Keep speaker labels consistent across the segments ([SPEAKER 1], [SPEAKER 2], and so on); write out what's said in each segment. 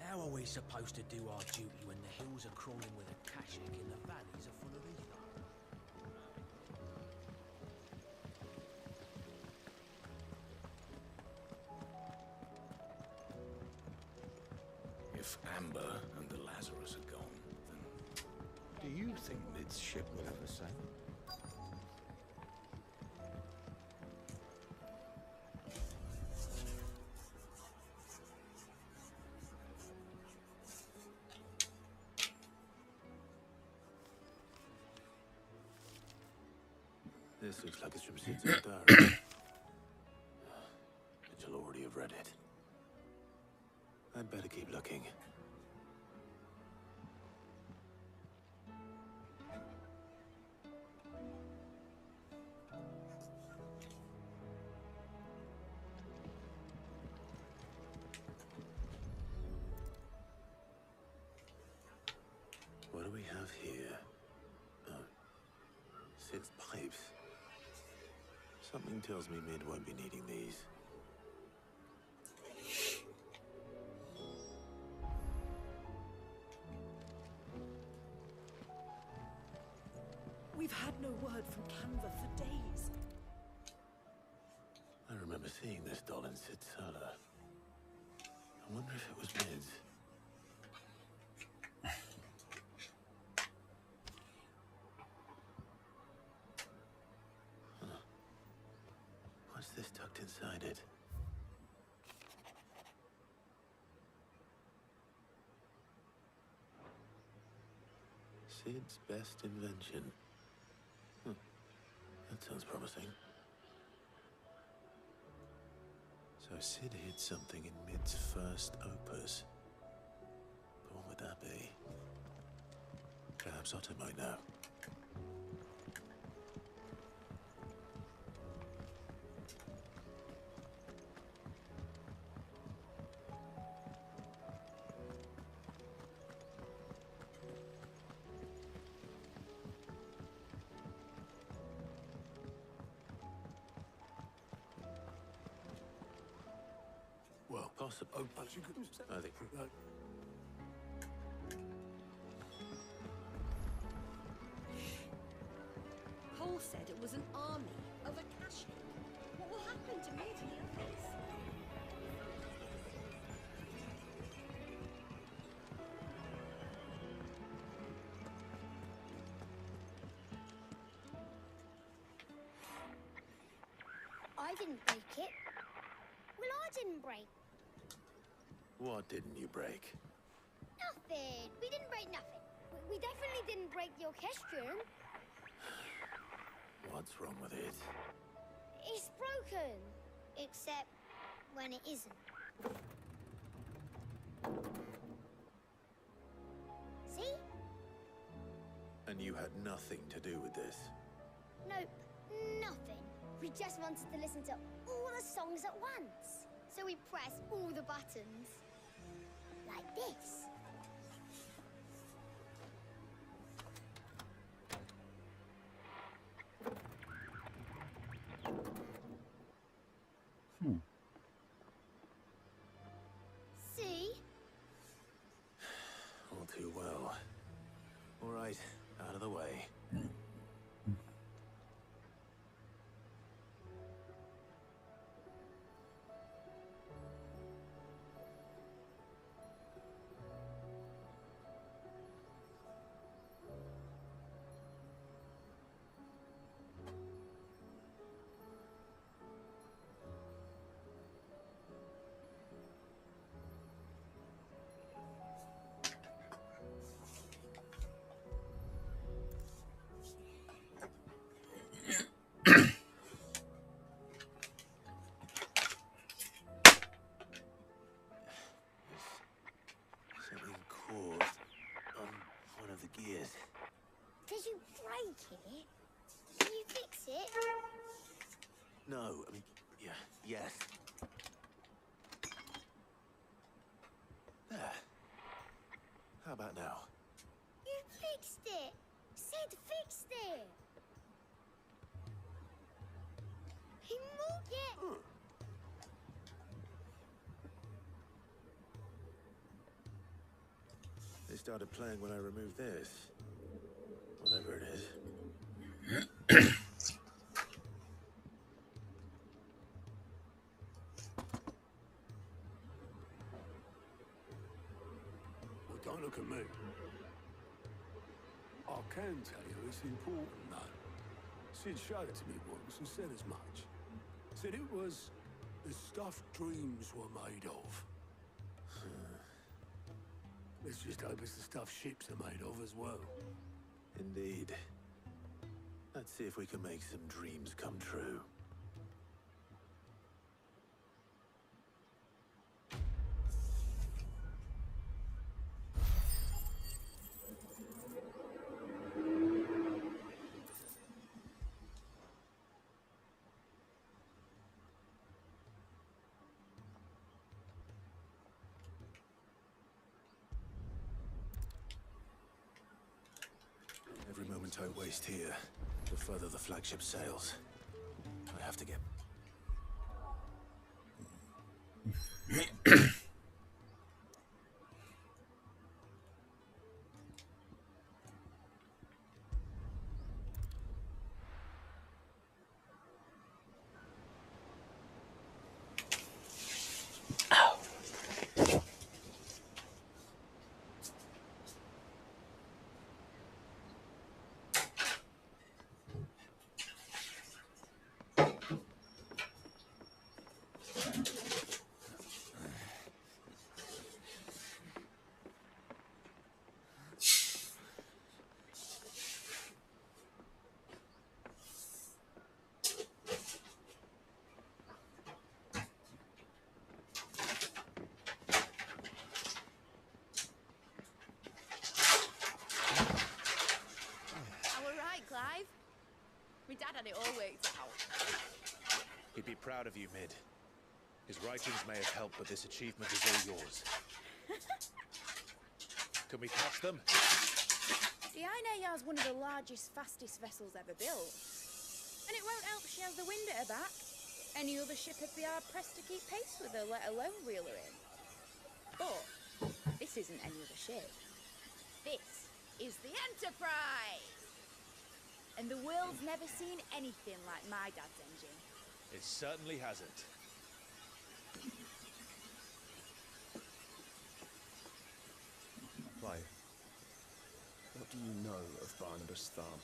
[SPEAKER 1] How are we supposed to do our duty when the hills are crawling with a Akashic and the valleys are full of ether?
[SPEAKER 2] If Amber and the Lazarus are gone, then do you think Mid's ship will ever sail? This looks like it's from Sid's diary. Mitchell already have read it. I'd better keep looking. What do we have here? Oh, Sid's pipes. Something tells me Mid won't be needing these.
[SPEAKER 3] We've had no word from Canva for days.
[SPEAKER 2] I remember seeing this doll in Sid's cellar. I wonder if it was Mid's. What's this tucked inside it? Sid's best invention. That sounds promising. So Sid hid something in Mid's first opus. But what would that be? Perhaps Otto might know. Well, possible. I think.
[SPEAKER 3] Cole said it was an army of Akashic. What will happen to me and the others?
[SPEAKER 4] I didn't break it. Well, I didn't break
[SPEAKER 2] What didn't you break?
[SPEAKER 4] nothing. We didn't break nothing. We definitely didn't break the orchestrion.
[SPEAKER 2] What's wrong with it?
[SPEAKER 4] It's broken. Except when it isn't. See?
[SPEAKER 2] And you had nothing to do with this.
[SPEAKER 4] Nope, nothing. We just wanted to listen to all the songs at once. So we pressed all the buttons. Like this. See?
[SPEAKER 2] All too well. All right, out of the way.
[SPEAKER 4] break it? Can you fix it?
[SPEAKER 2] No, I mean, yeah, yes. There. How about now?
[SPEAKER 4] You fixed it! Sid fixed it! He moved it!
[SPEAKER 2] They started playing when I removed this. Whatever it is.
[SPEAKER 5] Well, don't look at me. I can tell you it's important, though. Sid showed it to me once and said as much. Said it was the stuff dreams were made of. Let's just hope it's the stuff ships are made of as well.
[SPEAKER 2] Indeed. Let's see if we can make some dreams come true. Every moment I waste here, the further the flagship sails. I have to get...
[SPEAKER 6] My dad had it all worked out.
[SPEAKER 2] He'd be proud of you, Mid. His writings may have helped, but this achievement is all yours. Can we catch them?
[SPEAKER 6] The Ainayar's one of the largest, fastest vessels ever built. And it won't help she has the wind at her back. Any other ship would be hard-pressed to keep pace with her, let alone reel her in. But this isn't any other ship. This is the Enterprise! And the world's never seen anything like my dad's engine.
[SPEAKER 2] It certainly hasn't.
[SPEAKER 7] Play. What do you know of Barnabas Thumb?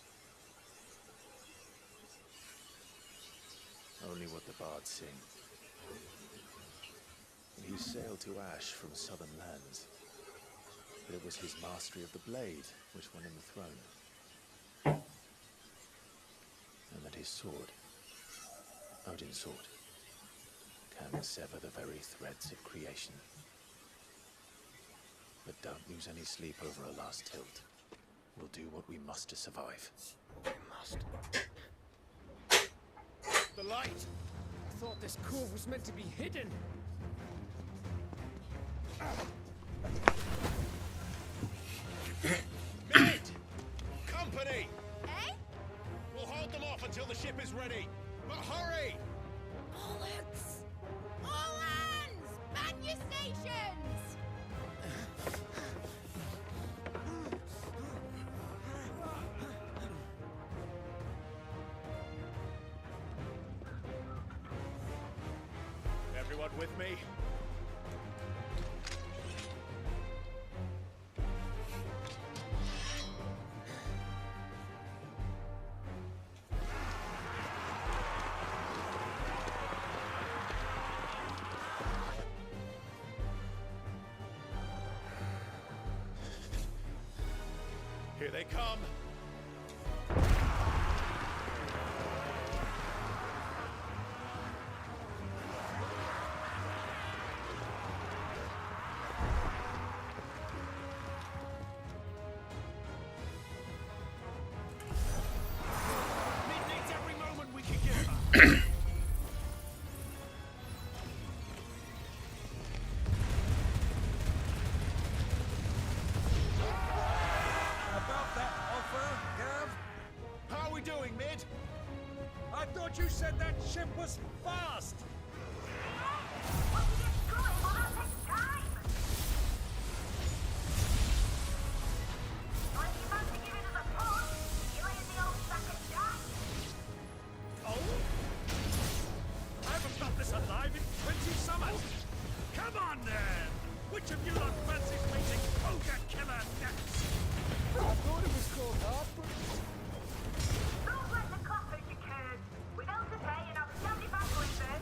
[SPEAKER 2] Only what the bards sing. He sailed to Ash from southern lands. But it was his mastery of the blade which won him the throne. And that his sword, Odin's sword, can sever the very threads of creation. But don't lose any sleep over a last tilt. We'll do what we must to survive.
[SPEAKER 7] We must.
[SPEAKER 8] The light! I thought this cove was meant to be hidden.
[SPEAKER 2] Mid! Company!
[SPEAKER 6] Eh?
[SPEAKER 2] We'll hold them off until the ship is ready. But hurry!
[SPEAKER 6] Bollocks! All hands! Man your stations!
[SPEAKER 2] Everyone with me? Here they come.
[SPEAKER 9] About that offer, Gav? How are we doing, Mid? I thought you said that ship was fast! I haven't felt this alive in 20 summers! Come on, then! Which of you lot fancies meeting ogre killer next?
[SPEAKER 8] I thought it was called Harper.
[SPEAKER 10] Don't let the coppers you could. We don't pay and I'll be standing back with it.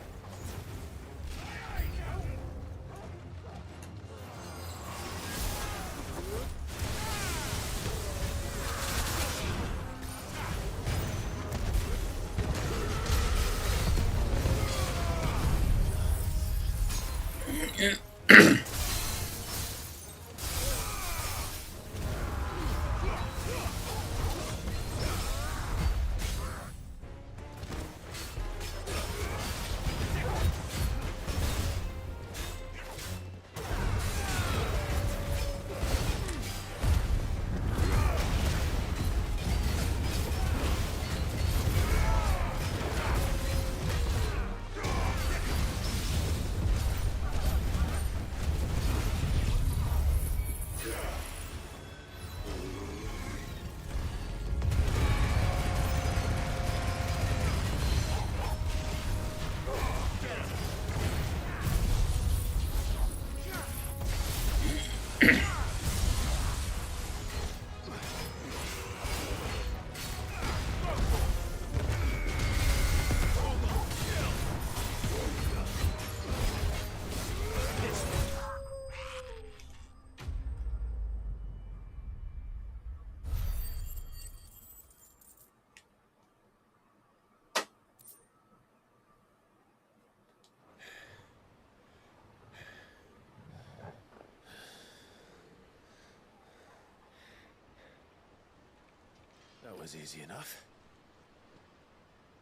[SPEAKER 2] That was easy enough.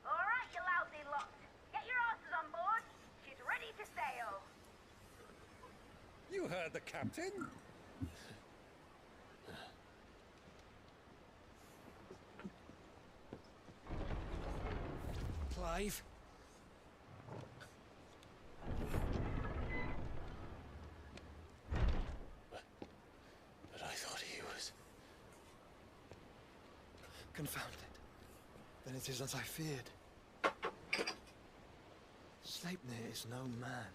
[SPEAKER 10] All right, you lousy lot. Get your asses on board. She's ready to sail.
[SPEAKER 9] You heard the captain. Clive?
[SPEAKER 2] But I thought he was...
[SPEAKER 8] Confounded. Then it is as I feared. Sleipnir is no man,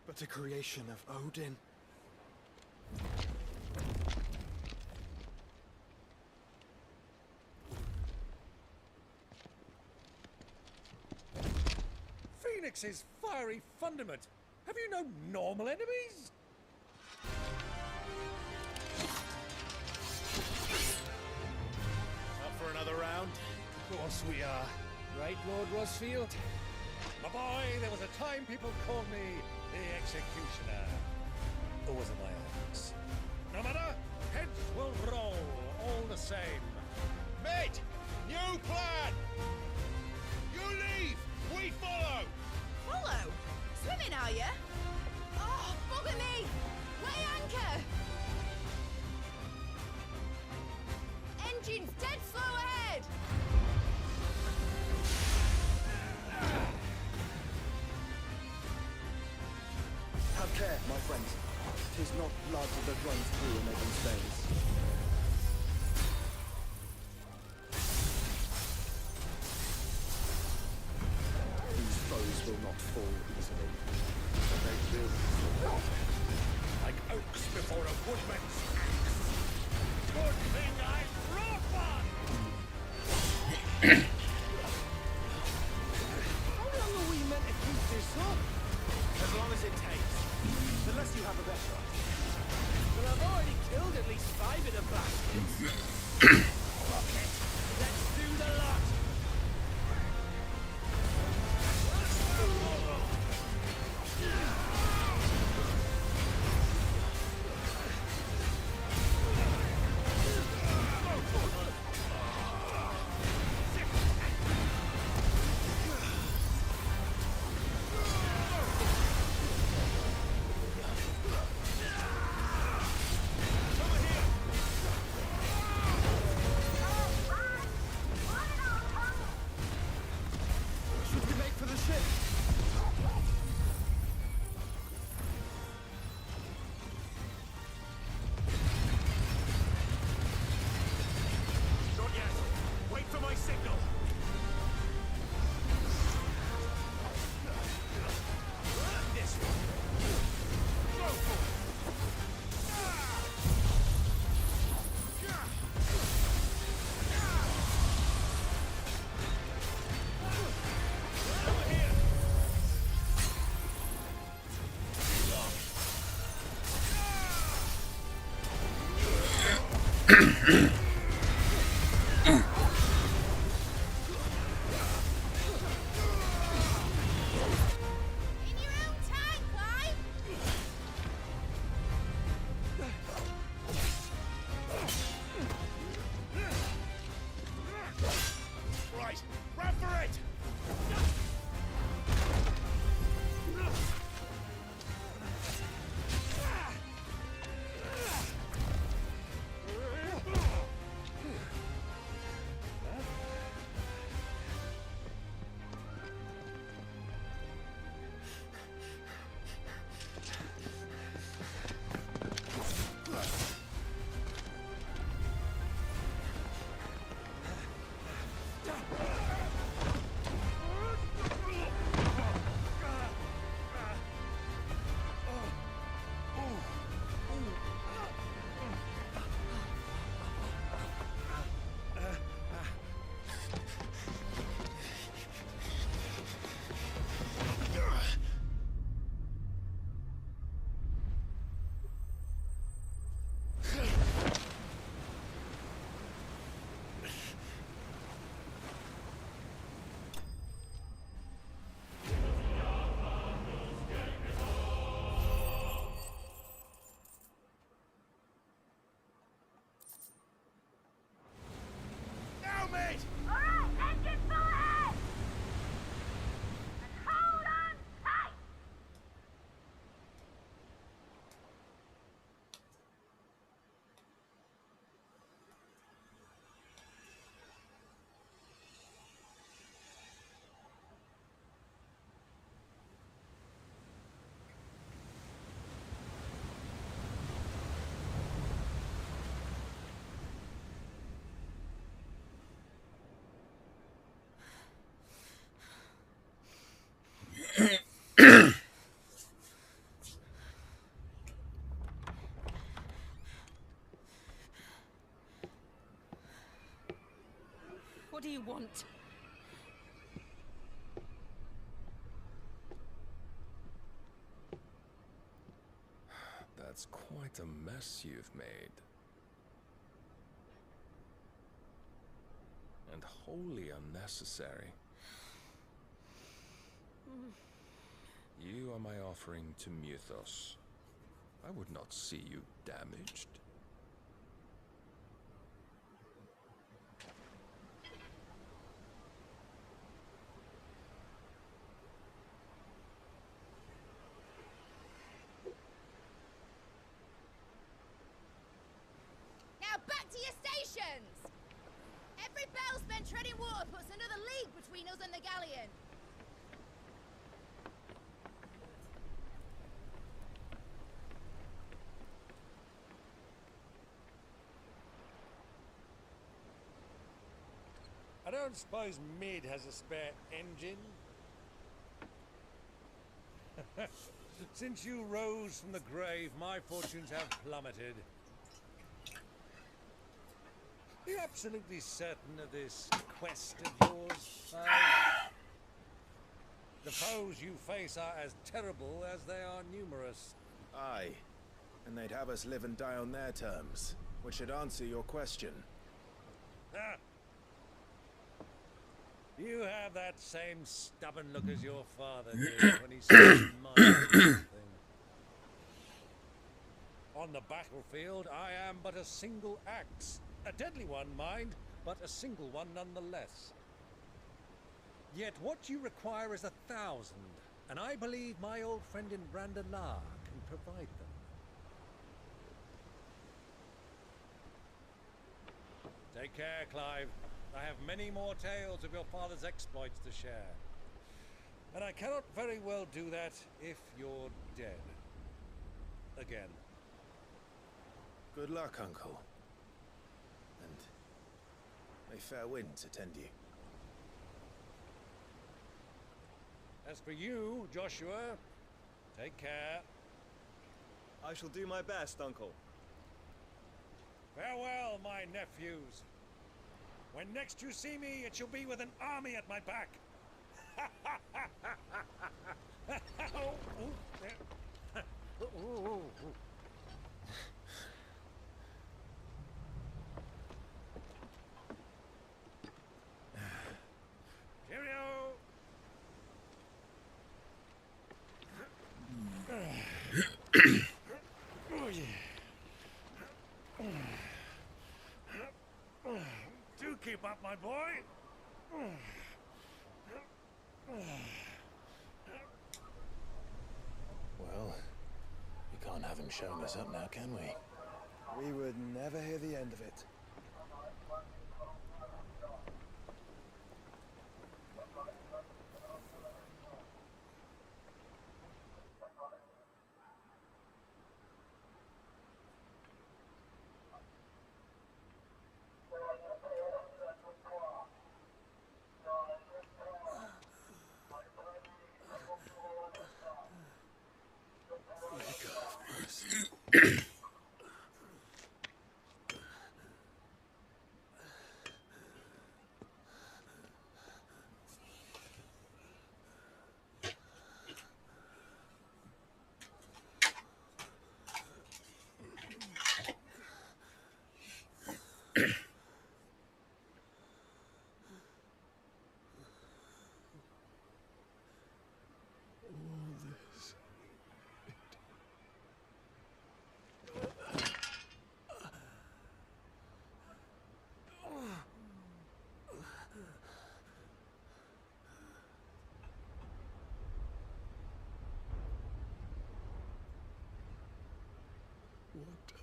[SPEAKER 8] but a creation of Odin.
[SPEAKER 9] Phoenix's fiery fundament. Have you no normal enemies?
[SPEAKER 2] Up for another round?
[SPEAKER 8] Of course we are. Right, Lord Rosfield?
[SPEAKER 9] My boy, there was a time people called me the Executioner. Or was it my axe? No matter, heads will roll all the same.
[SPEAKER 11] Mate, new plan! You leave, we follow!
[SPEAKER 6] Follow? Swimming, are you? Oh, bugger me! Weigh anchor! Engine's dead slow ahead!
[SPEAKER 7] Have care, my friends. 'Tis not blood that runs through a maiden's veins. These foes will not fall easily. They will fall.
[SPEAKER 9] Like oaks before a woodman's axe. Good thing I brought one!
[SPEAKER 8] How long are we meant to keep this up?
[SPEAKER 1] As long as it takes. Unless you have a better idea.
[SPEAKER 8] Well, I've already killed at least 5 of the bastards.
[SPEAKER 1] Fuck it. Let's do the lot.
[SPEAKER 11] Right, run for it! Mate!
[SPEAKER 10] Alright, engine full ahead! And hold on tight!
[SPEAKER 3] What do you want?
[SPEAKER 12] That's quite a mess you've made. And wholly unnecessary. You are my offering to Mythos. I would not see you damaged.
[SPEAKER 6] Now back to your stations! Every bellsman treading water puts another league between us and the galleon.
[SPEAKER 9] I don't suppose Mid has a spare engine? Since you rose from the grave, my fortunes have plummeted. Are you absolutely certain of this quest of yours? The foes you face are as terrible as they are numerous.
[SPEAKER 8] Aye. And they'd have us live and die on their terms, which should answer your question.
[SPEAKER 9] Ah. You have that same stubborn look as your father did when he said something. On the battlefield, I am but a single axe. A deadly one, mind, but a single one nonetheless. Yet what you require is 1,000, and I believe my old friend in Brandalar can provide them. Take care, Clive. I have many more tales of your father's exploits to share. And I cannot very well do that if you're dead. Again.
[SPEAKER 8] Good luck, Uncle. And may fair winds attend you.
[SPEAKER 9] As for you, Joshua, take care.
[SPEAKER 13] I shall do my best, Uncle.
[SPEAKER 9] Farewell, my nephews. When next you see me, it shall be with an army at my back.
[SPEAKER 11] Do keep up, my boy.
[SPEAKER 2] Well, we can't have him showing us up now, can we?
[SPEAKER 8] We would never hear the end of it.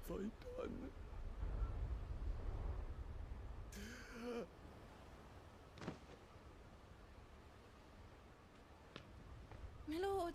[SPEAKER 5] What have I done?
[SPEAKER 6] My lord.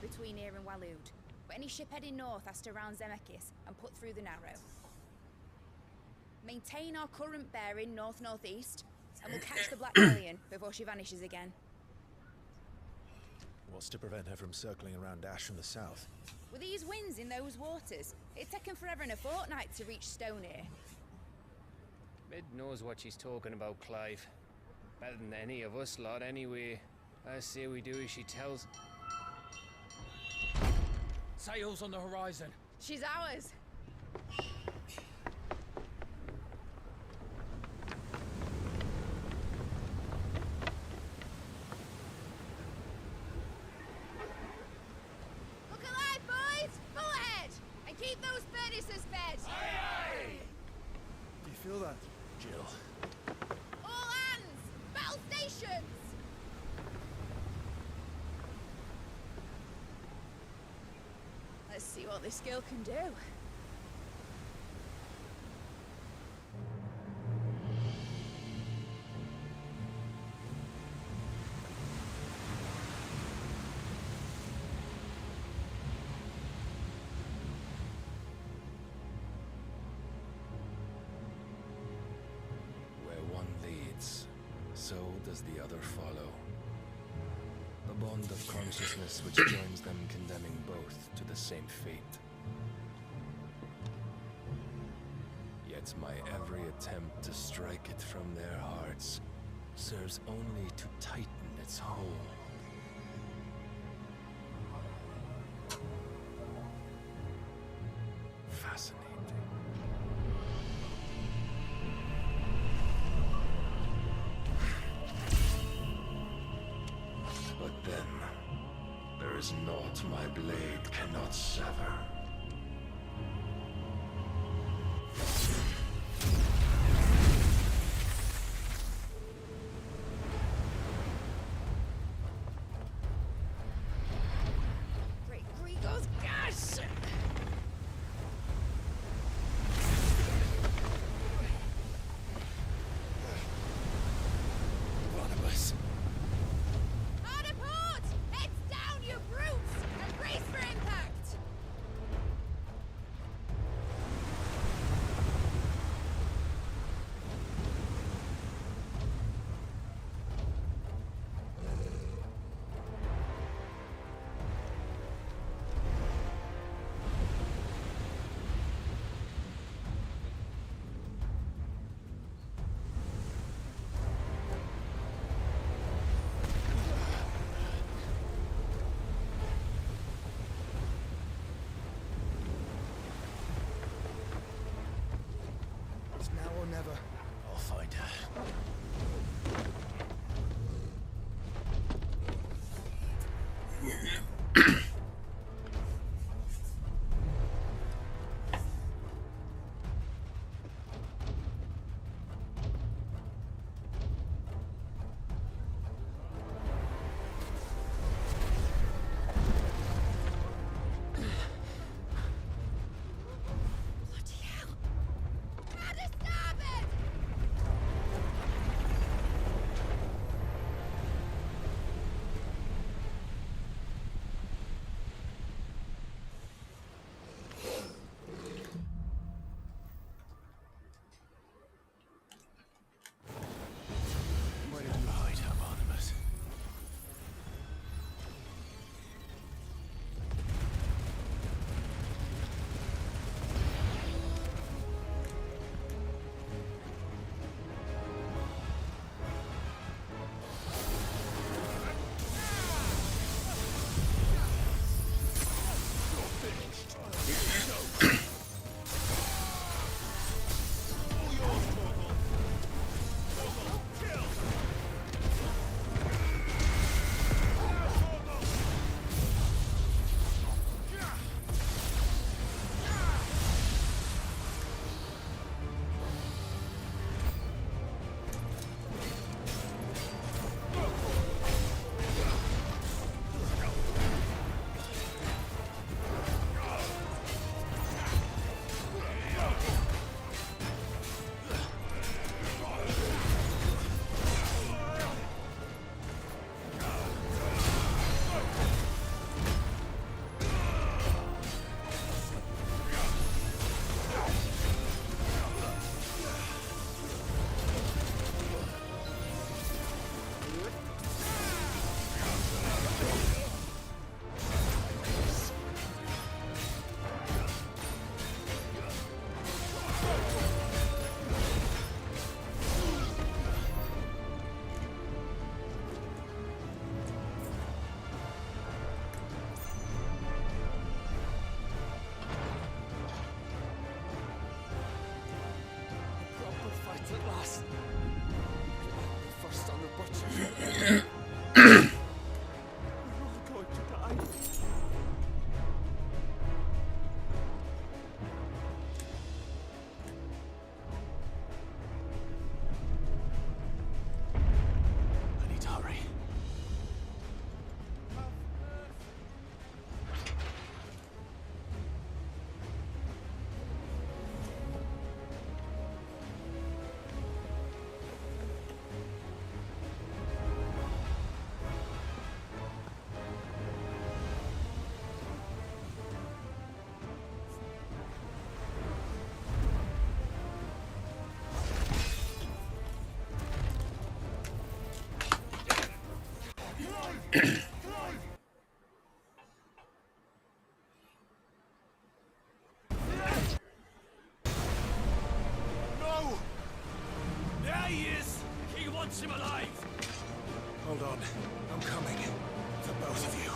[SPEAKER 6] Between here and Waloed, but any ship heading north has to round Zemeckis and put through the Narrow. Maintain our current bearing north-northeast, and we'll catch the Black Galleon before she vanishes again.
[SPEAKER 8] What's to prevent her from circling around Ash from the south?
[SPEAKER 6] With these winds in those waters, it'd taken forever and a fortnight to reach Stonehenge.
[SPEAKER 14] Mid knows what she's talking about, Clive. Better than any of us lot, anyway. I say we do as she tells.
[SPEAKER 1] Sails on the horizon.
[SPEAKER 6] She's ours. Look alive, boys! Full ahead! And keep those furnaces fed!
[SPEAKER 11] Aye, aye!
[SPEAKER 8] Do you feel that, Jill?
[SPEAKER 6] All hands! Battle stations! Let's see what this girl can do.
[SPEAKER 12] Where one leads, so does the other follow. The bond of consciousness which joins them condemning both to the same fate. Yet my every attempt to strike it from their hearts serves only to tighten its hold. Fascinating. But then, there is naught my blade cannot sever.
[SPEAKER 6] Great Grigos, gosh!
[SPEAKER 12] Barnabas.
[SPEAKER 6] Hard a port! Heads down, you brutes! And brace for impact!
[SPEAKER 12] never.
[SPEAKER 2] I'll find her.
[SPEAKER 11] No! There he is! He wants him alive!
[SPEAKER 2] Hold on. I'm coming. For both of you.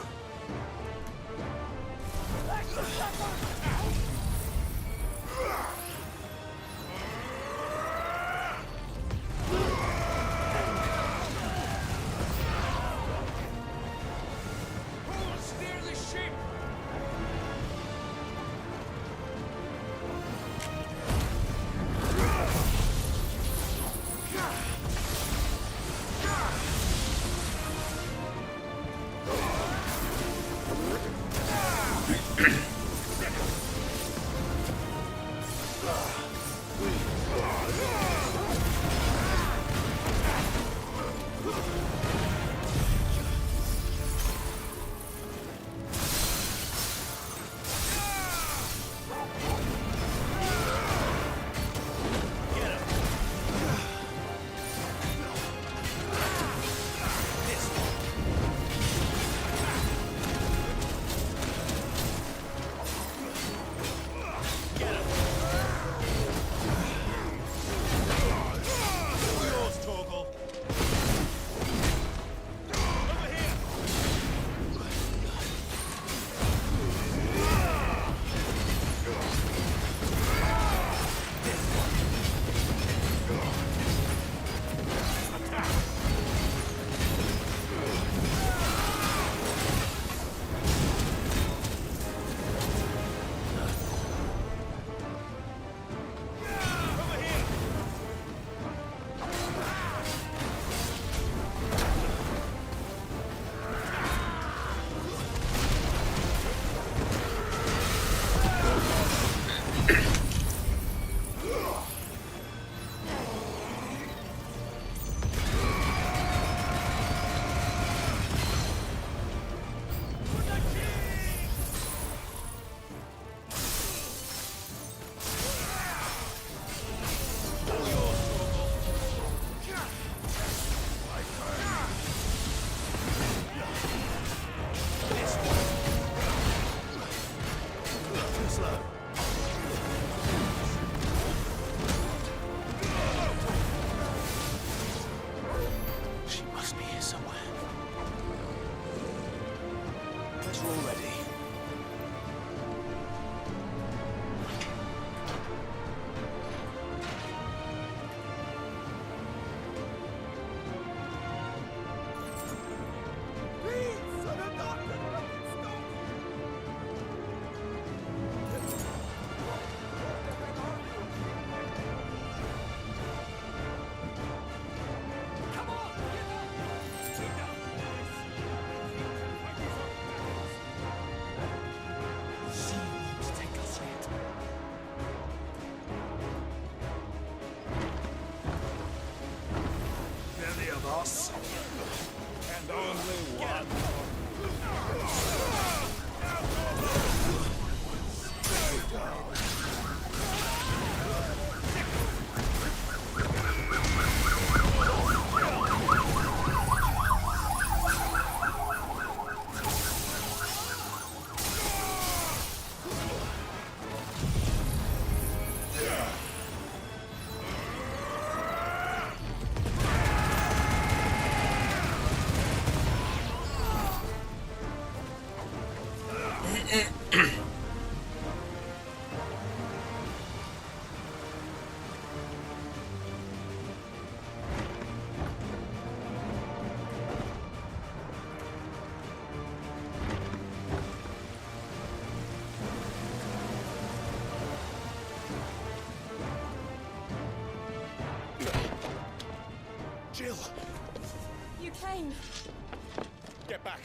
[SPEAKER 11] Steer the ship!
[SPEAKER 7] boss.
[SPEAKER 9] And only one.
[SPEAKER 7] Jill!
[SPEAKER 6] You came.
[SPEAKER 7] Get back!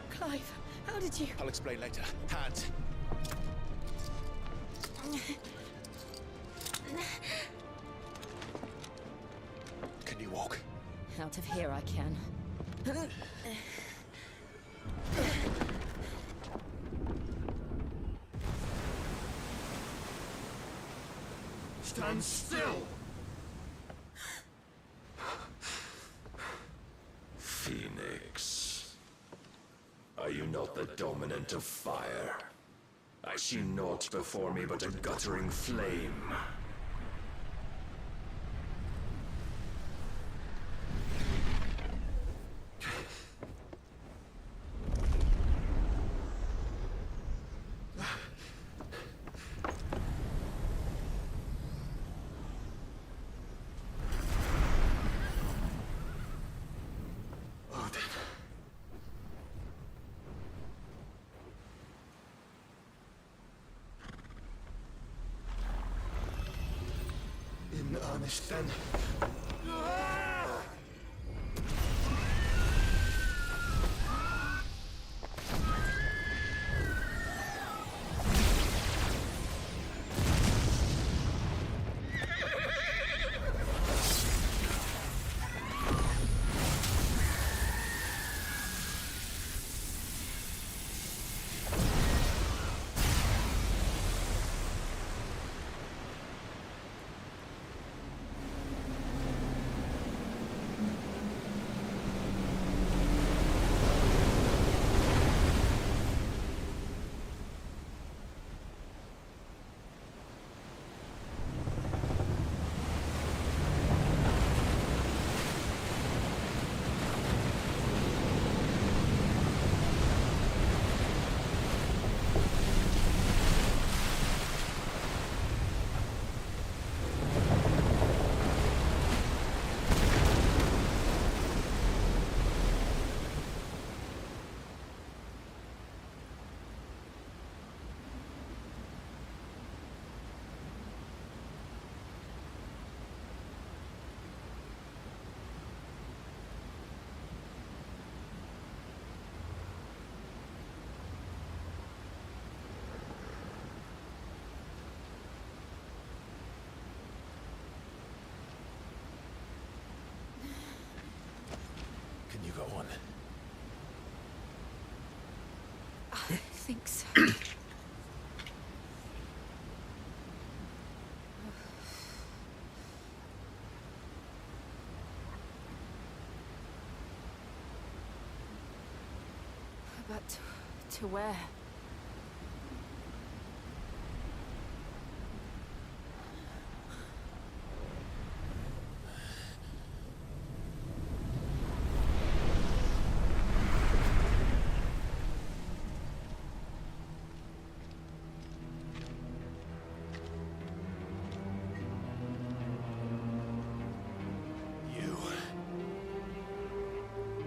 [SPEAKER 6] Clive, how did you...
[SPEAKER 7] I'll explain later. Hands. Can you walk?
[SPEAKER 6] Out of here I can.
[SPEAKER 11] Stand still!
[SPEAKER 15] Phoenix. Are you not the dominant of fire? I see naught before me but a guttering flame.
[SPEAKER 7] In earnest, then.
[SPEAKER 2] Can you go on?
[SPEAKER 6] I think so. But to where?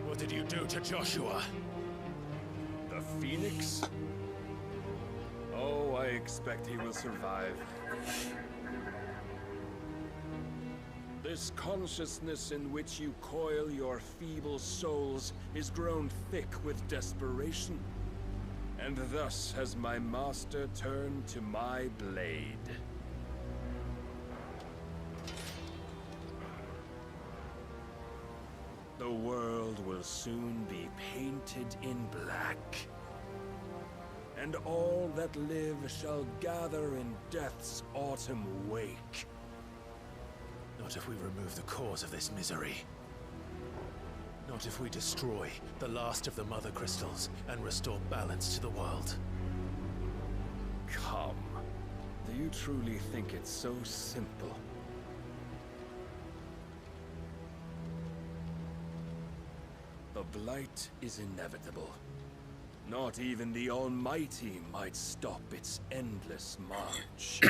[SPEAKER 7] What did you do to Joshua?
[SPEAKER 15] The Phoenix? Oh, I expect he will survive. This consciousness in which you coil your feeble souls is grown thick with desperation.
[SPEAKER 12] And thus has my master turned to my blade. The world will soon be painted in black, and all that live shall gather in death's autumn wake.
[SPEAKER 2] Not if we remove the cause of this misery. Not if we destroy the last of the Mother Crystals and restore balance to the world.
[SPEAKER 12] Come. Do you truly think it's so simple? The blight is inevitable. Not even the Almighty might stop its endless march.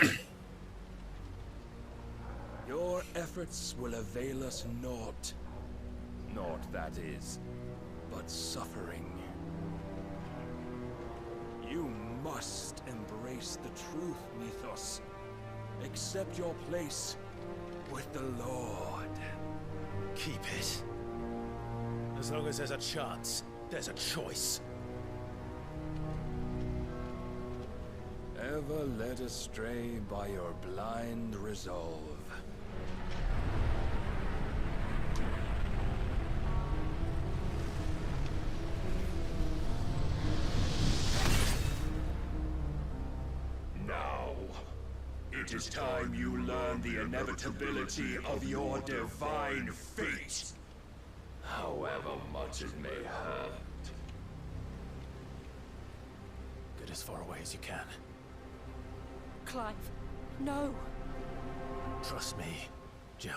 [SPEAKER 12] Your efforts will avail us naught. Naught, that is, but suffering. You must embrace the truth, Mythos. Accept your place with the Lord.
[SPEAKER 2] Keep it. As long as there's a chance, there's a choice.
[SPEAKER 12] Ever led astray by your blind resolve.
[SPEAKER 15] Now, it is time you learn the inevitability of your divine fate, however much it may hurt.
[SPEAKER 2] Get as far away as you can.
[SPEAKER 3] Clive, no.
[SPEAKER 2] Trust me, Jill.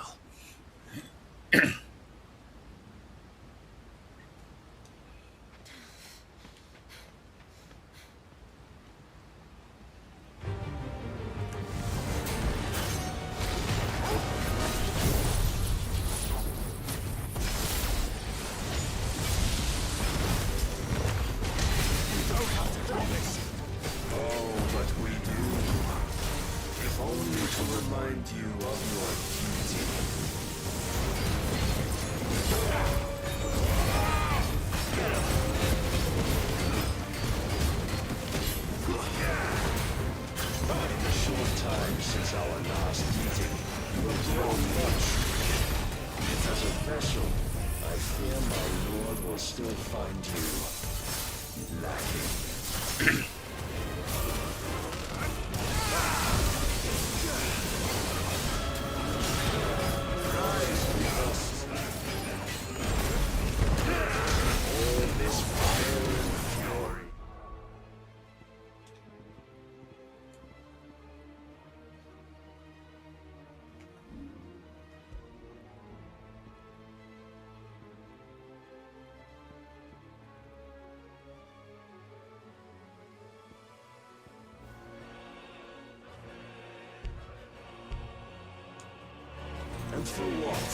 [SPEAKER 15] And for what?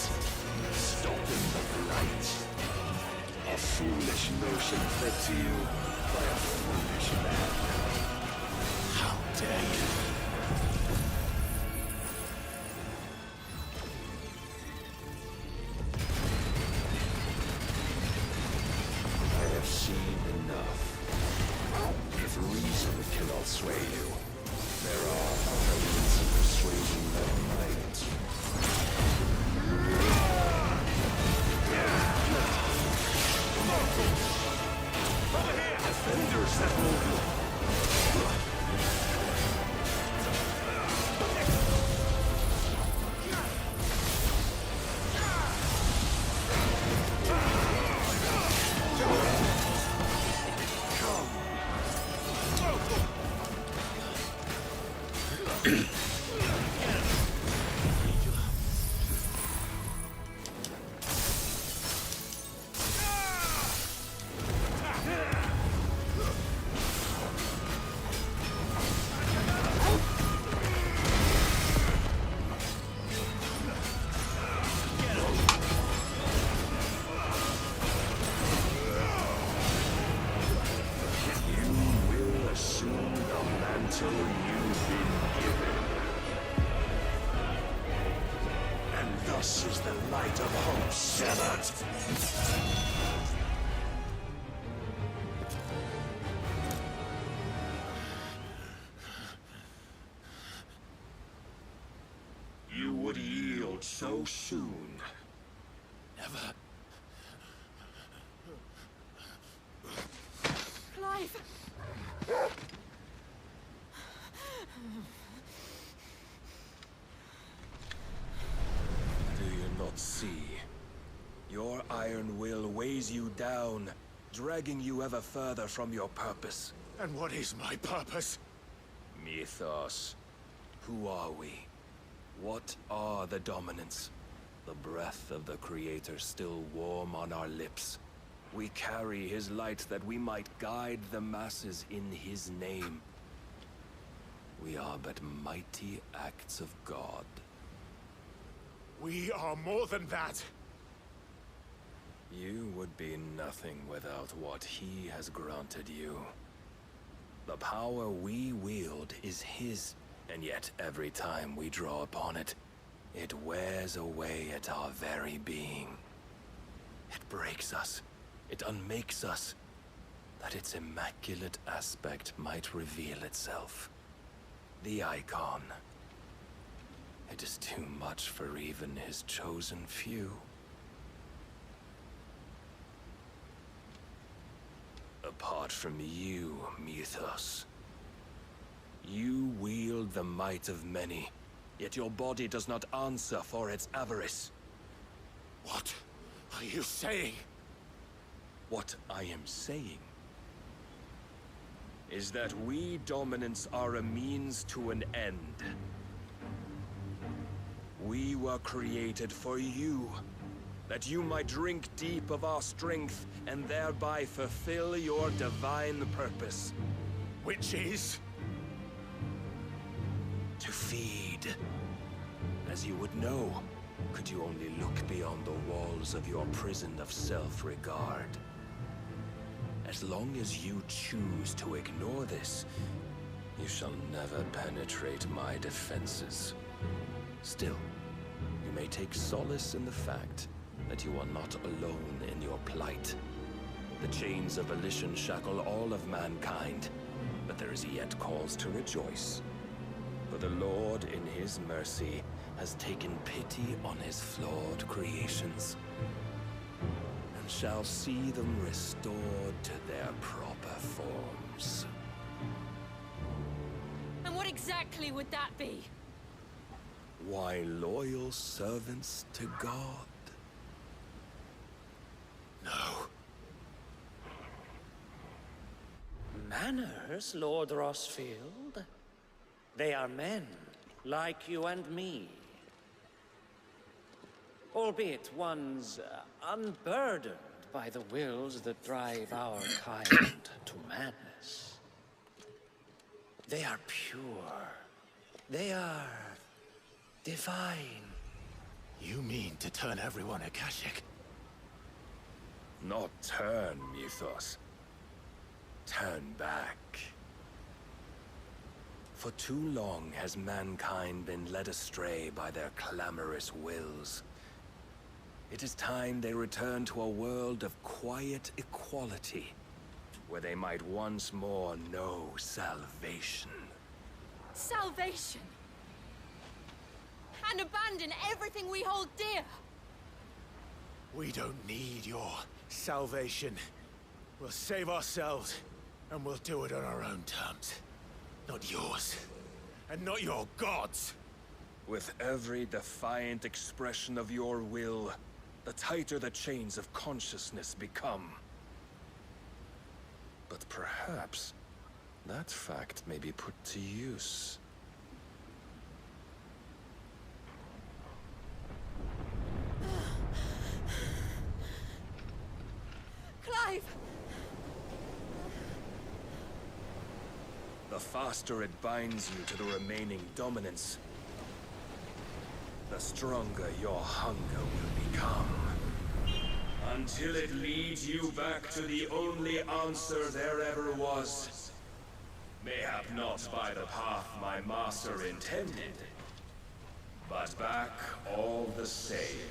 [SPEAKER 15] Stopping the blight. A foolish notion fed to you by a foolish man.
[SPEAKER 2] How dare you?
[SPEAKER 15] I have seen enough. If reason cannot sway you, there are other means of persuasion that might. Defenders that will...
[SPEAKER 12] so soon.
[SPEAKER 11] Never.
[SPEAKER 6] Clive!
[SPEAKER 12] Do you not see? Your iron will weighs you down, dragging you ever further from your purpose.
[SPEAKER 5] And what is my purpose?
[SPEAKER 12] Mythos. Who are we? What are the dominants? The breath of the Creator still warm on our lips. We carry his light that we might guide the masses in his name. We are but mighty acts of God.
[SPEAKER 5] We are more than that.
[SPEAKER 12] You would be nothing without what he has granted you. The power we wield is his, and yet every time we draw upon it, it wears away at our very being. It breaks us. It unmakes us, that its immaculate aspect might reveal itself. The icon. It is too much for even his chosen few. Apart from you, Mythos, you wield the might of many, yet your body does not answer for its avarice.
[SPEAKER 5] What are you saying?
[SPEAKER 12] What I am saying is that we dominants are a means to an end. We were created for you, that you might drink deep of our strength and thereby fulfill your divine purpose.
[SPEAKER 5] Which is?
[SPEAKER 12] To feed. As you would know, could you only look beyond the walls of your prison of self-regard. As long as you choose to ignore this, you shall never penetrate my defenses. Still, you may take solace in the fact that you are not alone in your plight. The chains of volition shackle all of mankind, but there is yet cause to rejoice. For the Lord, in his mercy, has taken pity on his flawed creations, and shall see them restored to their proper forms.
[SPEAKER 16] And what exactly would that be?
[SPEAKER 12] Why, loyal servants to God.
[SPEAKER 5] No.
[SPEAKER 17] Manners, Lord Rossfield? They are men, like you and me. Albeit ones unburdened by the wills that drive our kind to madness. They are pure. They are divine.
[SPEAKER 5] You mean to turn everyone Akashic?
[SPEAKER 12] Not turn, Mythos. Turn back. For too long has mankind been led astray by their clamorous wills. It is time they return to a world of quiet equality, where they might once more know salvation.
[SPEAKER 16] Salvation? And abandon everything we hold dear?
[SPEAKER 5] We don't need your salvation. We'll save ourselves, and we'll do it on our own terms. Not yours, and not your gods.
[SPEAKER 12] With every defiant expression of your will, the tighter the chains of consciousness become. But perhaps that fact may be put to use.
[SPEAKER 16] Clive!
[SPEAKER 12] The faster it binds you to the remaining dominance, the stronger your hunger will become. Until it leads you back to the only answer there ever was. Mayhap not by the path my master intended, but back all the same.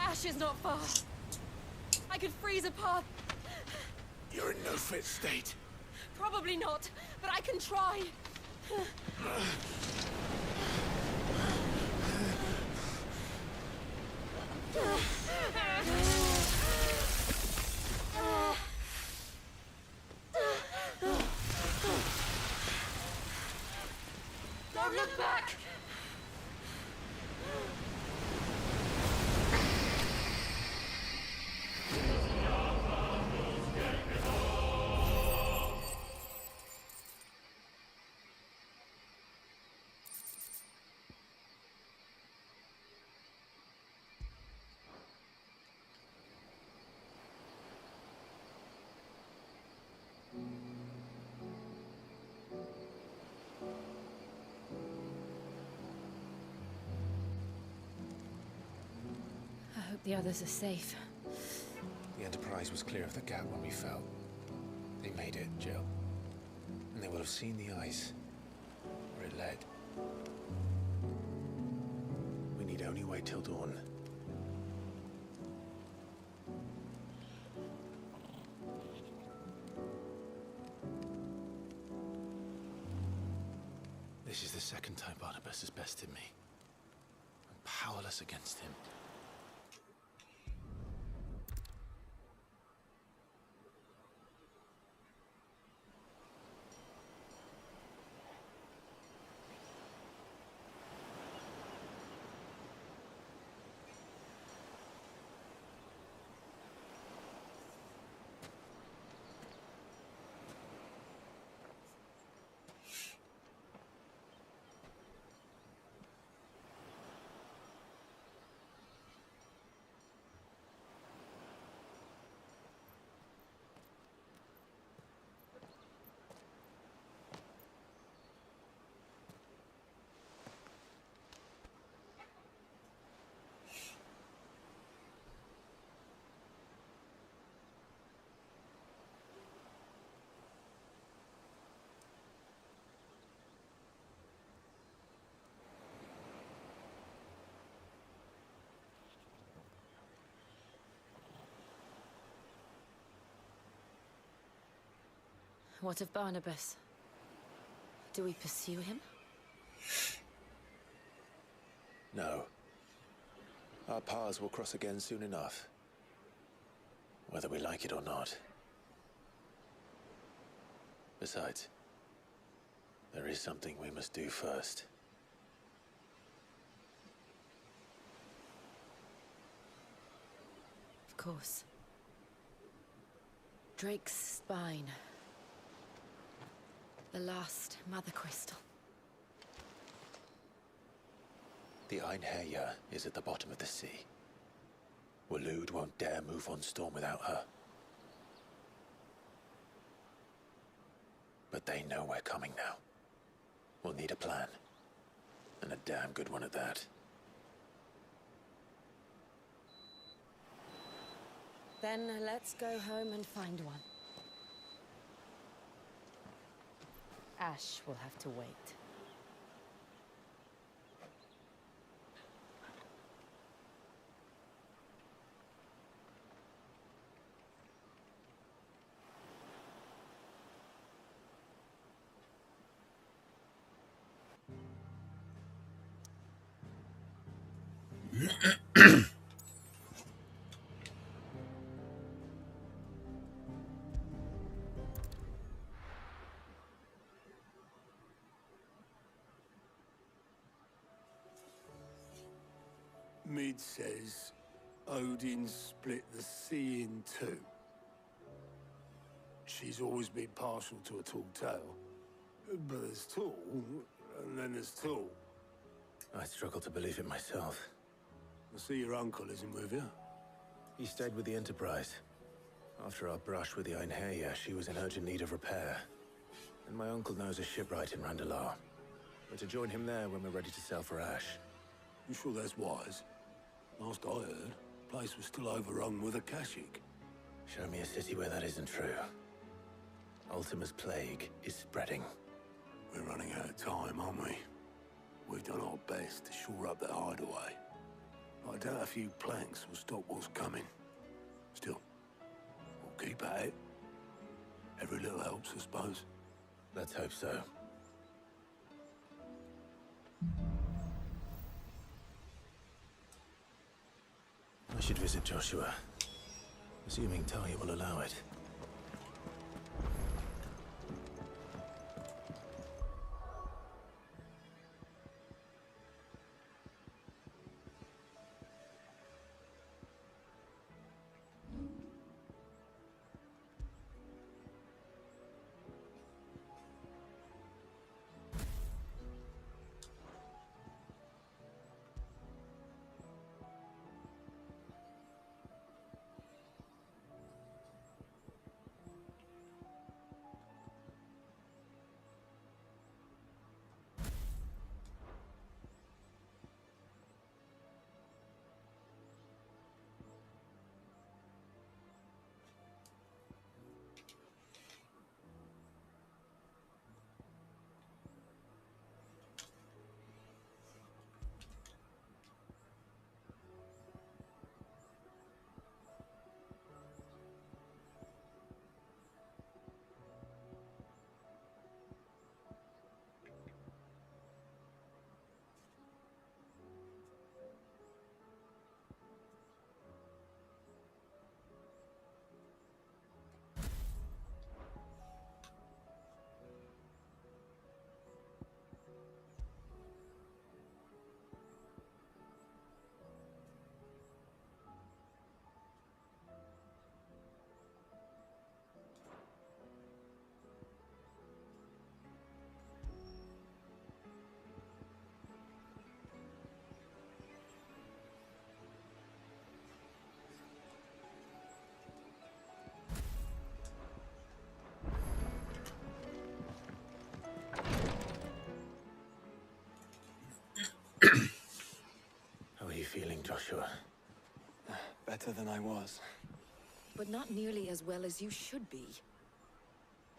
[SPEAKER 16] Ash is not far. I could freeze a path.
[SPEAKER 5] You're in no fit state.
[SPEAKER 16] Probably not, but I can try. Don't look back!
[SPEAKER 6] I hope the others are safe.
[SPEAKER 5] The Enterprise was clear of the gap when we fell. They made it, Jill. And they will have seen the ice where it led. We need only wait till dawn. This is the second time Barnabas has bested me. I'm powerless against him.
[SPEAKER 6] What of Barnabas? Do we pursue him?
[SPEAKER 5] No. Our paths will cross again soon enough. Whether we like it or not. Besides, there is something we must do first.
[SPEAKER 6] Of course. Drake's spine. The last Mother Crystal.
[SPEAKER 5] The Einherjar is at the bottom of the sea. Waloed won't dare move on Storm without her. But they know we're coming now. We'll need a plan. And a damn good one at that.
[SPEAKER 6] Then let's go home and find one. Ash will have to wait.
[SPEAKER 18] Mid says Odin split the sea in two. She's always been partial to a tall tale. But there's tall, and then there's tall.
[SPEAKER 5] I struggle to believe it myself.
[SPEAKER 18] I see your uncle isn't with you.
[SPEAKER 5] He stayed with the Enterprise. After our brush with the Einherjar, she was in urgent need of repair. And my uncle knows a shipwright in Randalar. We're to join him there when we're ready to sail for Ash.
[SPEAKER 18] You sure that's wise? Last I heard, the place was still overrun with Akashic.
[SPEAKER 5] Show me a city where that isn't true. Ultima's plague is spreading.
[SPEAKER 18] We're running out of time, aren't we? We've done our best to shore up that hideaway. I doubt a few planks will stop what's coming. Still, we'll keep at it. Every little helps, I suppose.
[SPEAKER 5] Let's hope so. I should visit Joshua, assuming Talia will allow it. How are you feeling, Joshua?
[SPEAKER 19] Better than I was.
[SPEAKER 20] But not nearly as well as you should be.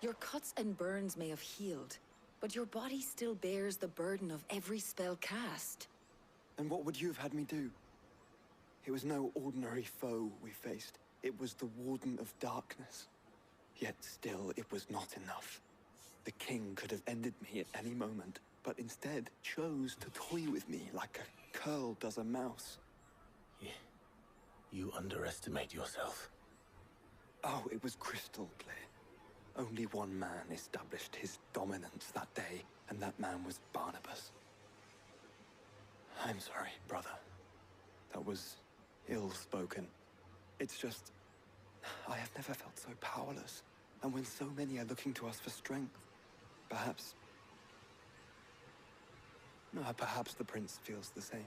[SPEAKER 20] Your cuts and burns may have healed, but your body still bears the burden of every spell cast.
[SPEAKER 19] And what would you have had me do? It was no ordinary foe we faced. It was the Warden of Darkness. Yet still, it was not enough. The king could have ended me at any moment, but instead chose to toy with me like a curl does a mouse.
[SPEAKER 5] Yeah. You underestimate yourself.
[SPEAKER 19] Oh, it was crystal clear. Only one man established his dominance that day, and that man was Barnabas. I'm sorry, brother. That was ill-spoken. It's just, I have never felt so powerless. And when so many are looking to us for strength, perhaps the prince feels the same.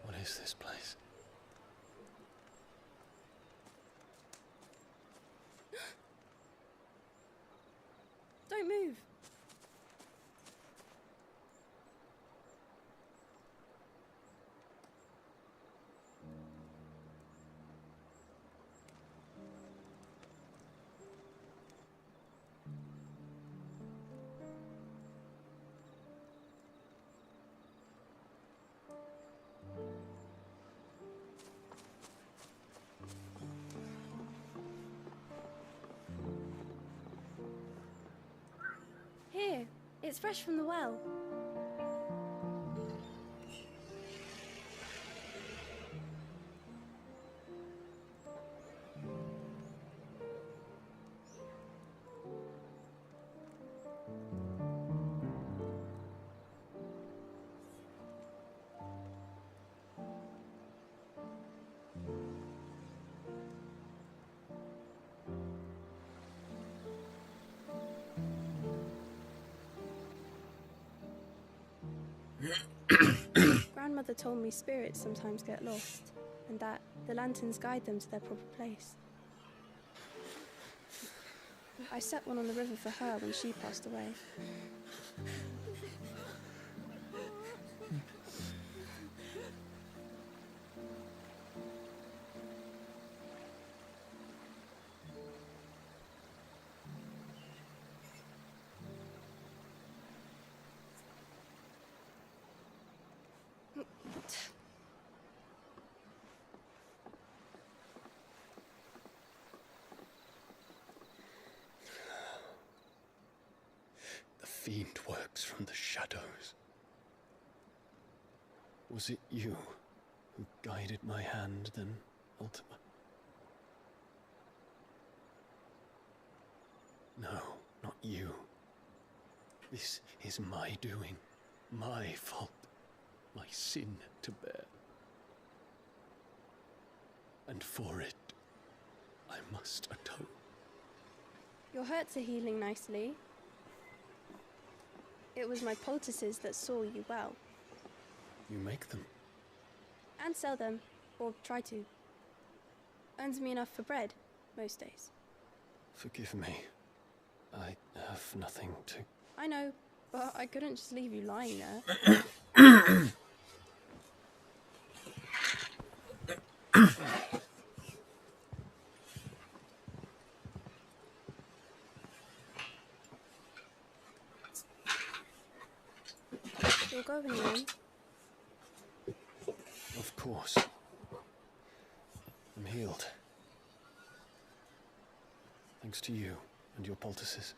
[SPEAKER 5] What is this place?
[SPEAKER 16] Don't move. Here, it's fresh from the well.
[SPEAKER 21] Grandmother told me spirits sometimes get lost, and that the lanterns guide them to their proper place. I set one on the river for her when she passed away.
[SPEAKER 7] The fiend works from the shadows. Was it you who guided my hand then, Ultima? No, not you. This is my doing, my fault, my sin to bear. And for it, I must atone.
[SPEAKER 21] Your hurts are healing nicely. It was my poultices that saw you well.
[SPEAKER 7] You make them?
[SPEAKER 21] And sell them, or try to. Earns me enough for bread, most days.
[SPEAKER 7] Forgive me. I have nothing to...
[SPEAKER 21] I know, but I couldn't just leave you lying there. You're going in.
[SPEAKER 7] Of course. I'm healed. Thanks to you and your poultices.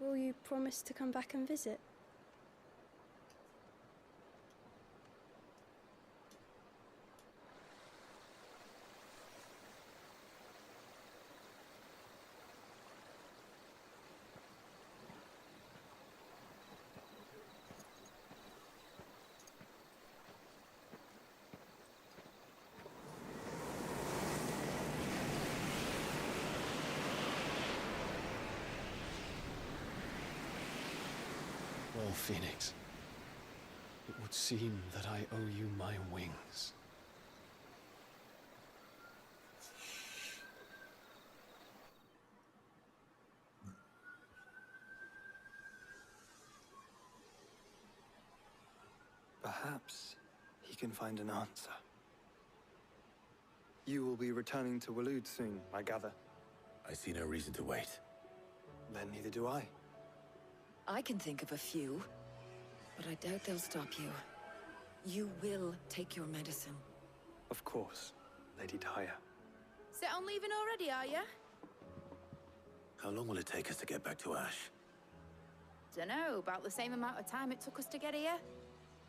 [SPEAKER 21] Will you promise to come back and visit?
[SPEAKER 7] Well, Phoenix, it would seem that I owe you my wings.
[SPEAKER 19] Perhaps he can find an answer. You will be returning to Waloed soon, I gather.
[SPEAKER 2] I see no reason to wait.
[SPEAKER 19] Then neither do I.
[SPEAKER 20] I can think of a few, but I doubt they'll stop you. You will take your medicine.
[SPEAKER 19] Of course, Lady Daya.
[SPEAKER 6] Set on leaving already, are ya?
[SPEAKER 2] How long will it take us to get back to Ash?
[SPEAKER 6] Dunno, about the same amount of time it took us to get here.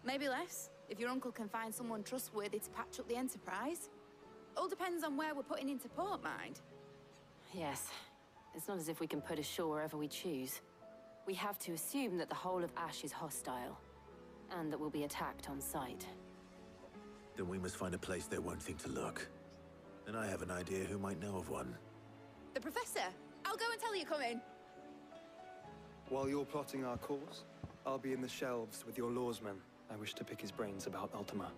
[SPEAKER 6] Maybe less, if your uncle can find someone trustworthy to patch up the Enterprise. All depends on where we're putting into port, mind.
[SPEAKER 22] Yes. It's not as if we can put ashore wherever we choose. We have to assume that the whole of Ash is hostile, and that we'll be attacked on sight.
[SPEAKER 2] Then we must find a place they won't think to look. And I have an idea who might know of one.
[SPEAKER 6] The Professor! I'll go and tell you come in.
[SPEAKER 19] While you're plotting our course, I'll be in the shelves with your lawsman. I wish to pick his brains about Ultima.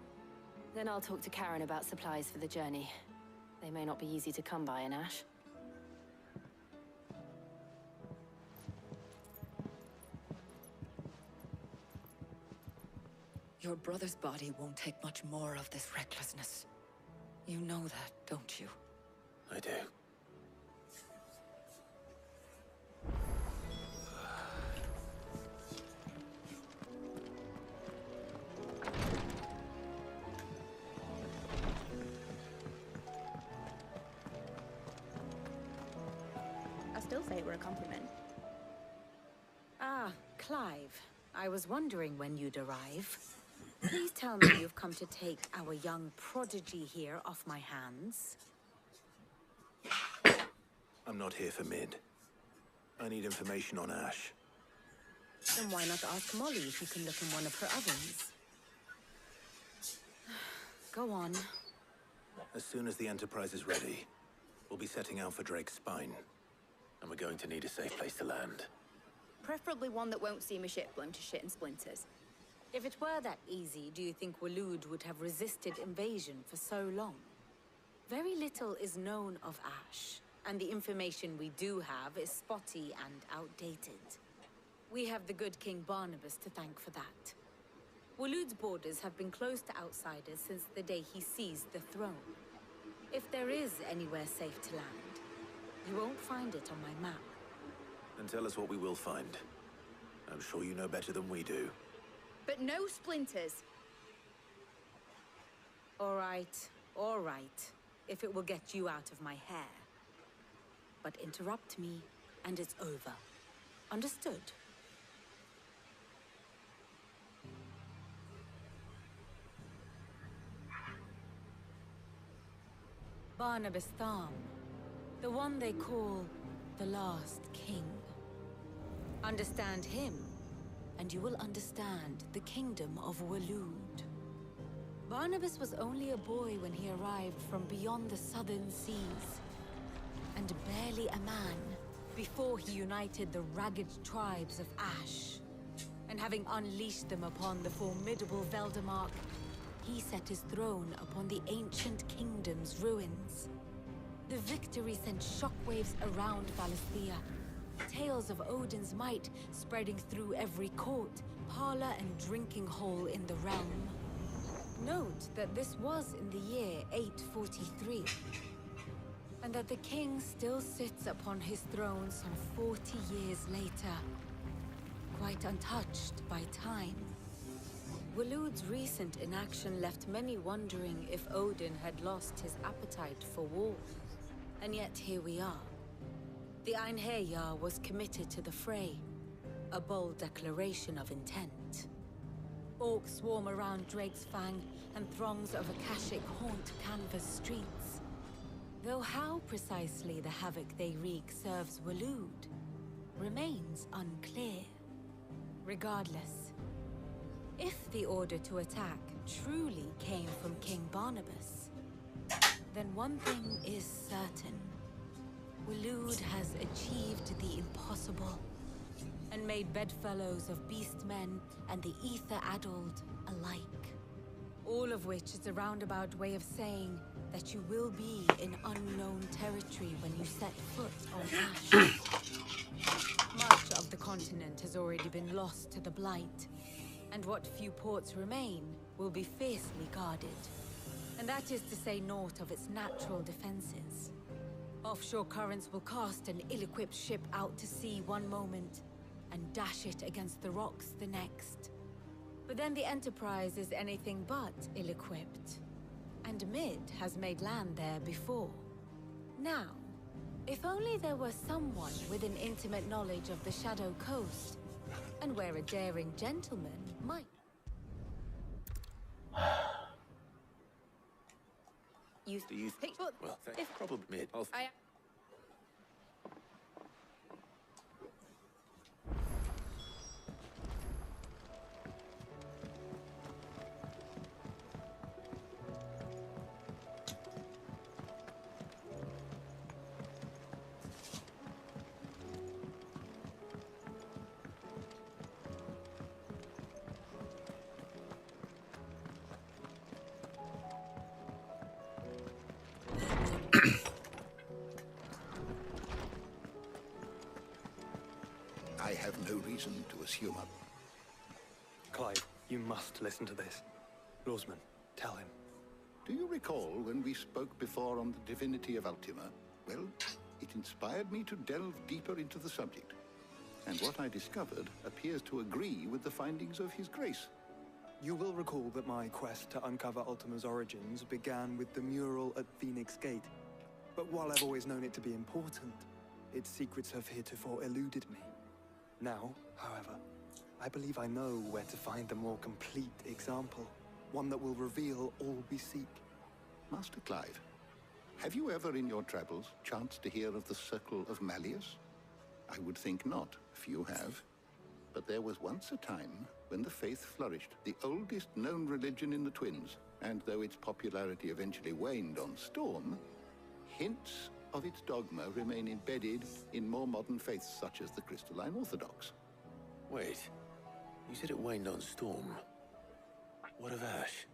[SPEAKER 22] Then I'll talk to Karen about supplies for the journey. They may not be easy to come by in Ash.
[SPEAKER 20] Your brother's body won't take much more of this recklessness. You know that, don't you?
[SPEAKER 2] I do.
[SPEAKER 6] I still say it were a compliment.
[SPEAKER 23] Ah, Clive. I was wondering when you'd arrive. Please tell me you've come to take our young prodigy here off my hands.
[SPEAKER 2] I'm not here for Mid. I need information on Ash.
[SPEAKER 23] Then why not ask Molly if you can look in one of her ovens? Go on.
[SPEAKER 2] As soon as the Enterprise is ready, we'll be setting out for Drake's Spine. And we're going to need a safe place to land.
[SPEAKER 6] preferably one that won't see my ship blown to shit and splinters.
[SPEAKER 23] If it were that easy, do you think Waloed would have resisted invasion for so long? Very little is known of Ash, and the information we do have is spotty and outdated. We have the good King Barnabas to thank for that. Waloed's borders have been closed to outsiders since the day he seized the throne. If there is anywhere safe to land, you won't find it on my map.
[SPEAKER 2] And tell us what we will find. I'm sure you know better than we do.
[SPEAKER 6] But no splinters.
[SPEAKER 23] All right. If it will get you out of my hair. But interrupt me, and it's over. Understood? Barnabas Tham, the one they call the last king. Understand him, and you will understand the kingdom of Waloed. Barnabas was only a boy when he arrived from beyond the southern seas, and barely a man before he united the ragged tribes of Ash. And having unleashed them upon the formidable Veldemark, he set his throne upon the ancient kingdom's ruins. The victory sent shockwaves around Valisthea, tales of Odin's might spreading through every court, parlor, and drinking hole in the realm. Note that this was in the year 843, and that the king still sits upon his throne some 40 years later, quite untouched by time. Waloed's recent inaction left many wondering if Odin had lost his appetite for war. And yet here we are. The Einherjar was committed to the fray, a bold declaration of intent. Orcs swarm around Drake's Fang, and throngs of Akashic haunt Canvas streets. Though how precisely the havoc they wreak serves Waloed remains unclear. Regardless, if the order to attack truly came from King Barnabas, then one thing is certain. Waloed has achieved the impossible, and made bedfellows of beastmen and the ether-addled alike. All of which is a roundabout way of saying that you will be in unknown territory when you set foot on Ash. Much of the continent has already been lost to the Blight, and what few ports remain will be fiercely guarded. And that is to say naught of its natural defenses. Offshore currents will cast an ill-equipped ship out to sea one moment, and dash it against the rocks the next. But then the Enterprise is anything but ill-equipped. And Mid has made land there before. Now, if only there were someone with an intimate knowledge of the Shadow Coast, and where a daring gentleman might...
[SPEAKER 2] Do you think? Well, probably Mid.
[SPEAKER 4] I have no reason to assume
[SPEAKER 19] Clive, you must listen to this. Lawsman, tell him.
[SPEAKER 4] Do you recall when we spoke before on the divinity of Ultima? Well, it inspired me to delve deeper into the subject. And what I discovered appears to agree with the findings of His Grace.
[SPEAKER 19] You will recall that my quest to uncover Ultima's origins began with the mural at Phoenix Gate. But while I've always known it to be important, its secrets have heretofore eluded me. Now, however, I believe I know where to find the more complete example, one that will reveal all we seek.
[SPEAKER 4] Master Clive, have you ever in your travels chanced to hear of the Circle of Malleus? I would think not, few have. But there was once a time when the faith flourished, the oldest known religion in the Twins, and though its popularity eventually waned on Storm, hints of its dogma remain embedded in more modern faiths such as the Crystalline Orthodox.
[SPEAKER 2] Wait. You said it waned on Storm. What of Ash?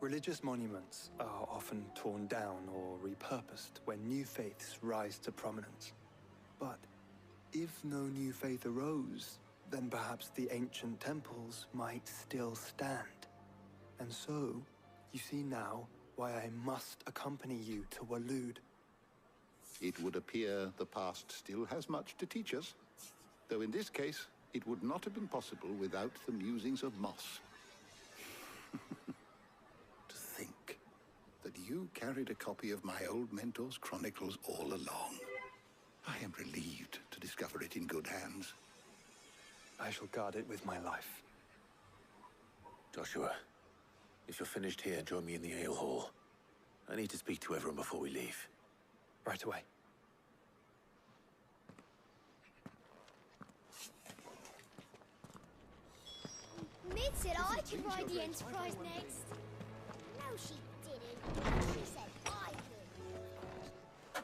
[SPEAKER 19] Religious monuments are often torn down or repurposed when new faiths rise to prominence. But if no new faith arose, then perhaps the ancient temples might still stand. And so, you see now why I must accompany you to Waloed.
[SPEAKER 4] It would appear the past still has much to teach us, though in this case, it would not have been possible without the musings of Moss. To think that you carried a copy of my old mentor's chronicles all along. I am relieved to discover it in good hands.
[SPEAKER 19] I shall guard it with my life.
[SPEAKER 2] Joshua, if you're finished here, join me in the ale hall. I need to speak to everyone before we leave.
[SPEAKER 19] Right away.
[SPEAKER 10] Mid said I could ride the Enterprise next. No, she didn't. She said I could.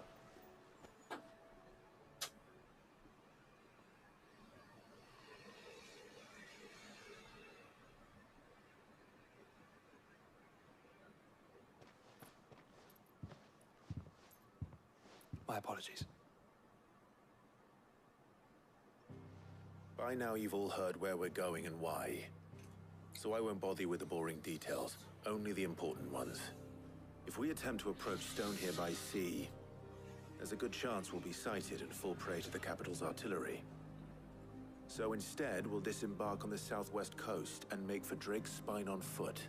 [SPEAKER 19] My apologies.
[SPEAKER 2] By now you've all heard where we're going and why. So I won't bother you with the boring details, only the important ones. If we attempt to approach Stone here by sea, there's a good chance we'll be sighted and fall prey to the capital's artillery. So instead, we'll disembark on the southwest coast and make for Drake's Spine on foot.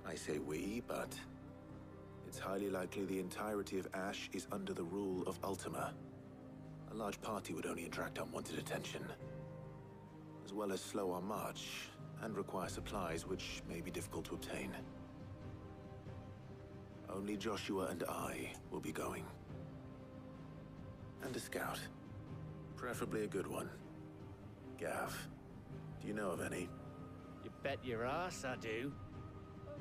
[SPEAKER 2] I say we, but it's highly likely the entirety of Ash is under the rule of Ultima. A large party would only attract unwanted attention, as well as slow our march and require supplies which may be difficult to obtain. Only Joshua and I will be going. And a scout. Preferably a good one. Gav, do you know of any?
[SPEAKER 17] You bet your ass I do.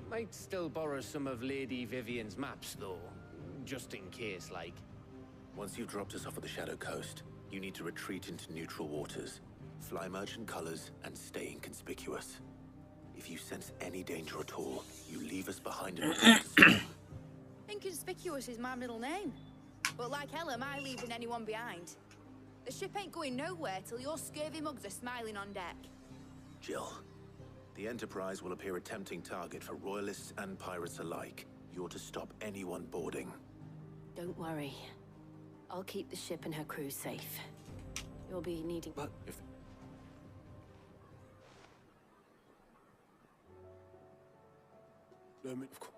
[SPEAKER 17] Might still borrow some of Lady Vivian's maps, though. Just in case, like.
[SPEAKER 2] Once you've dropped us off at the Shadow Coast, you need to retreat into neutral waters. Fly merchant colors and stay inconspicuous. If you sense any danger at all, you leave us behind and report to Storm.
[SPEAKER 6] Inconspicuous is my middle name. But like hell am I leaving anyone behind. The ship ain't going nowhere till your scurvy mugs are smiling on deck.
[SPEAKER 2] Jill, the Enterprise will appear a tempting target for royalists and pirates alike. You're to stop anyone boarding.
[SPEAKER 22] Don't worry. I'll keep the ship and her crew safe. You'll be needing...
[SPEAKER 2] But if...
[SPEAKER 18] Let me... Of course.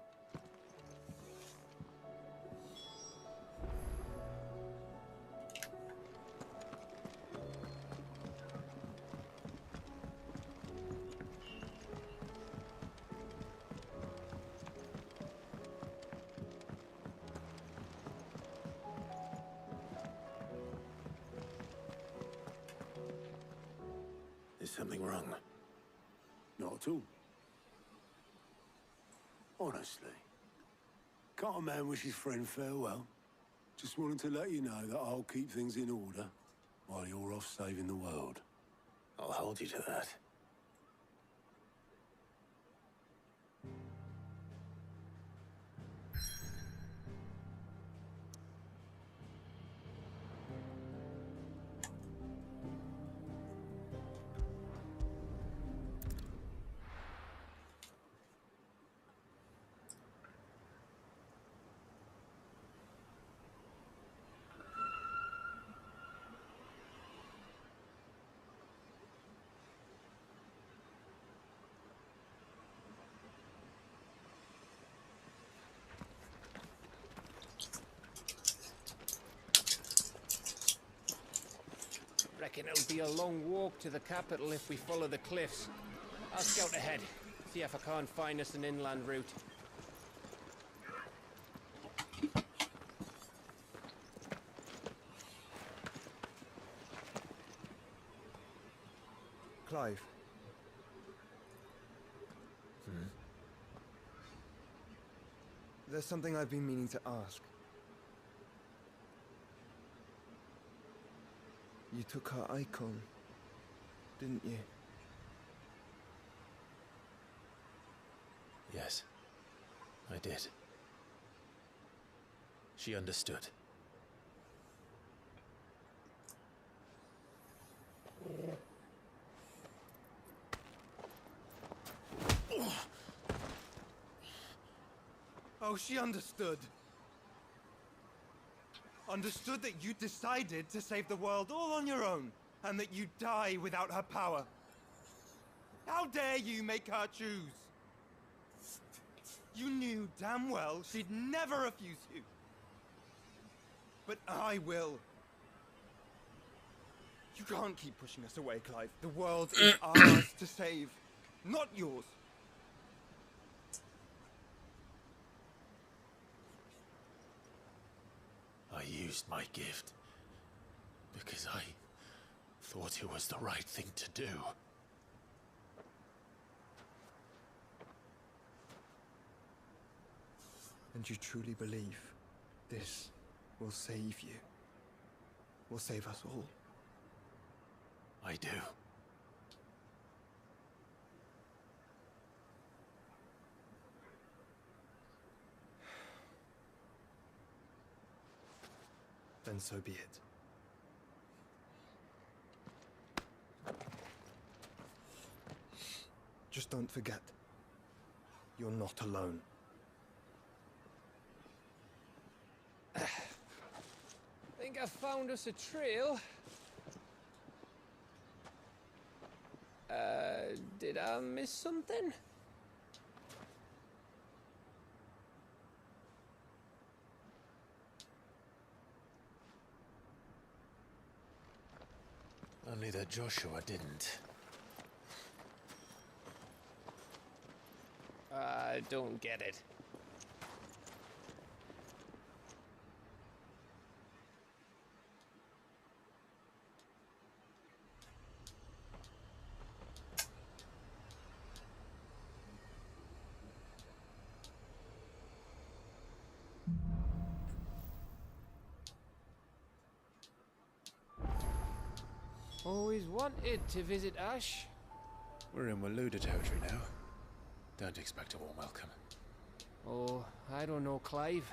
[SPEAKER 2] Is something wrong?
[SPEAKER 18] Not at all. Honestly. Can't a man wish his friend farewell? Just wanted to let you know that I'll keep things in order while you're off saving the world.
[SPEAKER 2] I'll hold you to that.
[SPEAKER 17] Reckon it'll be a long walk to the capital if we follow the cliffs. I'll scout ahead, see if I can't find us an inland route.
[SPEAKER 13] Clive. There's something I've been meaning to ask. You took her icon.
[SPEAKER 19] didn't you?
[SPEAKER 5] Yes, I did. She understood.
[SPEAKER 1] Oh, she understood. Understood that you decided to save the world all on your own, and that you'd die without her power. How dare you make her choose? You knew damn well she'd never refuse you. But I will. You can't keep pushing us away, Clive. The world is ours to save, not yours.
[SPEAKER 5] I used my gift because I thought it was the right thing to do.
[SPEAKER 19] And you truly believe this will save you? Will save us all?
[SPEAKER 5] I do.
[SPEAKER 19] Then so be it. Just don't forget, you're not alone.
[SPEAKER 17] Think I found us a trail. Did I miss something?
[SPEAKER 5] Only that Joshua didn't.
[SPEAKER 17] I don't get it. Always wanted to visit Ash.
[SPEAKER 5] We're in Waluda territory now. Don't expect a warm welcome.
[SPEAKER 17] Oh, I don't know, Clive.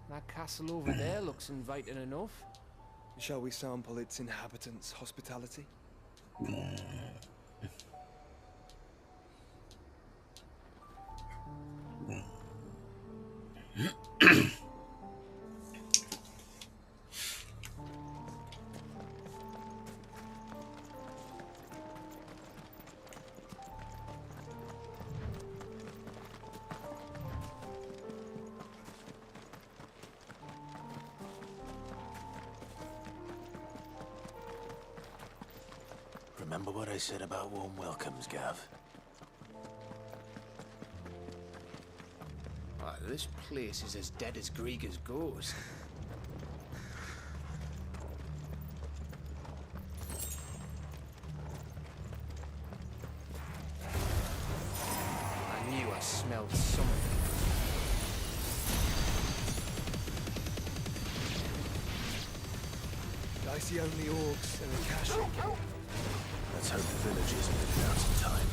[SPEAKER 17] That castle over there looks inviting enough.
[SPEAKER 19] Shall we sample its inhabitants' hospitality?
[SPEAKER 5] Remember what I said about warm welcomes, Gav?
[SPEAKER 17] This place is as dead as Grieger's goes. I knew I smelled something.
[SPEAKER 19] I see only orcs and a cache.
[SPEAKER 5] Let's hope the villagers make it out in time.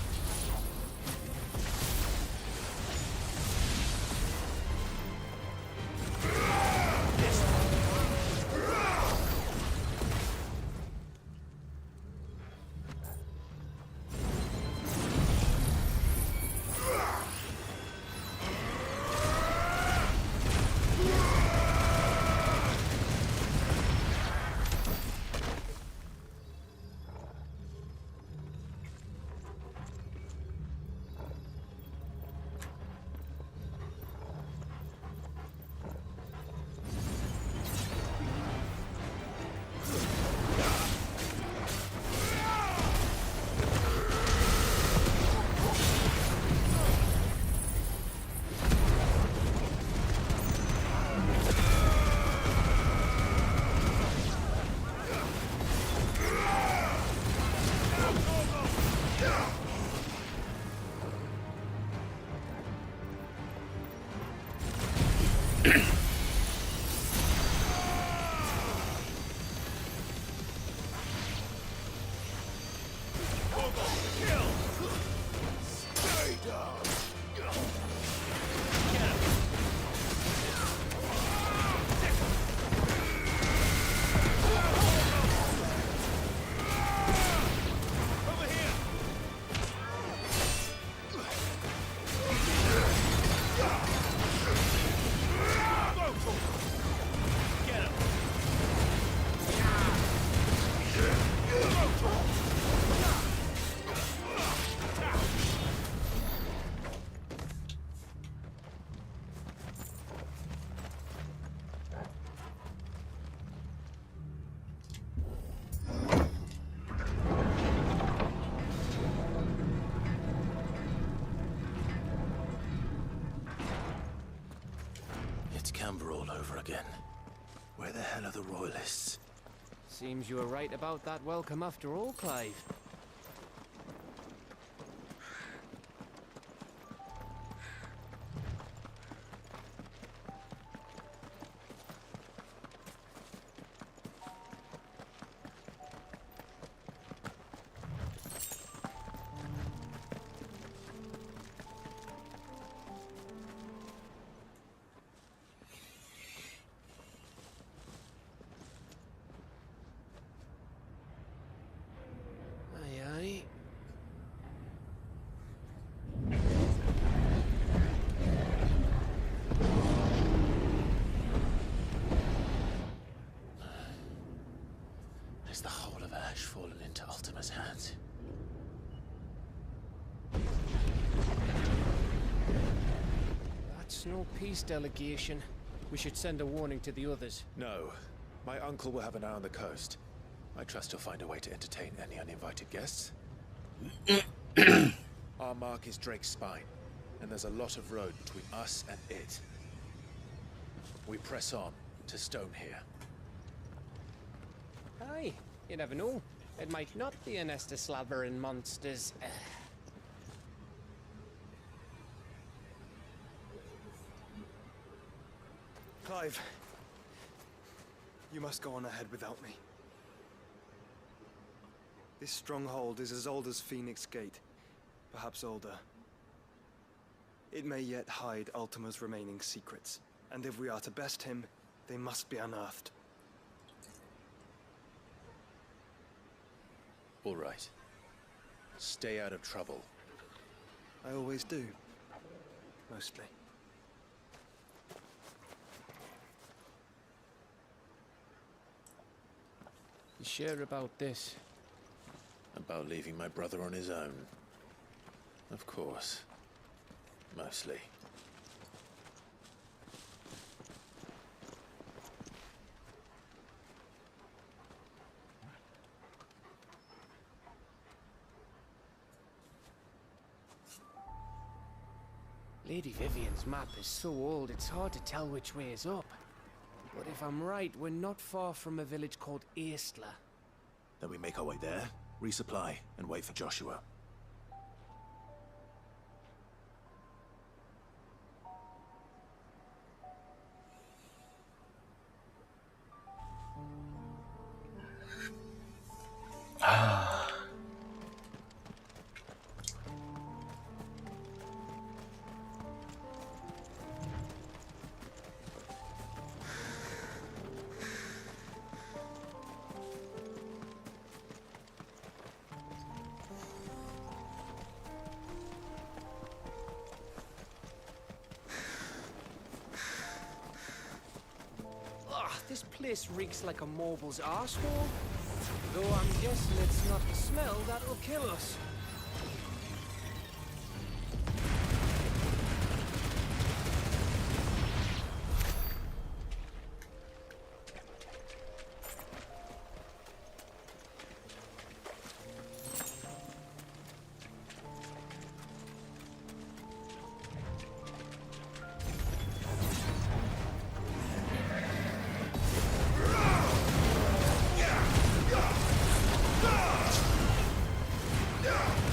[SPEAKER 2] It's Camber all over again. Where the hell are the royalists?
[SPEAKER 17] Seems you were right about that welcome after all, Clive.
[SPEAKER 2] Has the whole of Ash fallen into Ultima's hands?
[SPEAKER 17] That's no peace delegation. We should send a warning to the others.
[SPEAKER 5] No. My uncle will have an eye on the coast. I trust he'll find a way to entertain any uninvited guests. Our mark is Drake's Spine, and there's a lot of road between us and it. We press on to Stone here.
[SPEAKER 17] Aye, you never know. It might not be a nest of slavering monsters.
[SPEAKER 8] Clive, you must go on ahead without me. This stronghold is as old as Phoenix Gate, perhaps older. It may yet hide Ultima's remaining secrets, and if we are to best him, they must be unearthed.
[SPEAKER 5] All right. Stay out of trouble.
[SPEAKER 8] I always do. Mostly.
[SPEAKER 17] You sure about this?
[SPEAKER 2] About leaving my brother on his own? Of course. Mostly.
[SPEAKER 17] Lady Vivian's map is so old, it's hard to tell which way is up. But if I'm right, we're not far from a village called Aistla.
[SPEAKER 2] Then we make our way there, resupply, and wait for Joshua.
[SPEAKER 17] This place reeks like a mobile's arsehole. Though I'm guessing it's not the smell that'll kill us.
[SPEAKER 15] Yeah!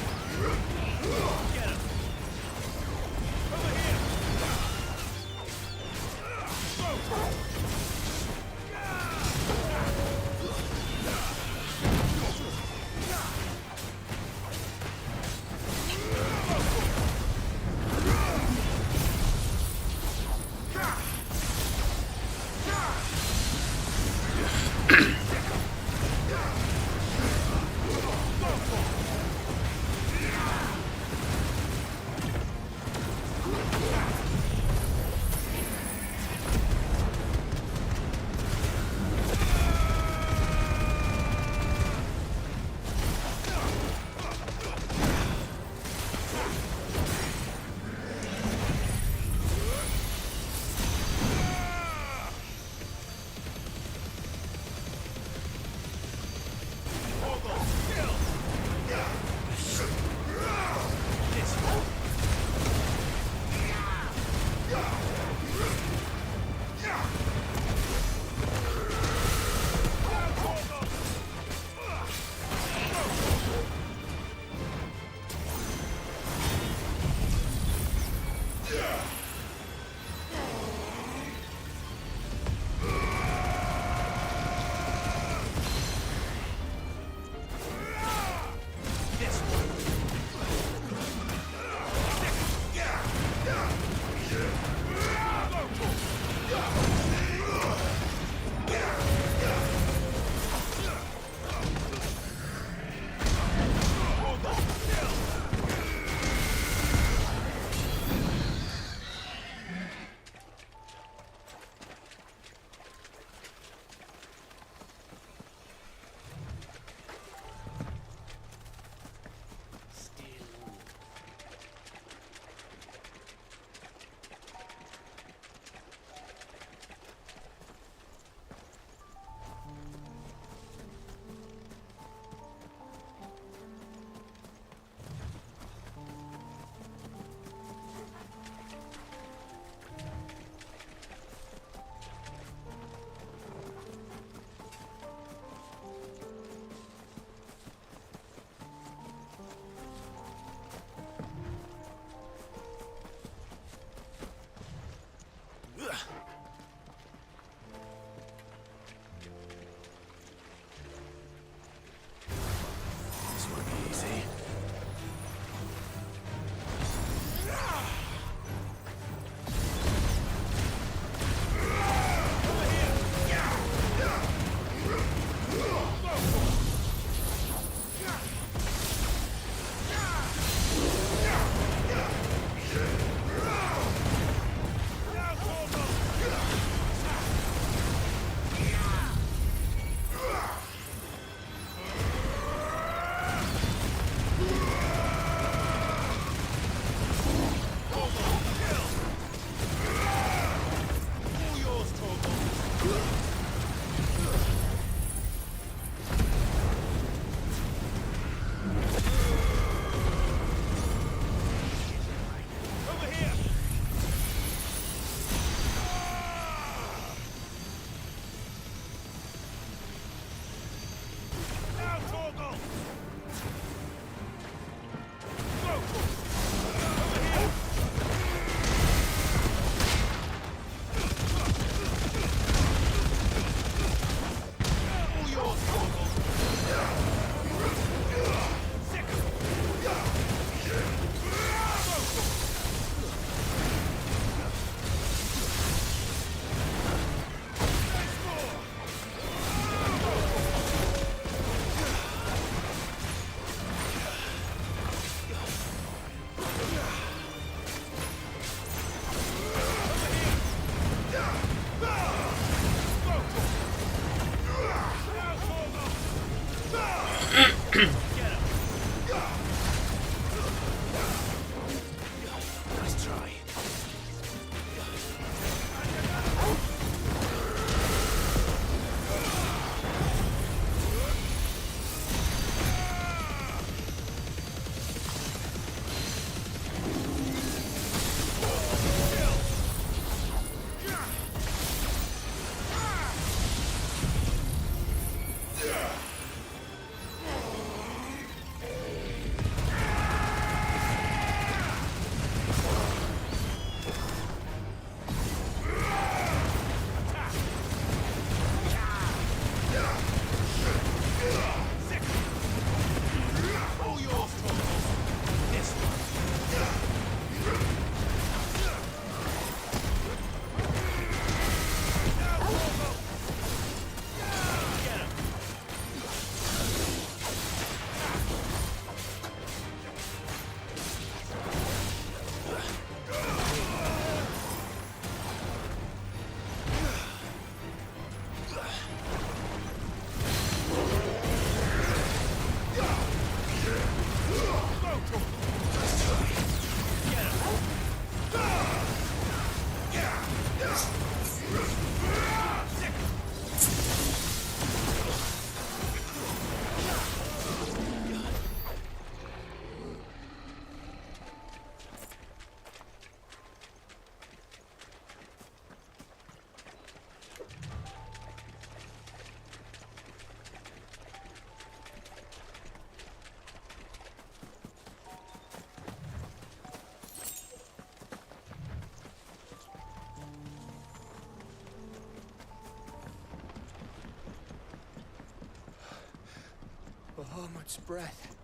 [SPEAKER 17] Bahamut's breath.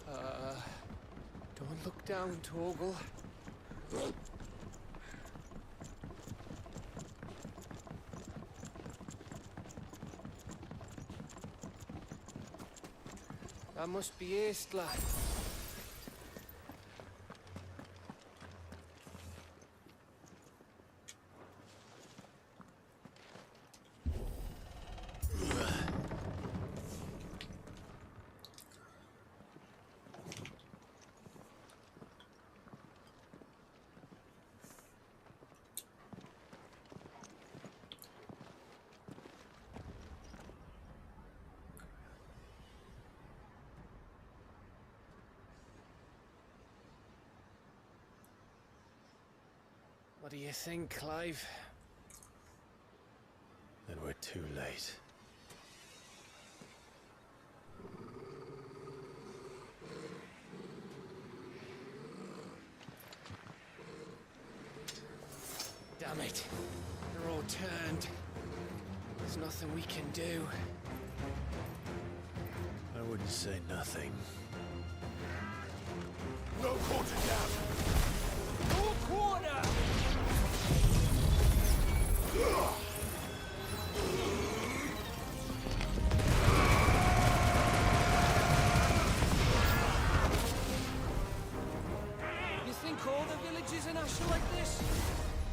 [SPEAKER 17] Don't look down, Torgal. That must be Aistla. What do you think, Clive?
[SPEAKER 7] Then we're too late.
[SPEAKER 17] Damn it. They're all turned. There's nothing we can do.
[SPEAKER 7] I wouldn't say nothing.
[SPEAKER 5] No quarter down! No quarter!
[SPEAKER 17] You think all the villages in Ash are like this?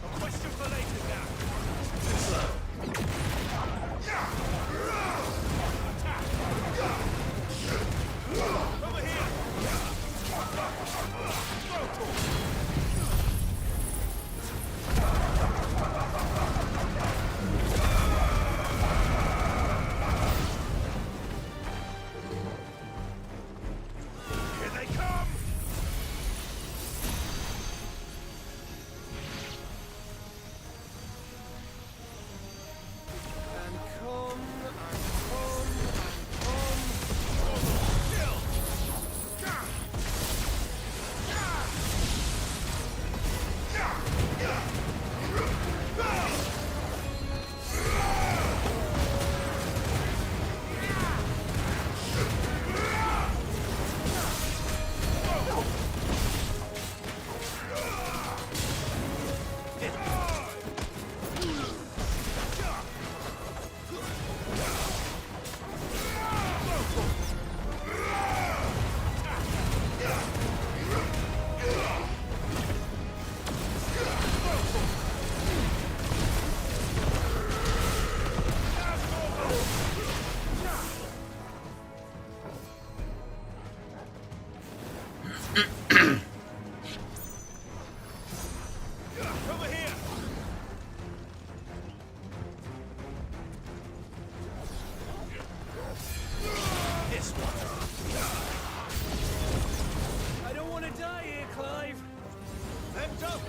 [SPEAKER 5] A question for later now. Too slow. Over here! Here they come!
[SPEAKER 17] And come, and come, and come.
[SPEAKER 5] Kill! Over here! This one.
[SPEAKER 17] I don't want to die here, Clive.
[SPEAKER 5] Then don't!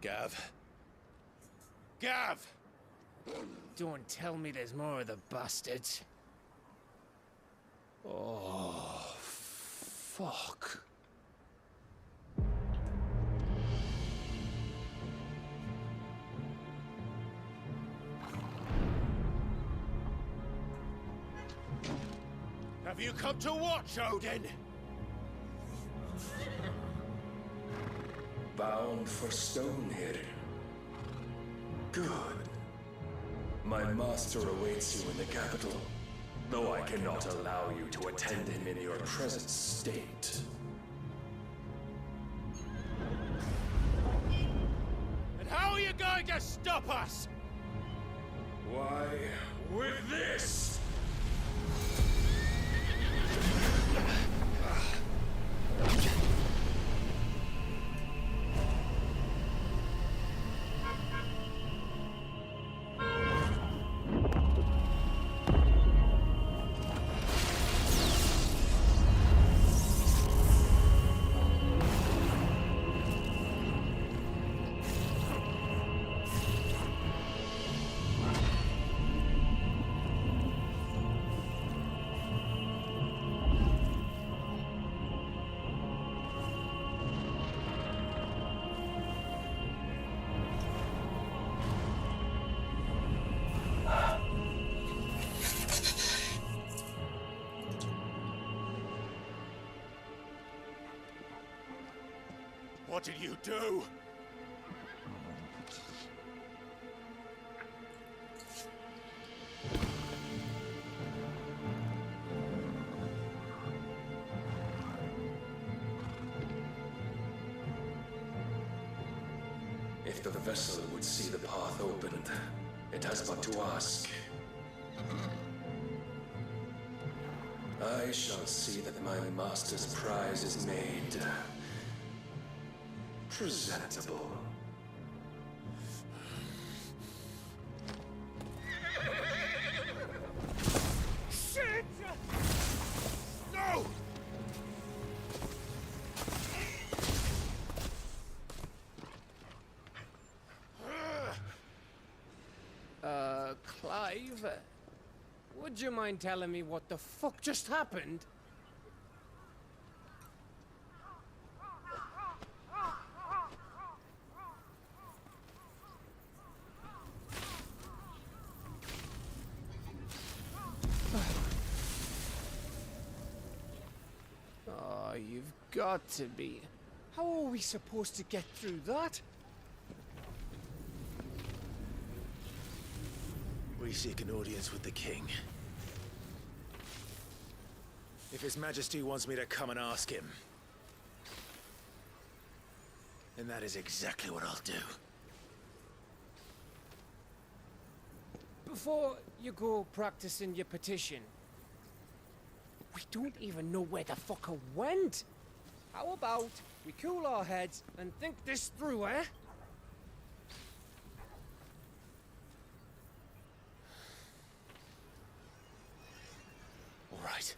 [SPEAKER 5] Gav. Gav!
[SPEAKER 17] Don't tell me there's more of the bastards.
[SPEAKER 5] Oh, fuck. Have you come to watch, Odin?
[SPEAKER 15] Bound for Stonehill. Good. My master awaits you in the capital, though I cannot allow you to attend him in your present state.
[SPEAKER 5] And how are you going to stop us?
[SPEAKER 15] Why, with this!
[SPEAKER 5] What did you do?
[SPEAKER 15] If the vessel would see the path opened, it has but to ask. I shall see that my master's prize is made presentable.
[SPEAKER 5] Shit! No!
[SPEAKER 17] Clive, would you mind telling me what the fuck just happened? Oh, you've got to be. How are we supposed to get through that?
[SPEAKER 5] We seek an audience with the king. If His Majesty wants me to come and ask him, then that is exactly what I'll do.
[SPEAKER 17] Before you go practicing your petition, we don't even know where the fucker went. How about we cool our heads and think this through, eh?
[SPEAKER 5] All right.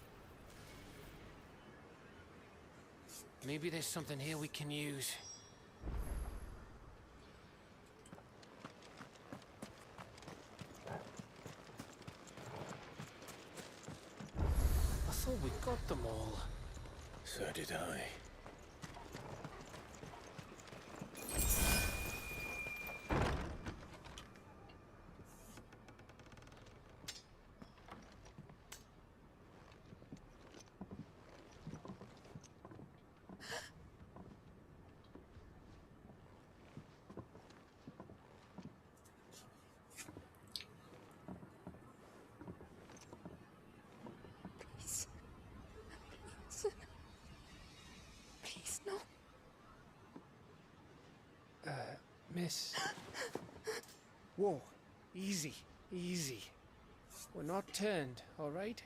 [SPEAKER 17] Maybe there's something here we can use. I thought we got them all.
[SPEAKER 5] So did I.
[SPEAKER 17] Miss. Whoa. Easy. Easy. We're not turned, all right?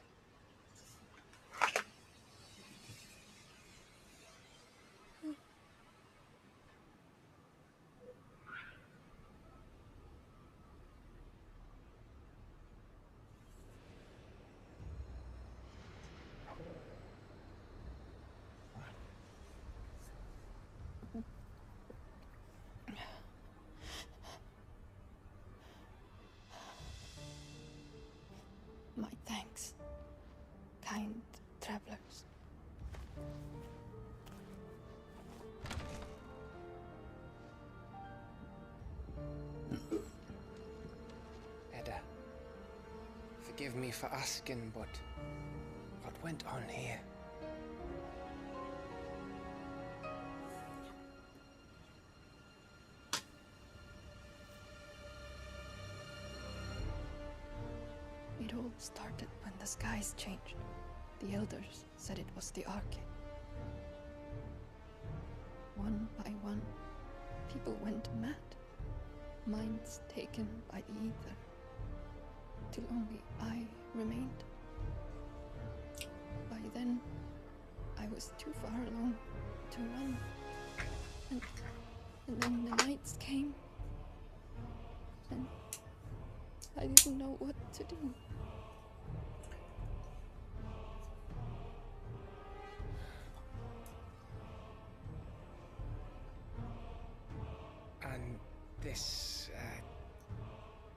[SPEAKER 21] My thanks, kind travelers.
[SPEAKER 17] Edda, forgive me for asking, but what went on here?
[SPEAKER 21] It all started when the skies changed. The elders said it was the Arcade. One by one, people went mad. Minds taken by the ether. Till only I remained. By then, I was too far along to run. And then the nights came. And I didn't know what to do.
[SPEAKER 17] And this,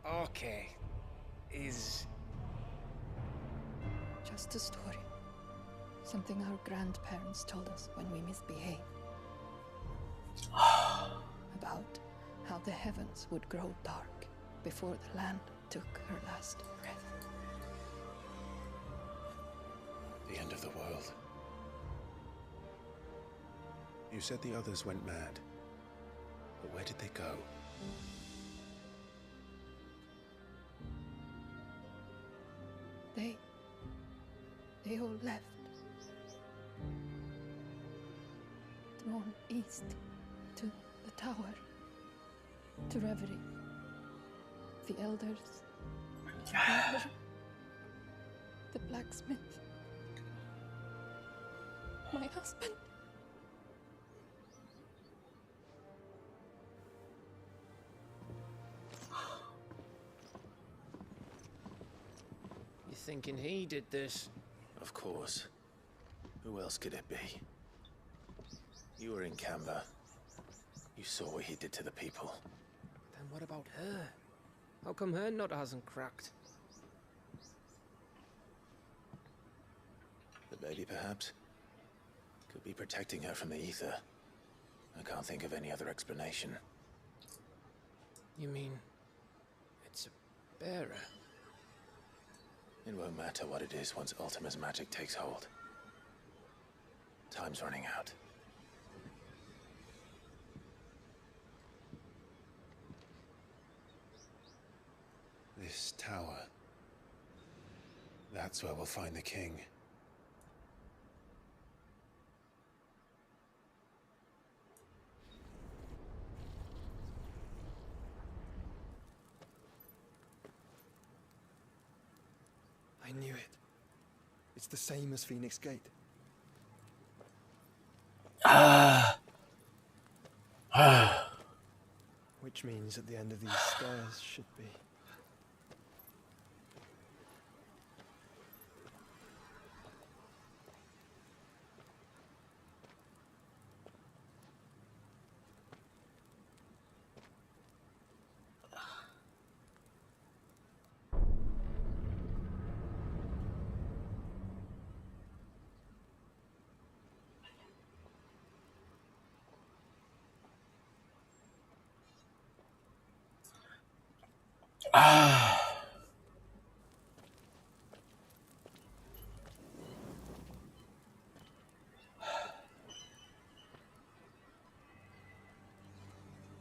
[SPEAKER 17] Arcade is...
[SPEAKER 21] Just a story. Something our grandparents told us when we misbehaved. About how the heavens would grow dark before the land took her last breath.
[SPEAKER 2] The end of the world. You said the others went mad. But where did they go?
[SPEAKER 21] They all left. Drawn east to the tower, to Reverie. The elders, Father, the blacksmith, my husband.
[SPEAKER 17] You thinking he did this?
[SPEAKER 2] Of course. Who else could it be? You were in Canberra. You saw what he did to the people.
[SPEAKER 17] Then what about her? How come her nut hasn't cracked?
[SPEAKER 2] The baby, perhaps? Could be protecting her from the ether. I can't think of any other explanation.
[SPEAKER 17] You mean... it's a bearer?
[SPEAKER 2] It won't matter what it is once Ultima's magic takes hold. Time's running out. This tower. That's where we'll find the king.
[SPEAKER 8] I knew it. It's the same as Phoenix Gate. Which means at the end of these stairs should be...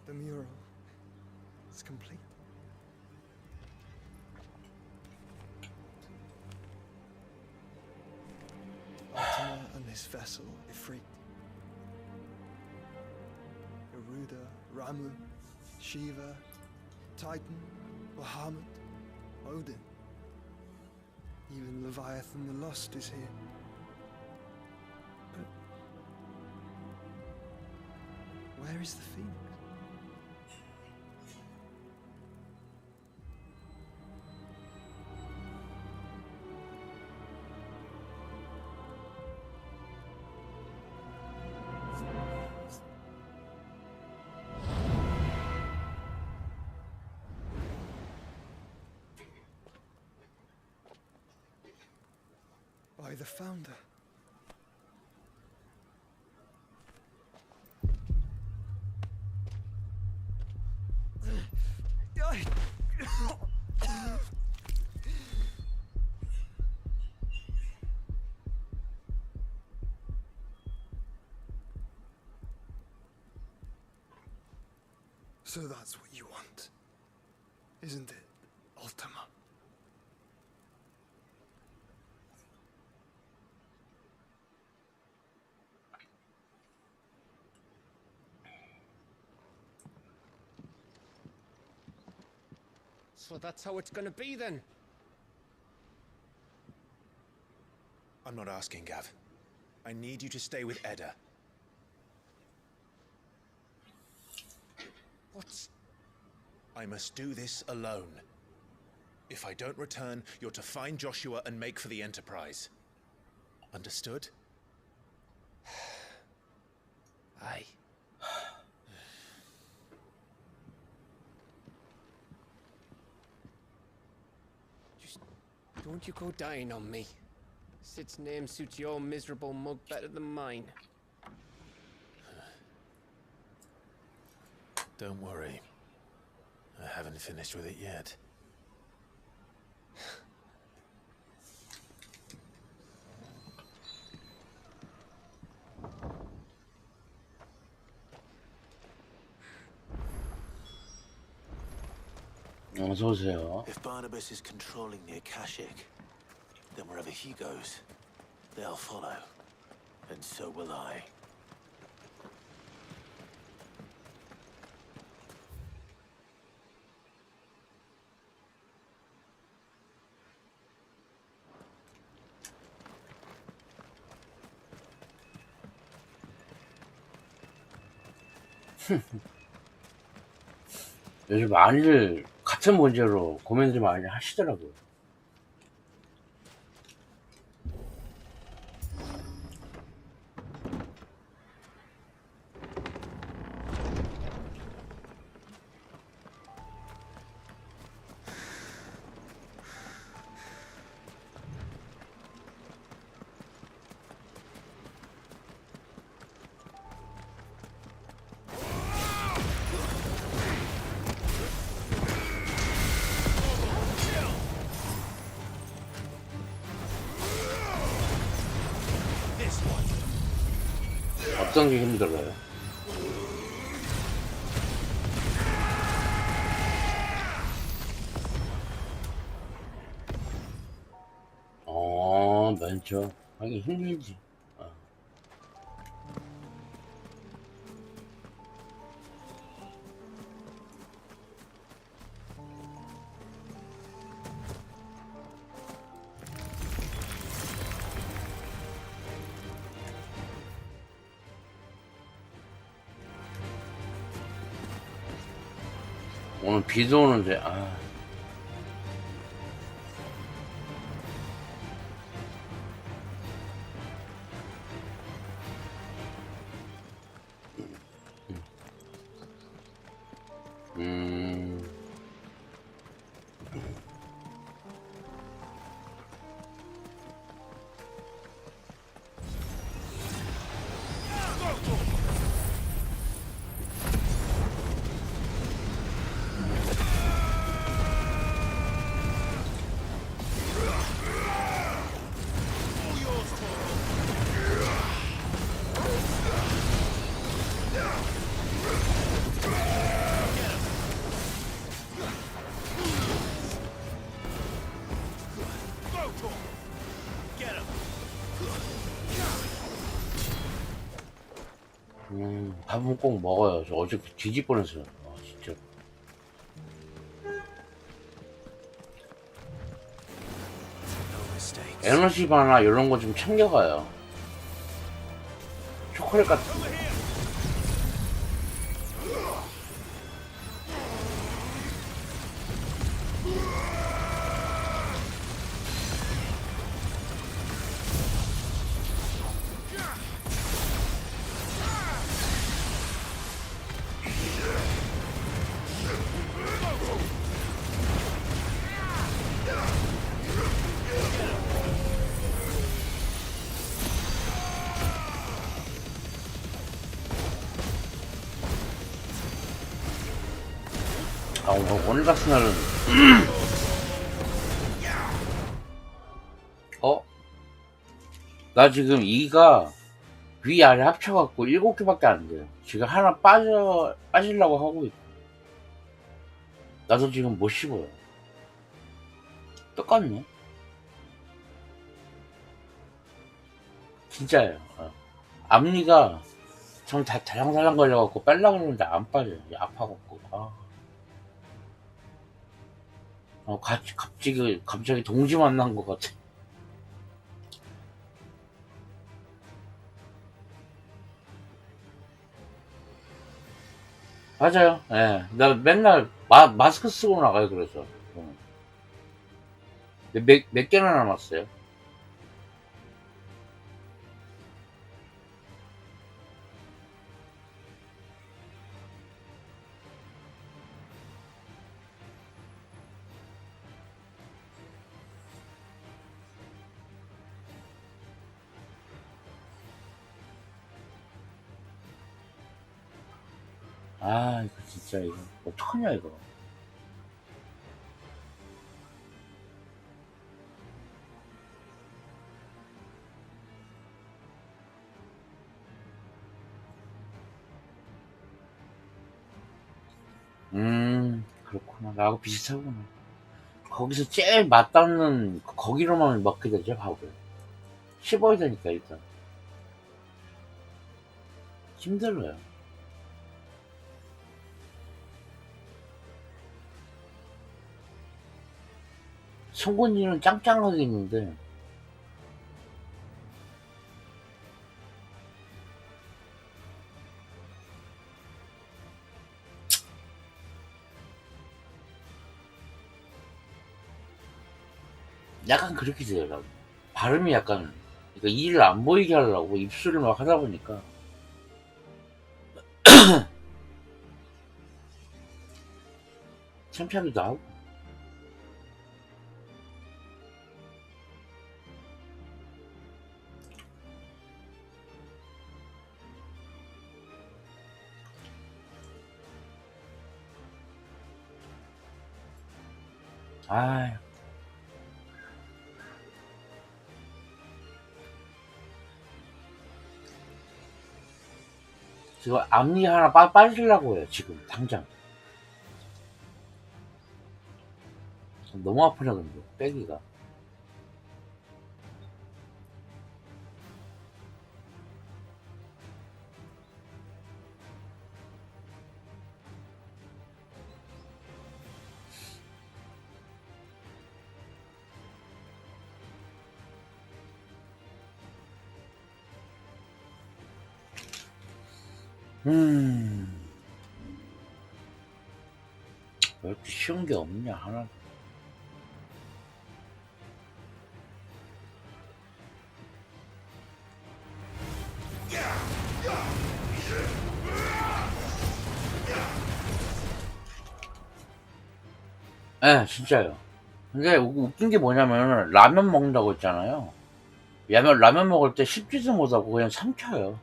[SPEAKER 8] The mural is complete. Ultima and this vessel, Ifrit. Garuda, Ramu, Shiva, Titan, Bahamut, Odin. Even Leviathan the Lost is here. But where is the Phoenix? By the Founder. So that's what you want, isn't it, Ultima?
[SPEAKER 17] So that's how it's gonna be then?
[SPEAKER 5] I'm not asking, Gav. I need you to stay with Edda.
[SPEAKER 17] What?
[SPEAKER 5] I must do this alone. If I don't return, you're to find Joshua and make for the Enterprise. Understood? Aye.
[SPEAKER 17] Don't you go dying on me. Sid's name suits your miserable mug better than mine.
[SPEAKER 5] Don't worry. I haven't finished with it yet.
[SPEAKER 9] 어서 오세요.
[SPEAKER 2] If Barnabas is controlling the Akashic, then wherever he goes, they'll follow. And so will I.
[SPEAKER 9] 요즘 많이들 같은 문제로 고민들 많이 하시더라고요. 어떤 게 힘들어요? 많죠. 하기 힘들지. 오늘 비도 오는데 밥은 꼭 먹어요. 저 어제 뒤질 뻔했어요. 진짜. 에너지바나 이런 거 좀 챙겨가요. 초콜릿 같은 거. 아, 오늘 같은 날은 나 지금 2가 위아래 합쳐갖고 7개밖에 안 돼요. 지금 하나 빠지려고 하고 있고. 나도 지금 못 씹어요. 똑같네. 진짜예요. 앞니가 좀 달랑달랑 걸려갖고 빼려고 그러는데 안 빠져요. 아파갖고. 갑자기 동지 만난 것 같아. 맞아요. 예. 나 맨날 마스크 쓰고 나가요, 그래서. 몇 개나 남았어요? 아, 이거 진짜, 이거. 어떡하냐, 이거. 그렇구나. 나하고 비슷하구나. 거기서 제일 맛닿는, 거기로만 먹게 되죠, 밥을. 씹어야 되니까, 일단. 힘들어요. 송곳니는 짱짱하게 있는데 약간 그렇게 돼요. 나도. 발음이 약간 그러니까 이를 안 보이게 하려고 입술을 막 하다 보니까 창피하기도 하고. 아휴. 지금 앞니 하나 빠지려고 해요, 지금, 당장. 너무 아프냐, 근데, 빼기가. 왜 이렇게 쉬운 게 없냐, 하나. 예, 진짜요. 근데 웃긴 게 뭐냐면, 라면 먹는다고 했잖아요. 라면 먹을 때 씹지도 못하고 그냥 삼켜요.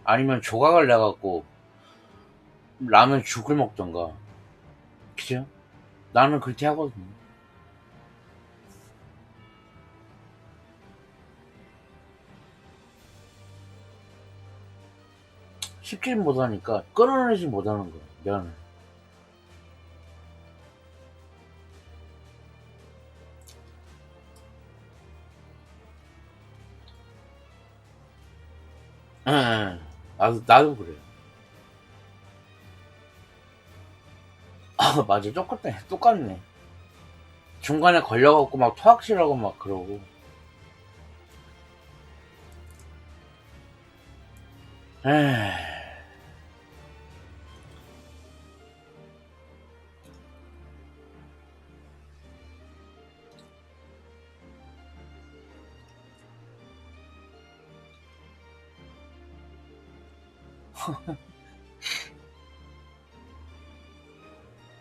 [SPEAKER 9] 아니면 조각을 내갖고, 라면 죽을 먹던가. 그죠? 나는 그렇게 하거든요. 씹질 못하니까 끊어내지 못하는 거야, 면을. 예, 나도 그래요. 맞아, 똑같네. 중간에 걸려갖고 막 토악질하고 막 그러고. 에이.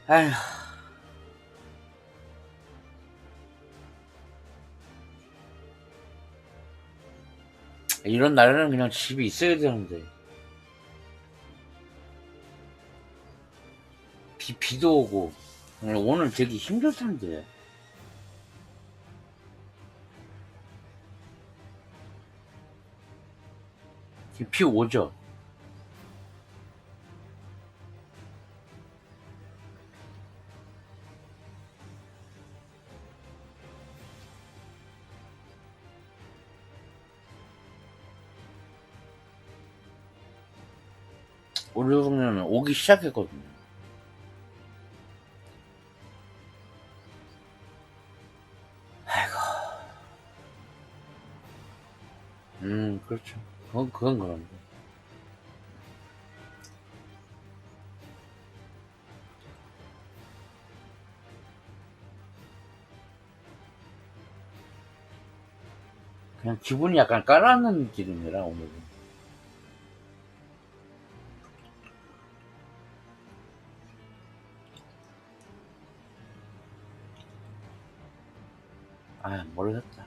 [SPEAKER 9] 아휴. 이런 날에는 그냥 집에 있어야 되는데. 비도 오고. 오늘 되게 힘들 텐데. 비 오죠? 우리 동네는 오기 시작했거든요. 아이고. 그렇죠. 그건 그런데. 그냥 기분이 약간 깔아앉는 기분이라, 오늘은. 아, 모르겠다.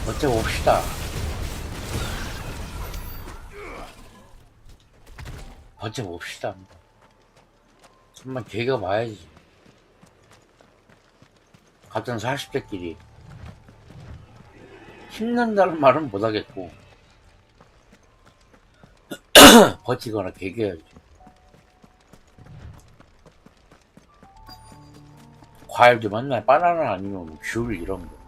[SPEAKER 9] 버텨봅시다. 버텨봅시다. 한번 되겨봐야지. 같은 40대끼리 힘낸다는 말은 못하겠고 버티거나 개겨야지. 과일도 맨날 바나나 아니면 귤 이런 거.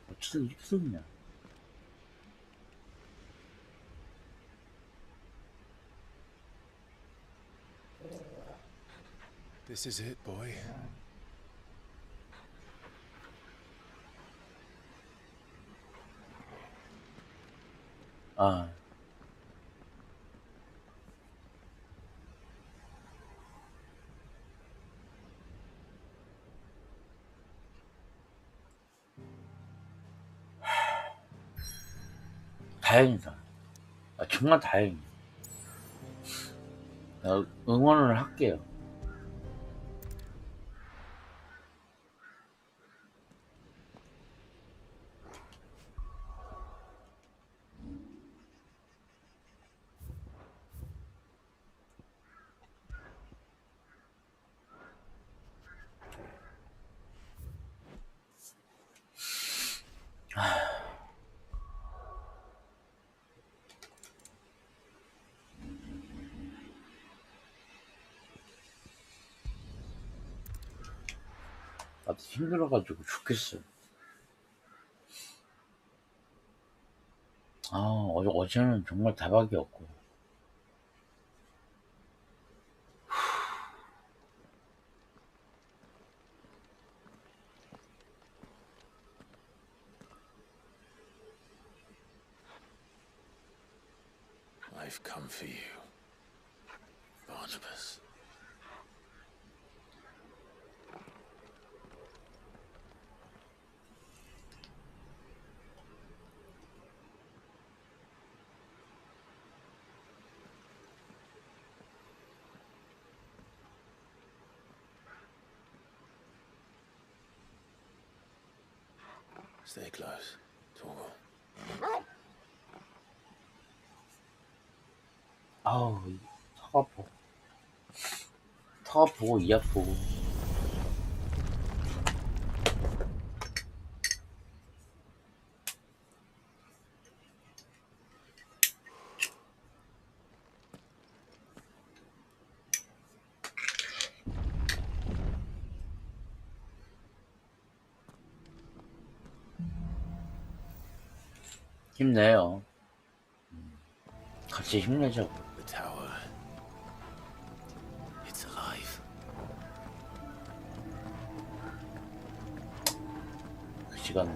[SPEAKER 9] 어쩌다 이렇게 썼냐.
[SPEAKER 5] This is it, boy.
[SPEAKER 9] 다행이다. 정말 다행이다. 응원을 할게요. 나도 힘들어가지고 죽겠어요. 어제는 정말 대박이었고.
[SPEAKER 2] I've come for you, Barnabas. Stay close, Torgal.
[SPEAKER 9] 턱 아파. 턱 아프고 이 아프고. 힘내요. 같이 힘내자고.
[SPEAKER 2] The tower. It's alive.
[SPEAKER 9] 그 시간.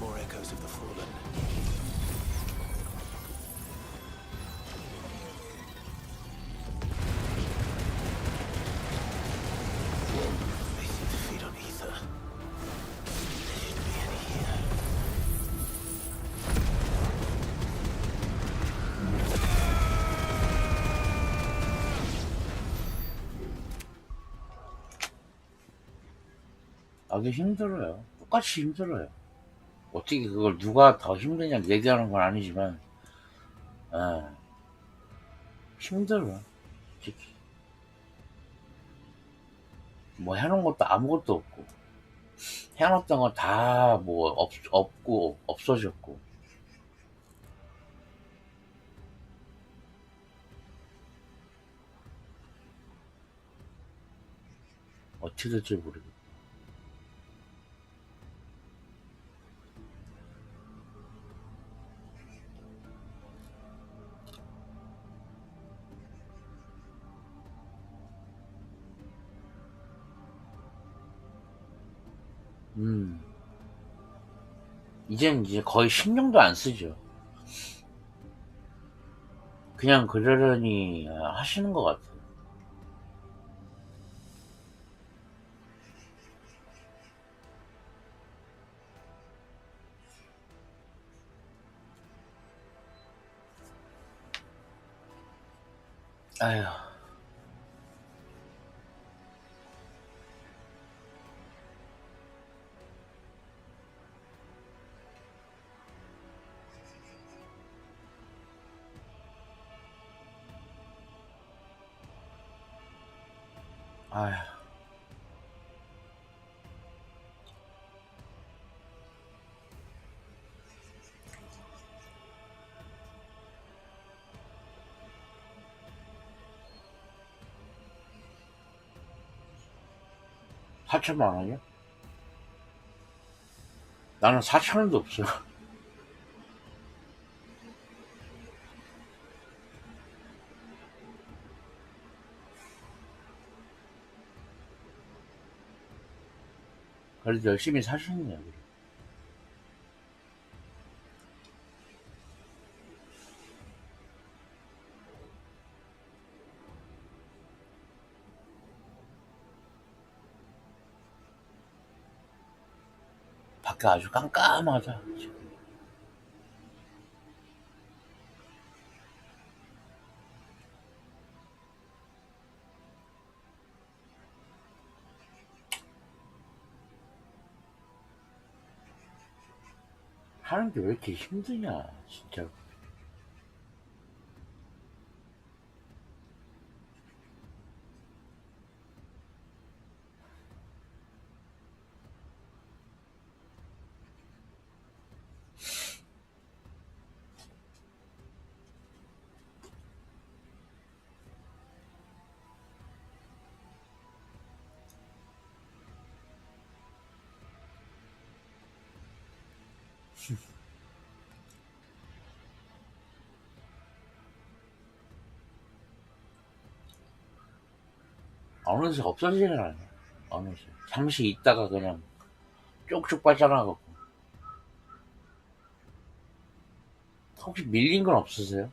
[SPEAKER 2] More echoes of the fallen. They seem to feed on ether. There shouldn't be any here.
[SPEAKER 9] 아주 힘들어요. 똑같이 힘들어요. 어떻게 그걸 누가 더 힘드냐 얘기하는 건 아니지만, 힘들어. 솔직히. 뭐 해놓은 것도 아무것도 없고, 해놨던 건 다 뭐 없고, 없어졌고. 어떻게 될지 모르겠어. 이젠 이제 거의 신경도 안 쓰죠. 그냥 그러려니 하시는 것 같아요. 아휴. 아휴. (4천만 원이요? 나는 4천원도 없어. 그래도 열심히 사셨네요. 밖에 아주 깜깜하다 지금. 하는 게 왜 이렇게 힘드냐 진짜. 어느새 없어지질 않아요. 어느새 잠시 있다가 그냥 쭉쭉 빠져나가고. 혹시 밀린 건 없으세요?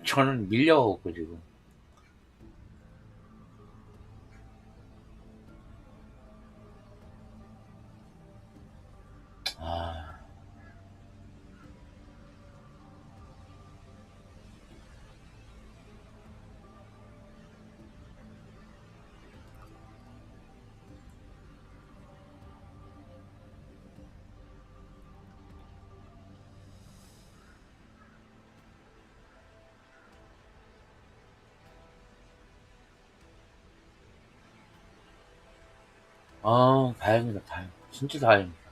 [SPEAKER 9] 저는 밀려가고 지금. 다행이다, 다행. 진짜 다행이다.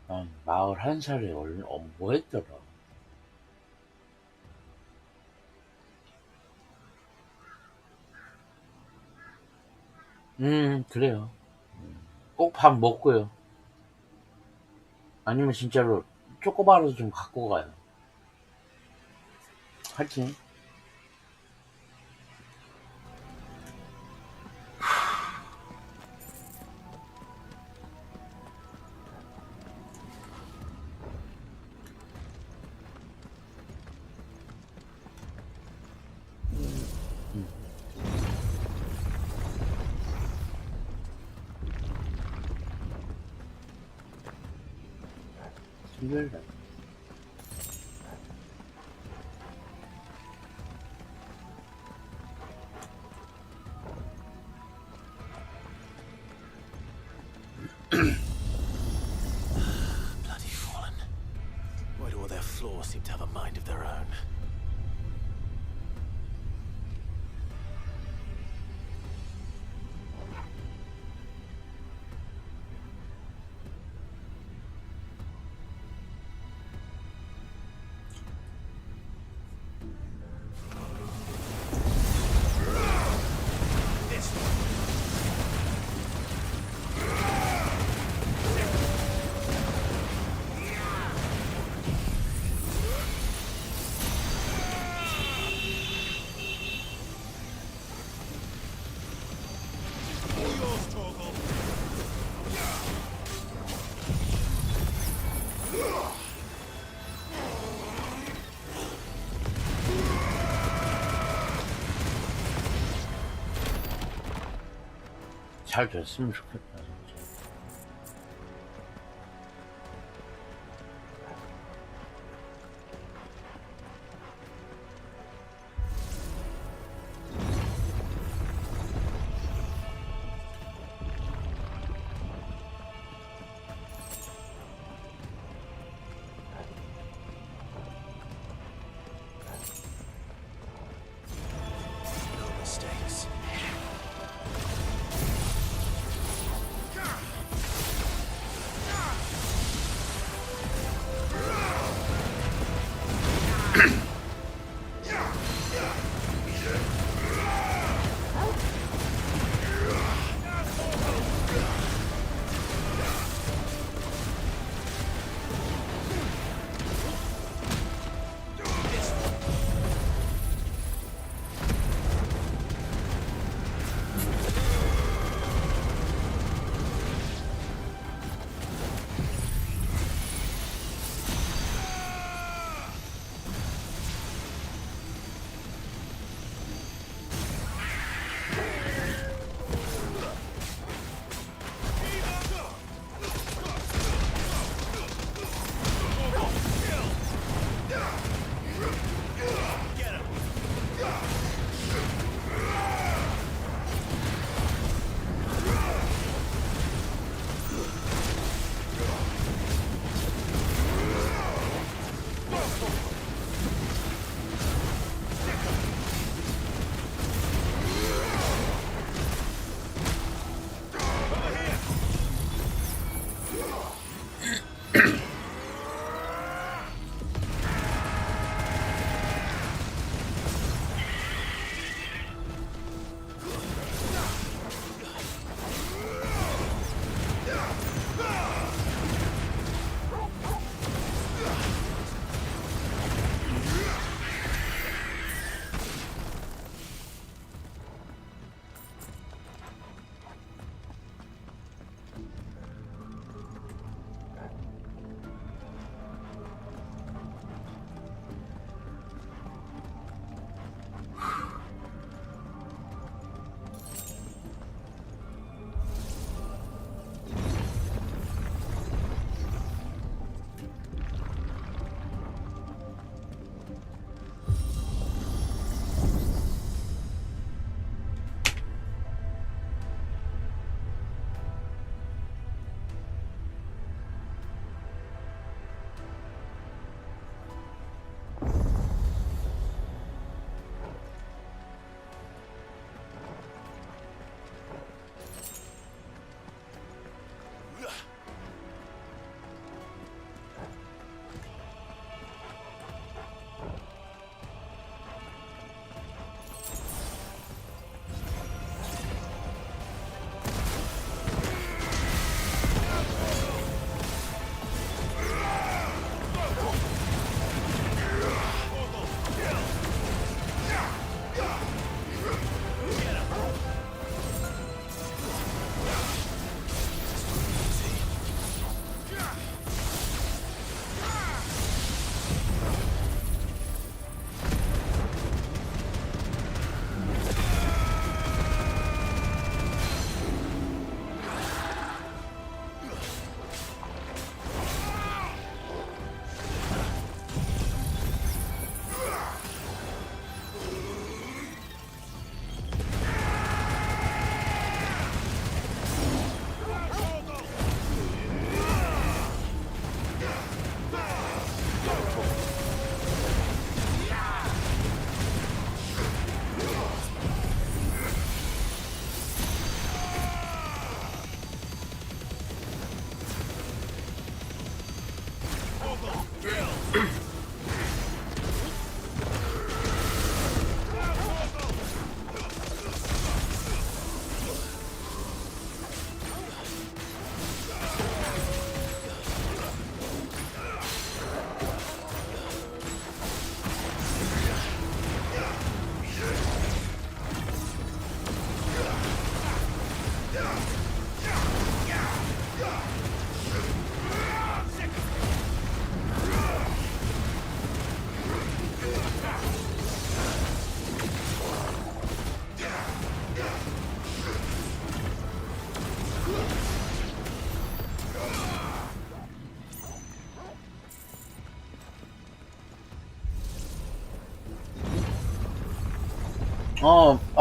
[SPEAKER 9] 41살에 뭐 했더라. 그래요. 꼭 밥 먹고요. 아니면 진짜로 초코바라도 좀 갖고 가요. 하여튼 힘들다.
[SPEAKER 5] Bloody fallen. Why do all their floors seem to have a mind of their own?
[SPEAKER 9] 잘 됐으면 좋겠다.
[SPEAKER 5] No mistakes.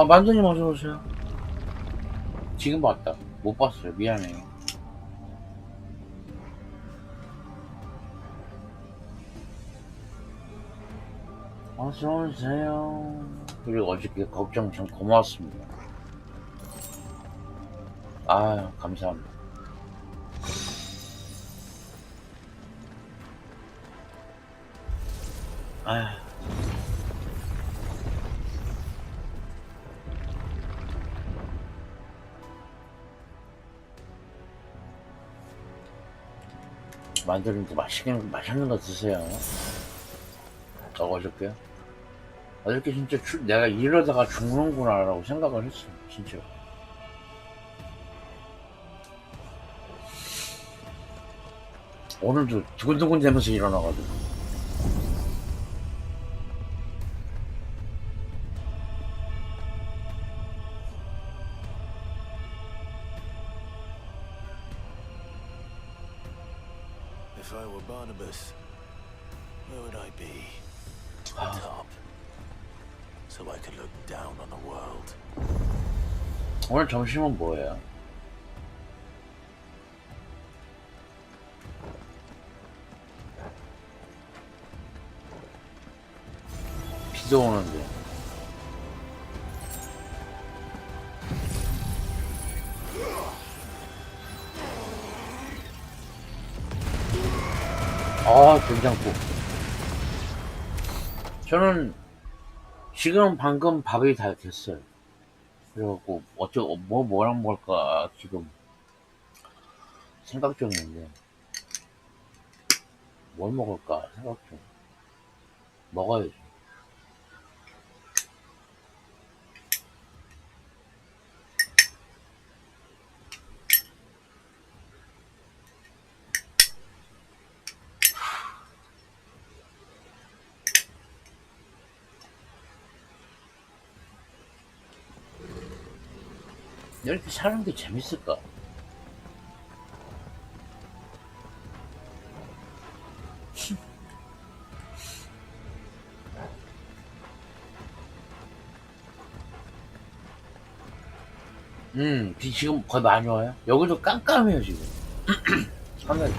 [SPEAKER 9] 만두님 어서오세요. 지금 봤다. 못 봤어요. 미안해요. 어서오세요. 그리고 어저께 걱정 참 고마웠습니다. 아유, 감사합니다. 아휴. 만두님도 맛있는 거 드세요. 어저께요? 어저께 진짜 내가 이러다가 죽는구나 라고 생각을 했어. 진짜. 오늘도 두근두근 되면서 일어나가지고.
[SPEAKER 2] If I were Barnabas, where would I be? Atop. So I could look down on the world.
[SPEAKER 9] 오늘 점심은 뭐예요? 비도 오는데. 된장국. 저는 지금 방금 밥이 다 됐어요. 그래갖고 뭐랑 먹을까 지금 생각 중인데 뭘 먹을까 생각 중. 먹어야지. 이렇게 사는 게 재밌을까? 비 지금 거의 많이 와요. 여기도 깜깜해요 지금. 하늘이.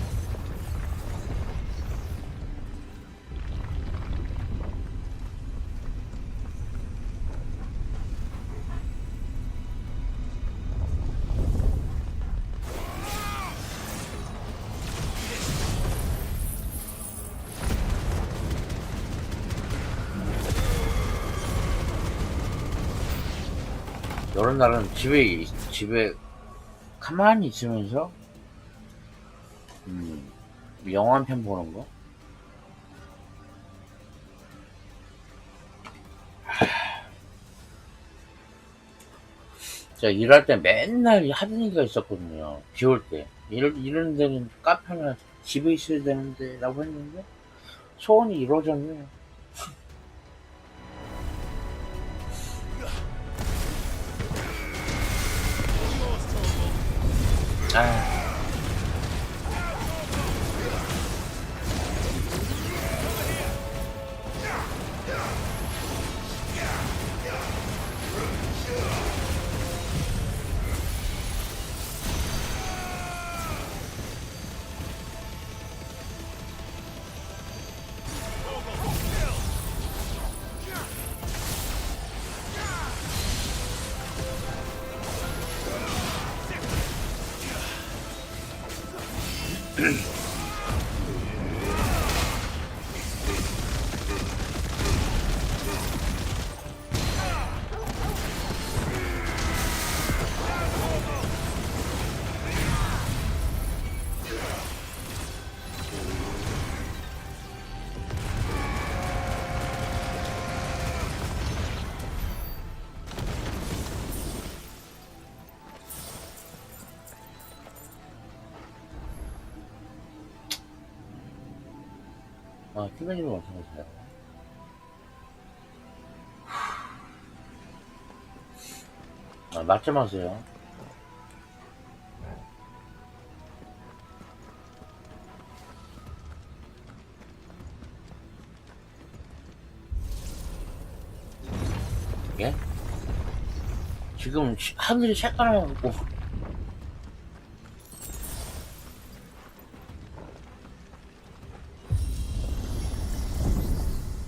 [SPEAKER 9] 이런 날은 집에 가만히 있으면서 영화 한 편 보는 거. 제가 일할 때 맨날 하던 얘기가 있었거든요. 비 올 때. 이런 데는 카페나 집에 있어야 되는데 라고 했는데 소원이 이루어졌네요. 티베님 어서오세요. 맞지 마세요. 예? 지금 하늘이 색깔나고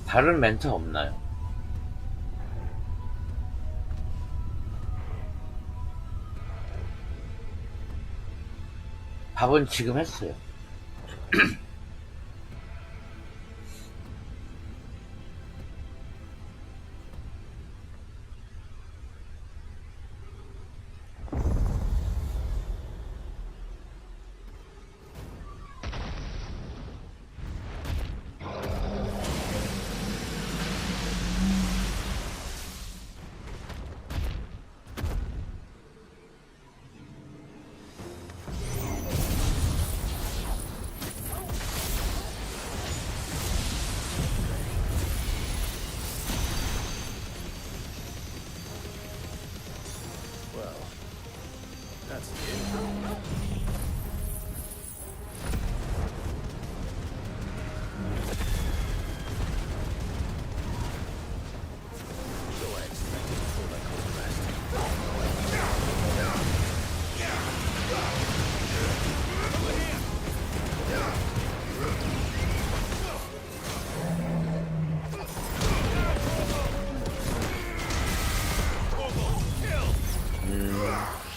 [SPEAKER 9] 다른 멘트 없나요? 밥은 지금 했어요.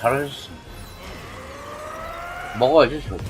[SPEAKER 9] 잘하셨습니다. 먹어야지 저도.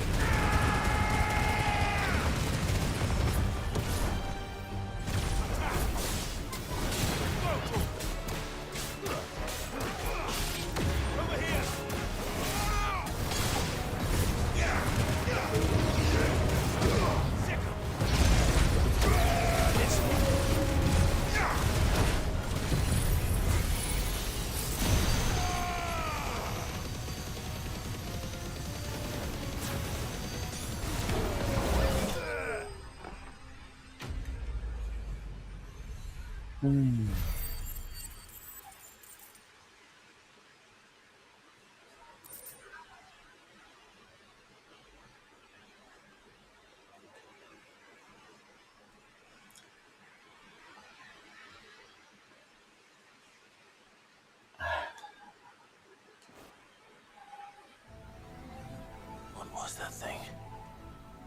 [SPEAKER 2] What was that thing?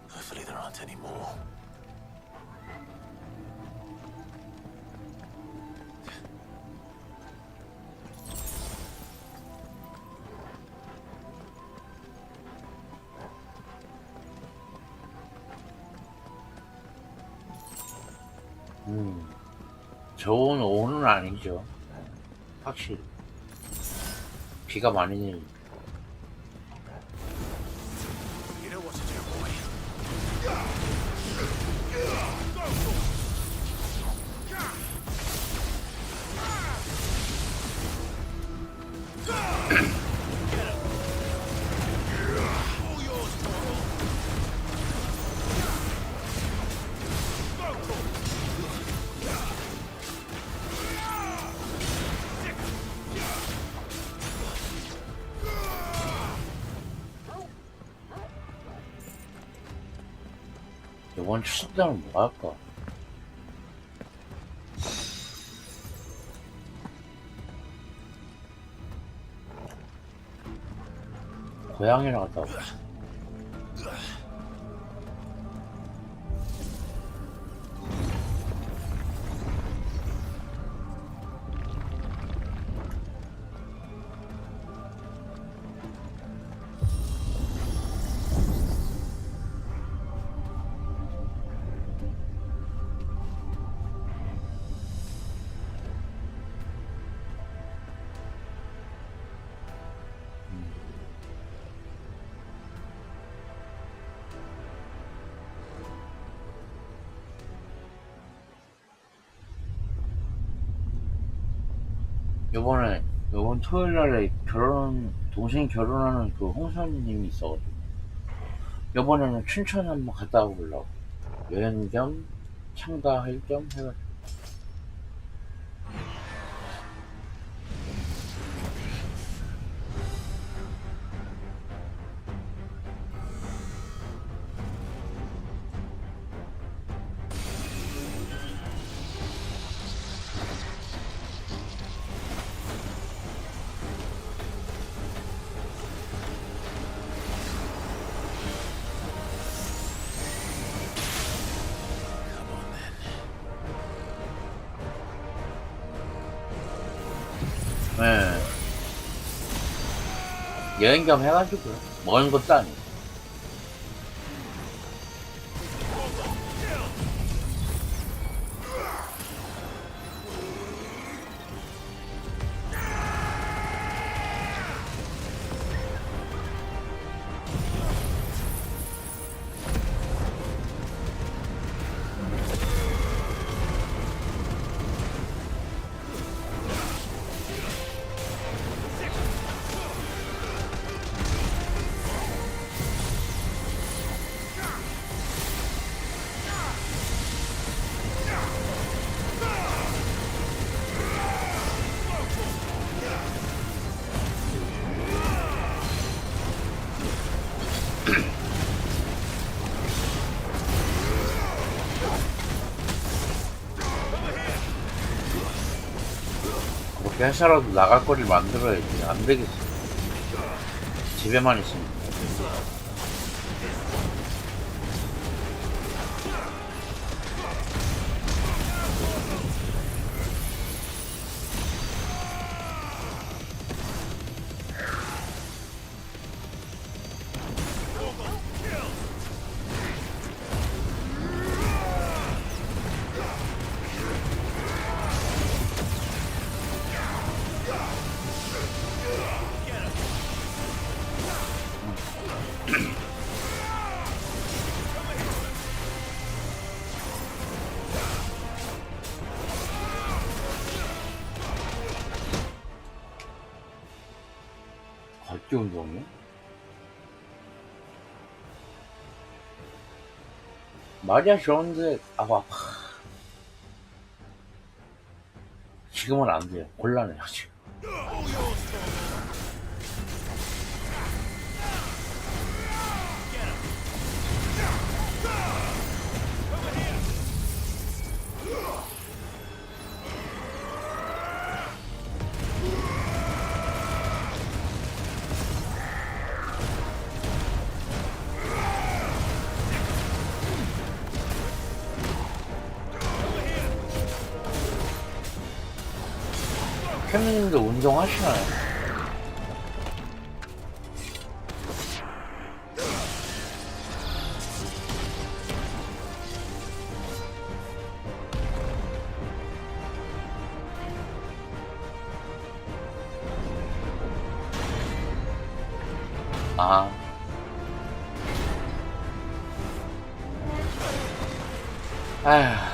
[SPEAKER 2] Hopefully there aren't any more.
[SPEAKER 9] 좋은 오후는 아니죠. 확실히 비가 많이 내리니까. 이번 추석 때는 뭐 할까? 고향이나 갔다 오고. 요번 토요일 날에 동생이 결혼하는 그 홍사님이 있어가지고, 요번에는 춘천에 한번 갔다 와보려고. 여행 겸 참가할 겸 해가지고. 네. 여행 겸 해가지고요. 먹는 것도 아니고. 그렇게 해서라도 나갈 거리를 만들어야지. 안 되겠어. 집에만 있으면. 걷기 운동이요? 말이야 좋은데 아파. 지금은 안 돼요. 곤란해요 지금. 캠님도 운동하시나요? 아. 아휴.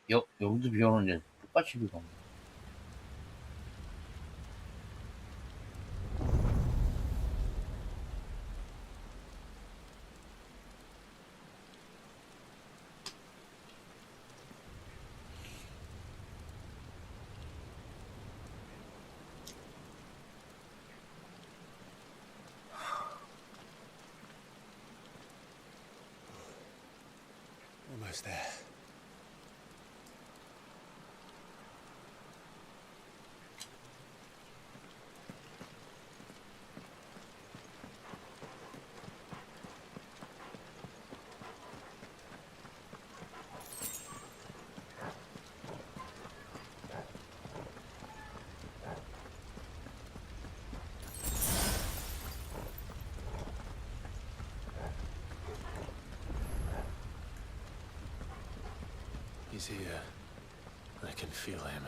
[SPEAKER 9] 여기도 비 오는데 똑같이 비가 오네.
[SPEAKER 5] Almost there. He's here. I can feel him.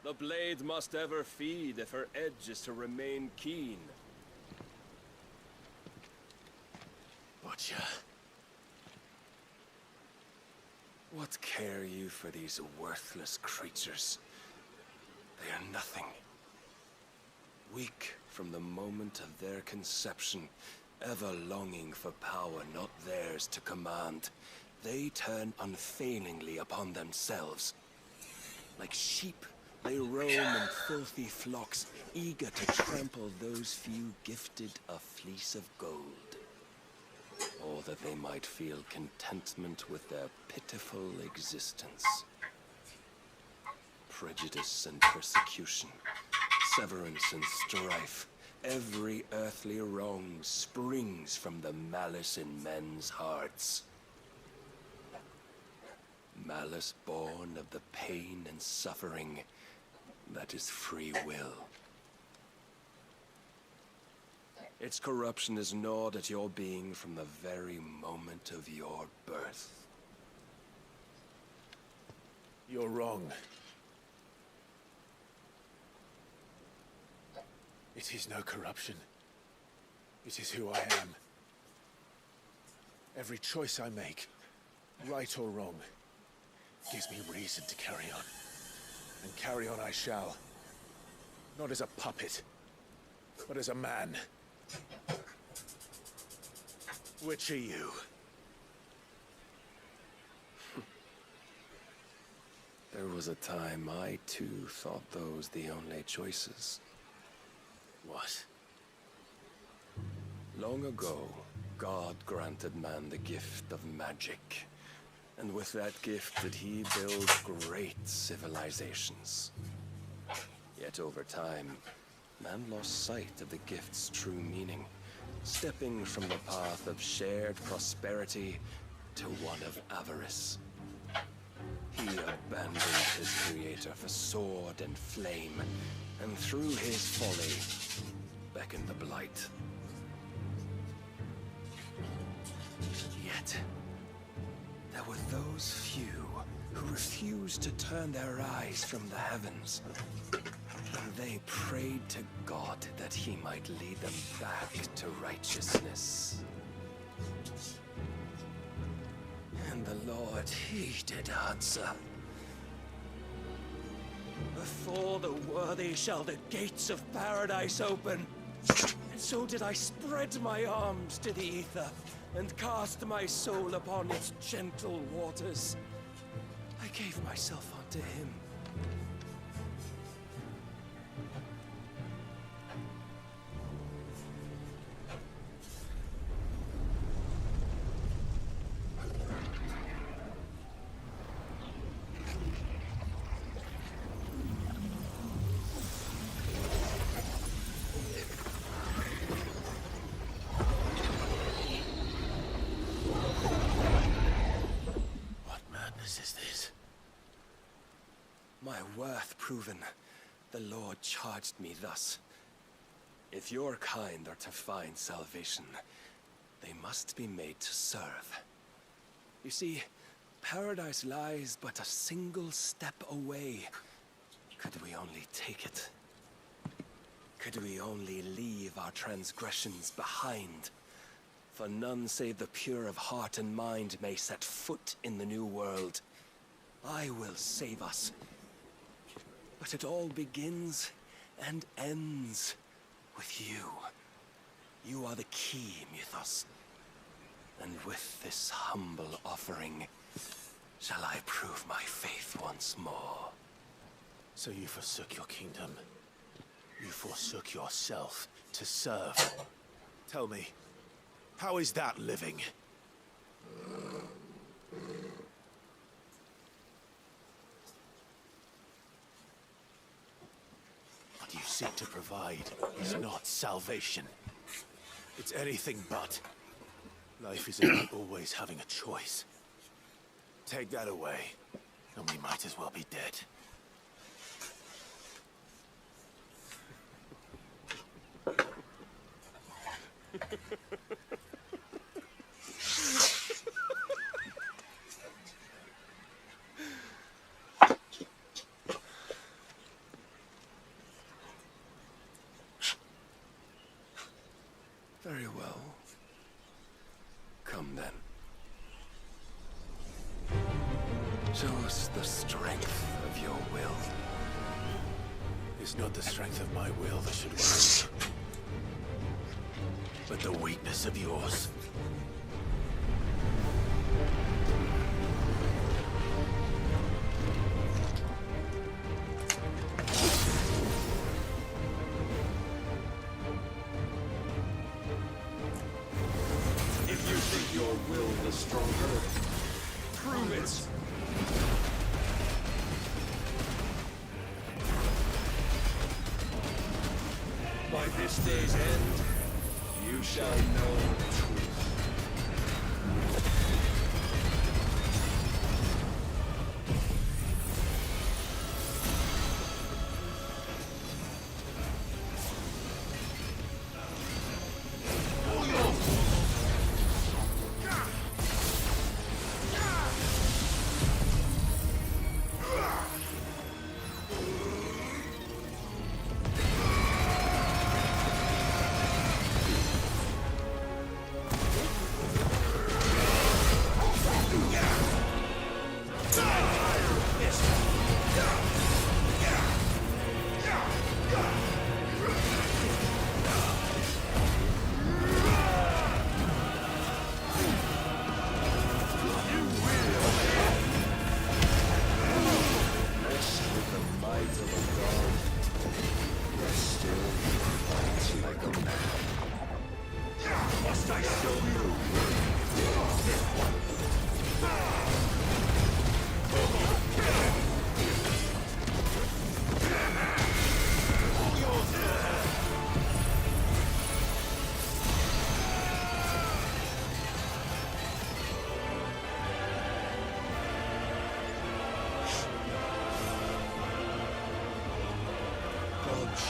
[SPEAKER 15] The blade must ever feed if her edge is to remain keen.
[SPEAKER 5] Butcher.
[SPEAKER 15] What care you for these worthless creatures? They are nothing. Weak from the moment of their conception, ever longing for power not theirs to command, they turn unfailingly upon themselves. Like sheep, they roam in filthy flocks, eager to trample those few gifted a fleece of gold. Or that they might feel contentment with their pitiful existence. Prejudice and persecution, severance and strife, every earthly wrong springs from the malice in men's hearts. Malice born of the pain and suffering that is free will. Its corruption is gnawed at your being from the very moment of your birth.
[SPEAKER 5] You're wrong. It is no corruption. It is who I am. Every choice I make, right or wrong, gives me reason to carry on. And carry on I shall. Not as a puppet, but as a man. Which are you?
[SPEAKER 15] There was a time I too thought those the only choices.
[SPEAKER 5] What?
[SPEAKER 15] Long ago, God granted man the gift of magic. And with that gift did he build great civilizations. Yet over time, man lost sight of the gift's true meaning, stepping from the path of shared prosperity to one of avarice. He abandoned his creator for sword and flame, and through his folly, beckoned the blight. Yet, there were those few who refused to turn their eyes from the heavens. And they prayed to God that he might lead them back to righteousness. And the Lord heeded answer.
[SPEAKER 12] Before the worthy shall the gates of paradise open. And so did I spread my arms to the ether and cast my soul upon its gentle waters. I gave myself unto him. My worth proven, the Lord charged me thus. If your kind are to find salvation, they must be made to serve. You see, paradise lies but a single step away. Could we only take it? Could we only leave our transgressions behind? For none save the pure of heart and mind may set foot in the new world. I will save us. But it all begins and ends with you. You are the key, Mythos. And with this humble offering, shall I prove my faith once more.
[SPEAKER 5] So you forsook your kingdom. You forsook yourself to serve. Tell me, how is that living? What you seek to provide is not salvation. It's anything but. Life is about always having a choice. Take that away, and we might as well be dead.
[SPEAKER 12] Very well. Come then. Show us the strength of your will.
[SPEAKER 5] It's not the strength of my will that should worry, but the weakness of yours.
[SPEAKER 12] If you think your will the stronger, prove it. By this day's end, you shall know the truth.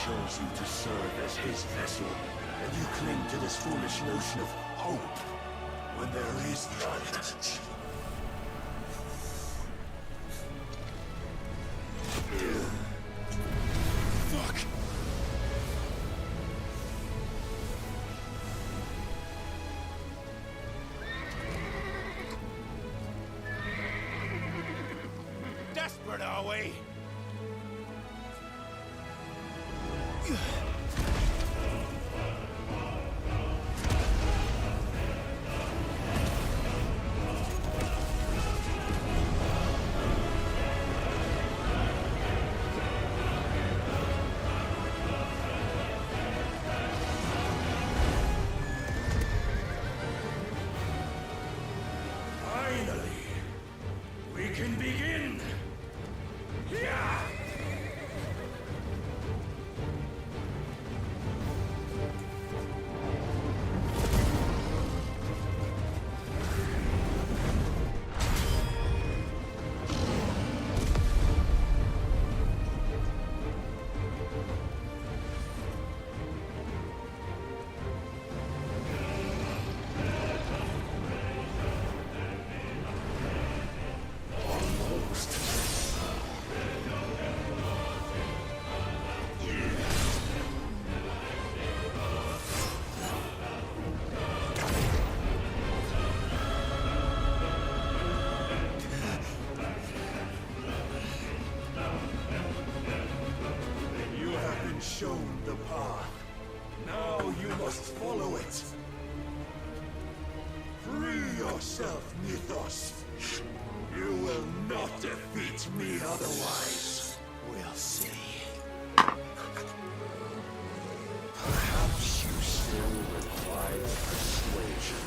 [SPEAKER 15] Chose you to serve as his vessel, and you cling to this foolish notion of hope when there is none.
[SPEAKER 5] Fuck! Desperate, are we?
[SPEAKER 15] yourself, Mythos. You will not defeat me otherwise.
[SPEAKER 5] We'll see.
[SPEAKER 15] Perhaps you still require persuasion.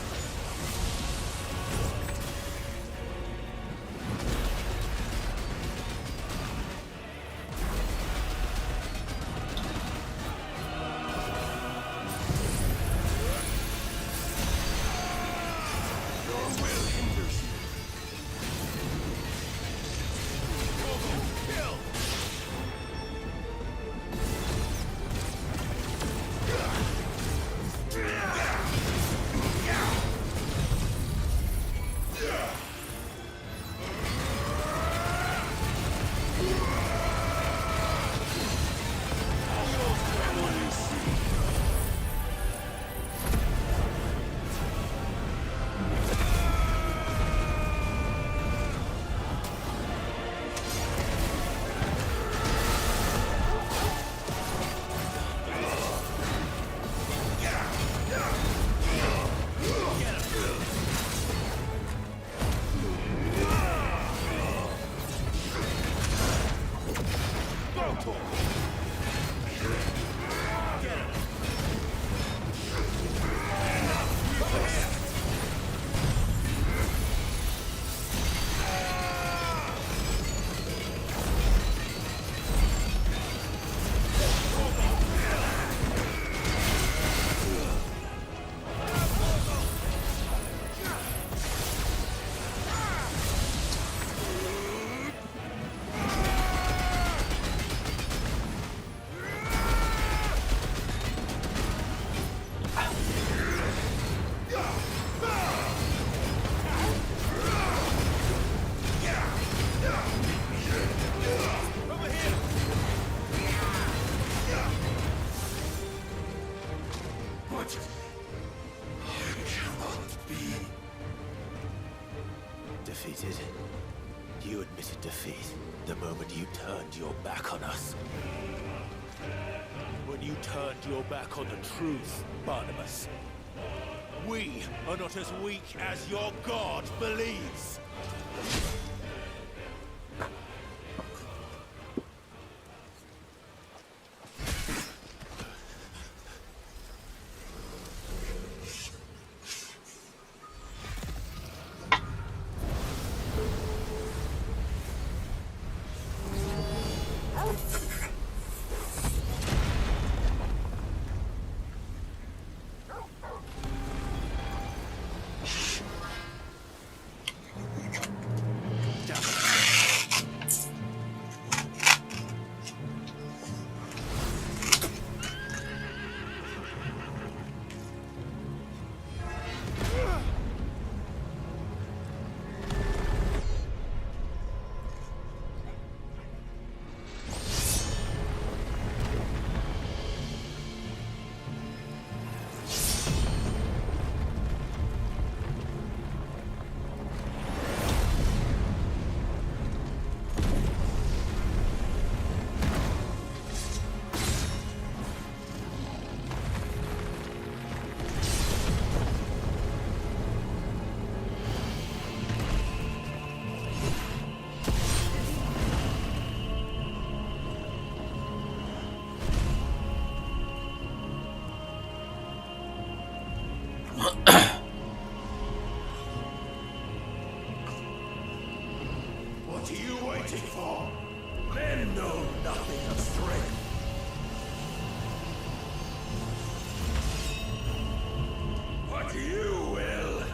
[SPEAKER 5] Defeated? You admitted defeat the moment you turned your back on us. When you turned your back on the truth, Barnabas. We are not as weak as your god believes.
[SPEAKER 15] What are you waiting for? Men know nothing of strength. What you will.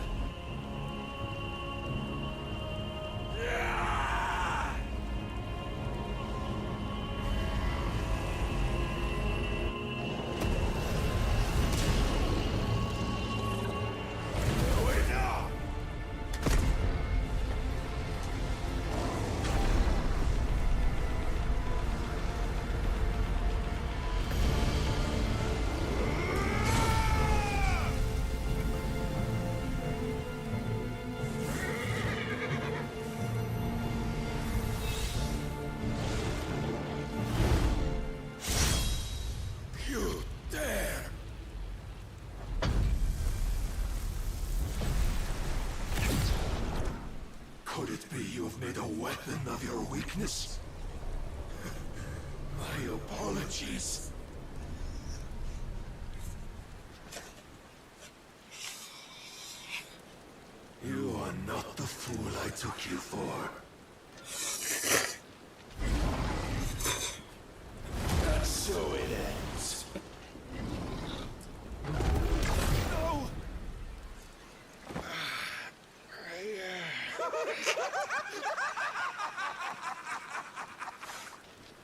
[SPEAKER 15] Could it be you have made a weapon of your weakness? My apologies. You are not the fool I took you for. And so it ends. No!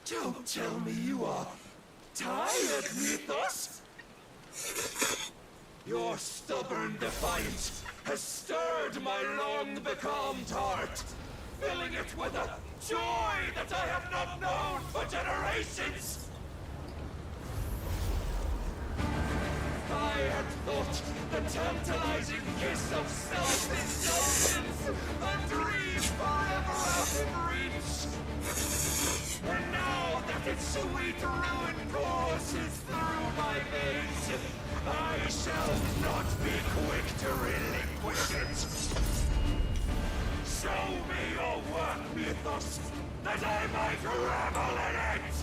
[SPEAKER 15] Don't tell me you are tired, Mythos! Your stubborn defiance has stirred my long-becalmed heart, filling it with a joy that I have not known for generations! I had thought the tantalizing kiss of self-indulgence a dream forever out of reach. And now that its sweet ruin courses through my veins, I shall not be quick to relinquish it. Show me your work, Mythos, that I might revel in it!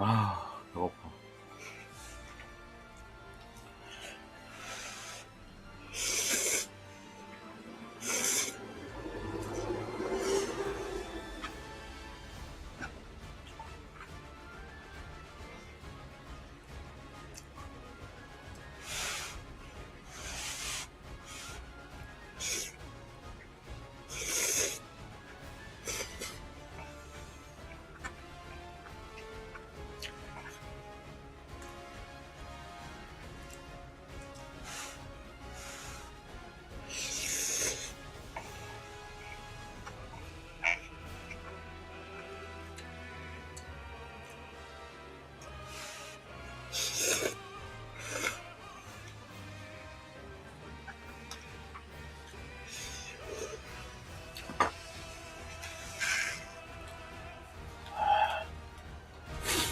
[SPEAKER 9] 아, 배고파.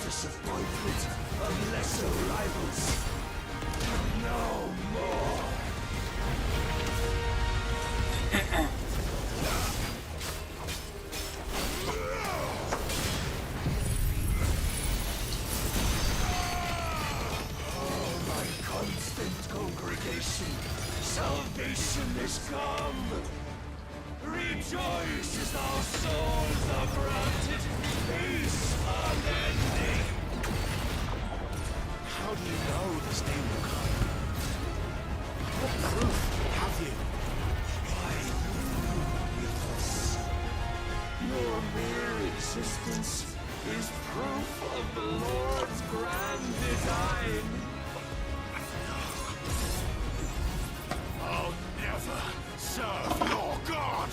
[SPEAKER 15] Disappointment of lesser rivals. No more. Oh, my constant congregation, salvation is come. Rejoice as our souls are granted peace unending. How do you know this day will come? What proof have you? Why, Mythos, your mere existence is proof of the Lord's grand design. I'll never serve your God!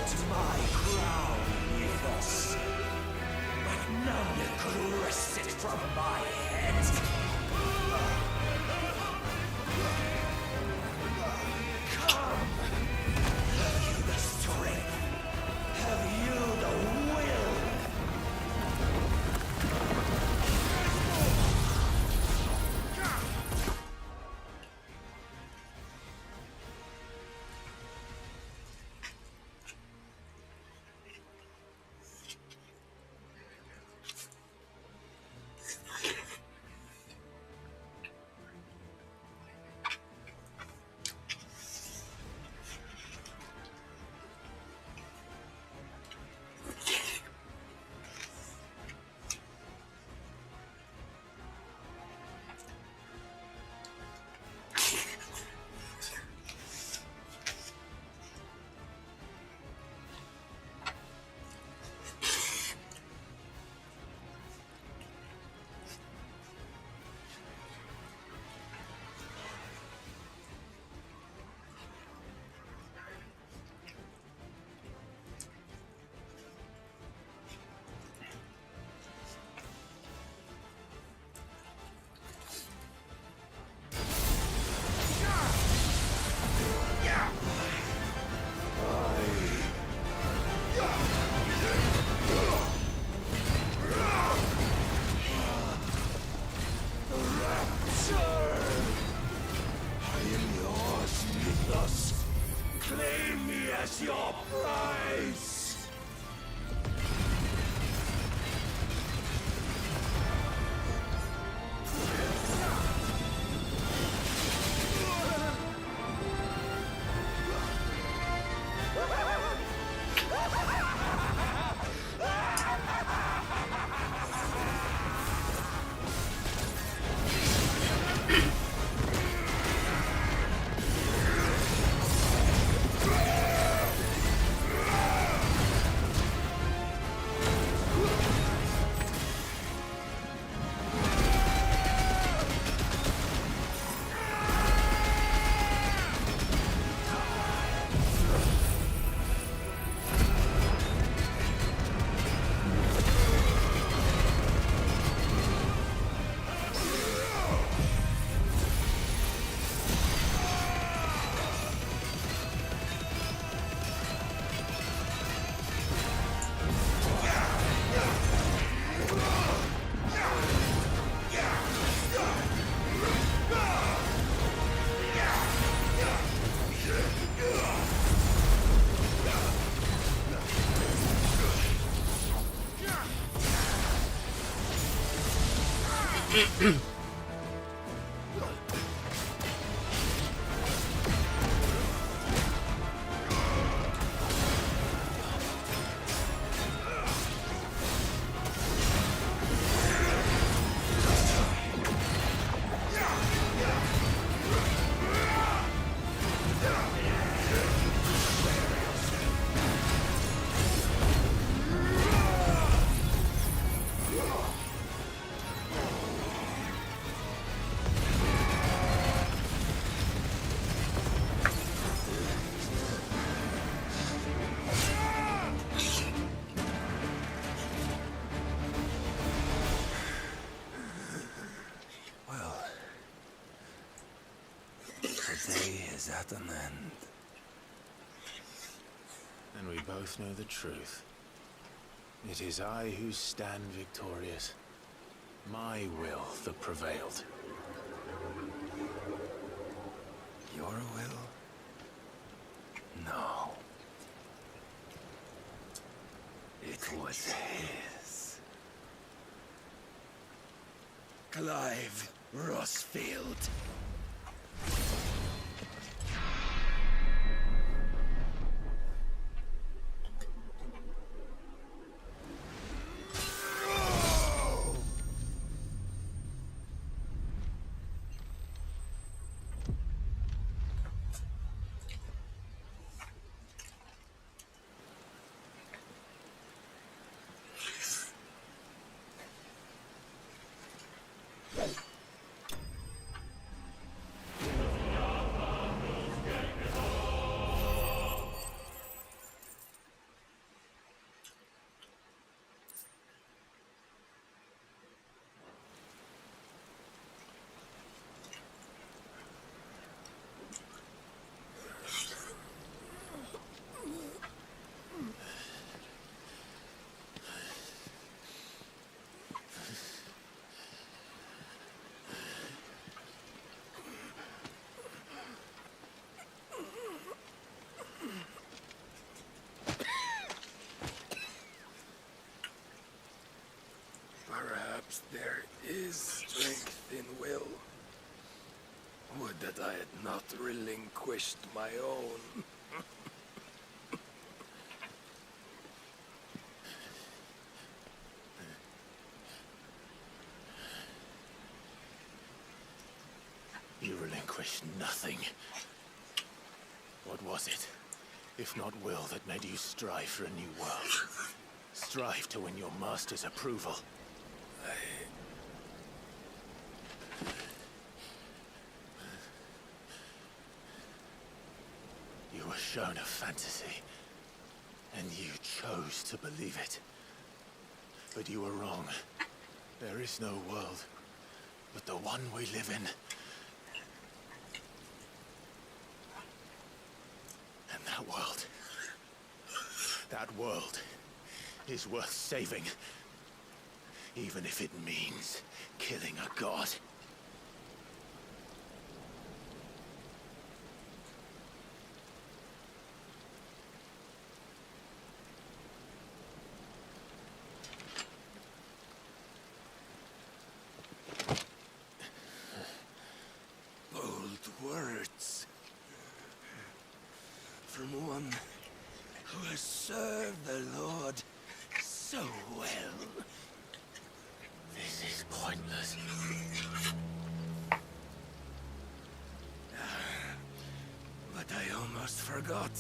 [SPEAKER 12] brought my crown with us, but none could wrest it from my head. Come! Have you the strength? Have you the will? Claim me as your prize! At an end.
[SPEAKER 5] And we both know the truth. It is I who stand victorious. My will that prevailed.
[SPEAKER 12] Your will? No. It was his. Clive Rossfield.
[SPEAKER 15] there is strength in will. Would that I had not relinquished my own.
[SPEAKER 5] You relinquished nothing. What was it, if not will, that made you strive for a new world? Strive to win your master's approval? You were shown a fantasy, and you chose to believe it. But you were wrong. There is no world but the one we live in. And that world is worth saving, even if it means killing a god.
[SPEAKER 15] Bold words from one who has served the Lord so well.
[SPEAKER 5] This is pointless.
[SPEAKER 15] But I almost forgot.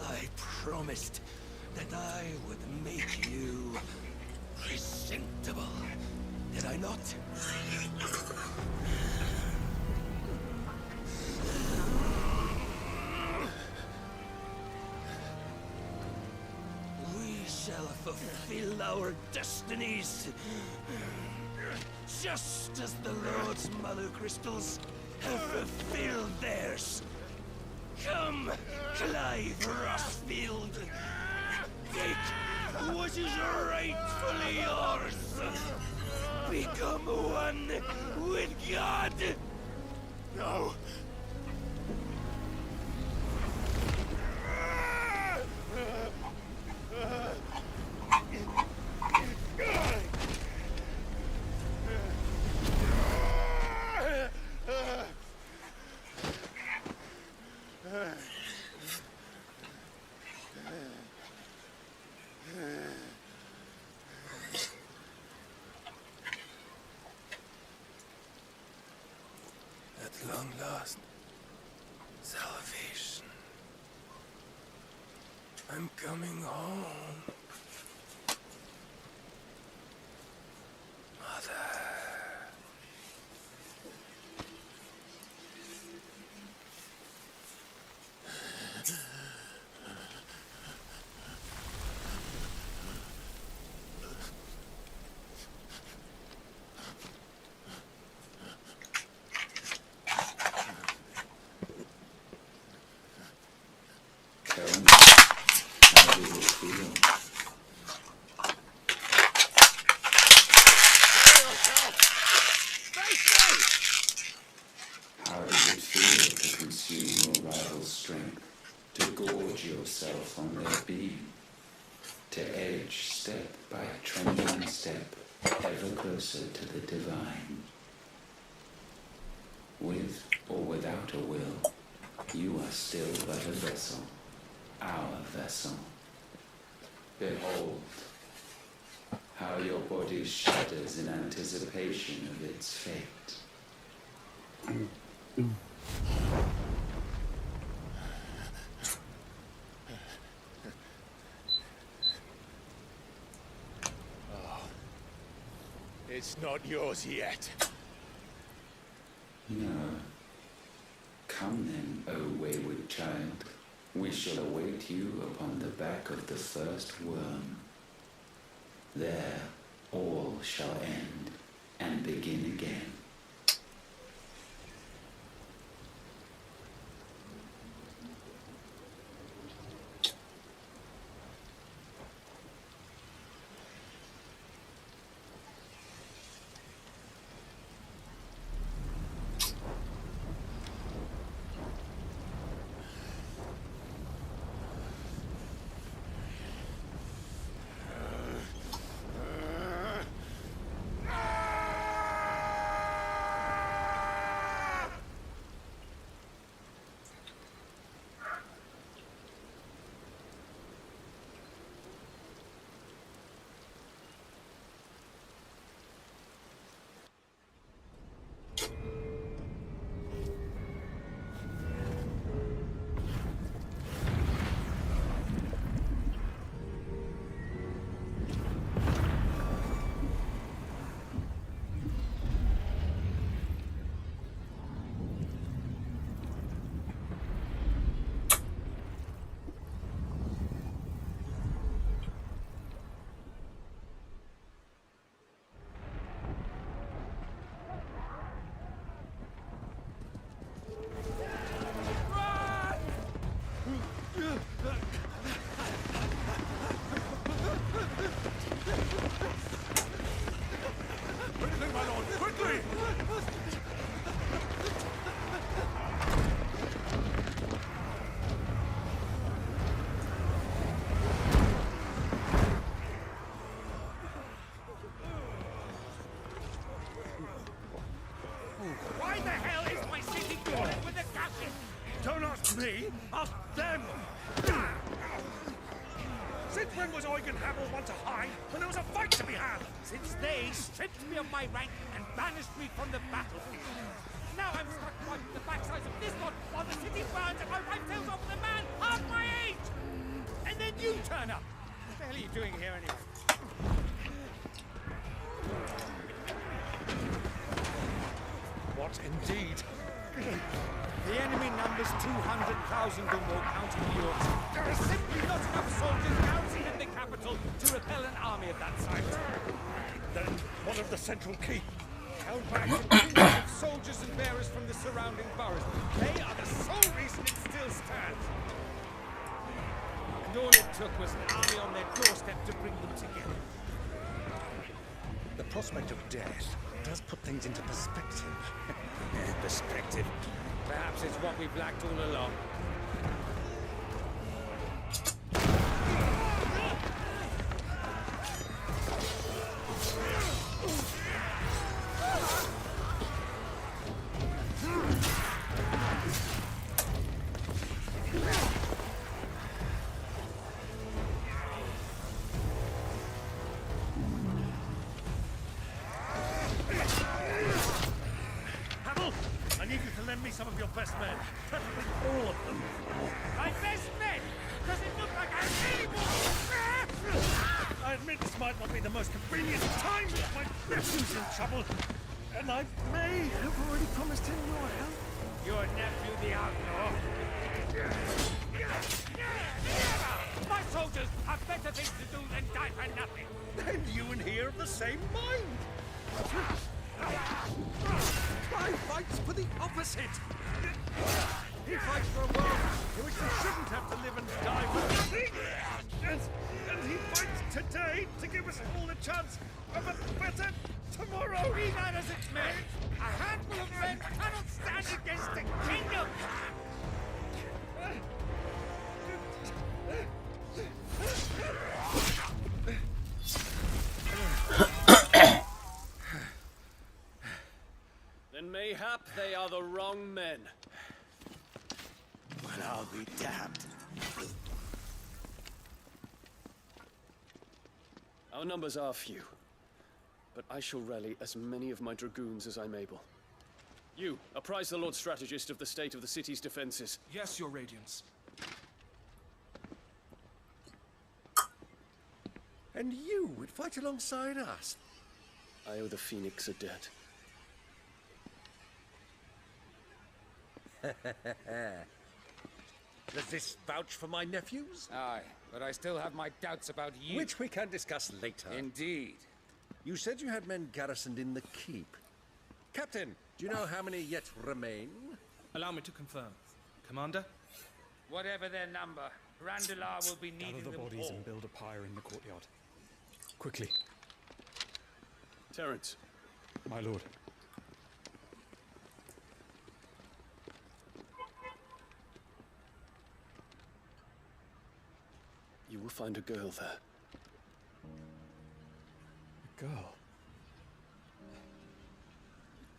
[SPEAKER 15] I promised that I would make you presentable. Did I not? We shall fulfill our destinies, just as the Lord's Mother Crystals have fulfilled theirs. Come, Clive Rossfield. Take what is rightfully yours. Become one with God.
[SPEAKER 5] No.
[SPEAKER 15] At long last, salvation. I'm coming home. Mother.
[SPEAKER 3] How does it feel to consume your rival's strength, to gorge yourself on their beam, to edge step by trembling step ever closer to the divine? With or without a will, you are still but a vessel, our vessel. Behold, how your body shudders in anticipation of its fate.
[SPEAKER 5] Oh, it's not yours yet.
[SPEAKER 3] No. Come then, O wayward child. We shall await you upon the back of the first worm. There all shall end and begin again.
[SPEAKER 11] me? Ask them! Since when was Eugen Hamel one to hide when there was a fight to be had?
[SPEAKER 13] Since they stripped me of my rank and banished me from the battlefield. Now I'm stuck fighting the backsides of this one while the city burns and my wife tails off with a man half my age! And then you turn up! What the hell are you doing here anyway?
[SPEAKER 11] What indeed?
[SPEAKER 13] The enemy numbers 200,000 or more, counting yours. There are simply not enough soldiers garrisoned in the capital to repel an army of that size.
[SPEAKER 11] Then one of the central keep.
[SPEAKER 13] Held back in soldiers and bearers from the surrounding boroughs. They are the sole reason it still stands. And all it took was an army on their doorstep to bring them together.
[SPEAKER 11] The prospect of death does put things into perspective.
[SPEAKER 13] Perspective. Perhaps it's what we've lacked all along.
[SPEAKER 11] Some of your best men, preferably all of them.
[SPEAKER 13] My best men? Does it look like I'm anymore?
[SPEAKER 11] I admit this might not be the most convenient time, but my nephew's in trouble, and I may have already promised him your help.
[SPEAKER 13] Your nephew, the outlaw? My soldiers have better things to do than die for nothing.
[SPEAKER 11] Then you and he are of the same mind. Clive fights for the opposite. He fights for a world in which we shouldn't have to live and die for nothing. And he fights today to give us all the chance of a better tomorrow.
[SPEAKER 13] Be that as it may, a handful of men cannot stand against a kingdom.
[SPEAKER 7] Then mayhap they are the wrong men.
[SPEAKER 18] Well, I'll be damned.
[SPEAKER 7] Our numbers are few, but I shall rally as many of my dragoons as I'm able. You, apprise the Lord Strategist of the state of the city's defenses.
[SPEAKER 8] Yes, Your Radiance.
[SPEAKER 11] And you would fight alongside us?
[SPEAKER 7] I owe the Phoenix a debt.
[SPEAKER 11] Does this vouch for my nephews?
[SPEAKER 13] Aye, but I still have my doubts about you.
[SPEAKER 11] Which we can discuss later.
[SPEAKER 13] Indeed.
[SPEAKER 11] You said you had men garrisoned in the keep. Captain, do you know how many yet remain?
[SPEAKER 8] Allow me to confirm. Commander?
[SPEAKER 13] Whatever their number, Randalar will be needing
[SPEAKER 8] Gather the
[SPEAKER 13] them
[SPEAKER 8] bodies
[SPEAKER 13] all.
[SPEAKER 8] and build a pyre in the courtyard. Quickly.
[SPEAKER 7] Terence.
[SPEAKER 8] My lord.
[SPEAKER 7] You will find a girl there.
[SPEAKER 8] A girl?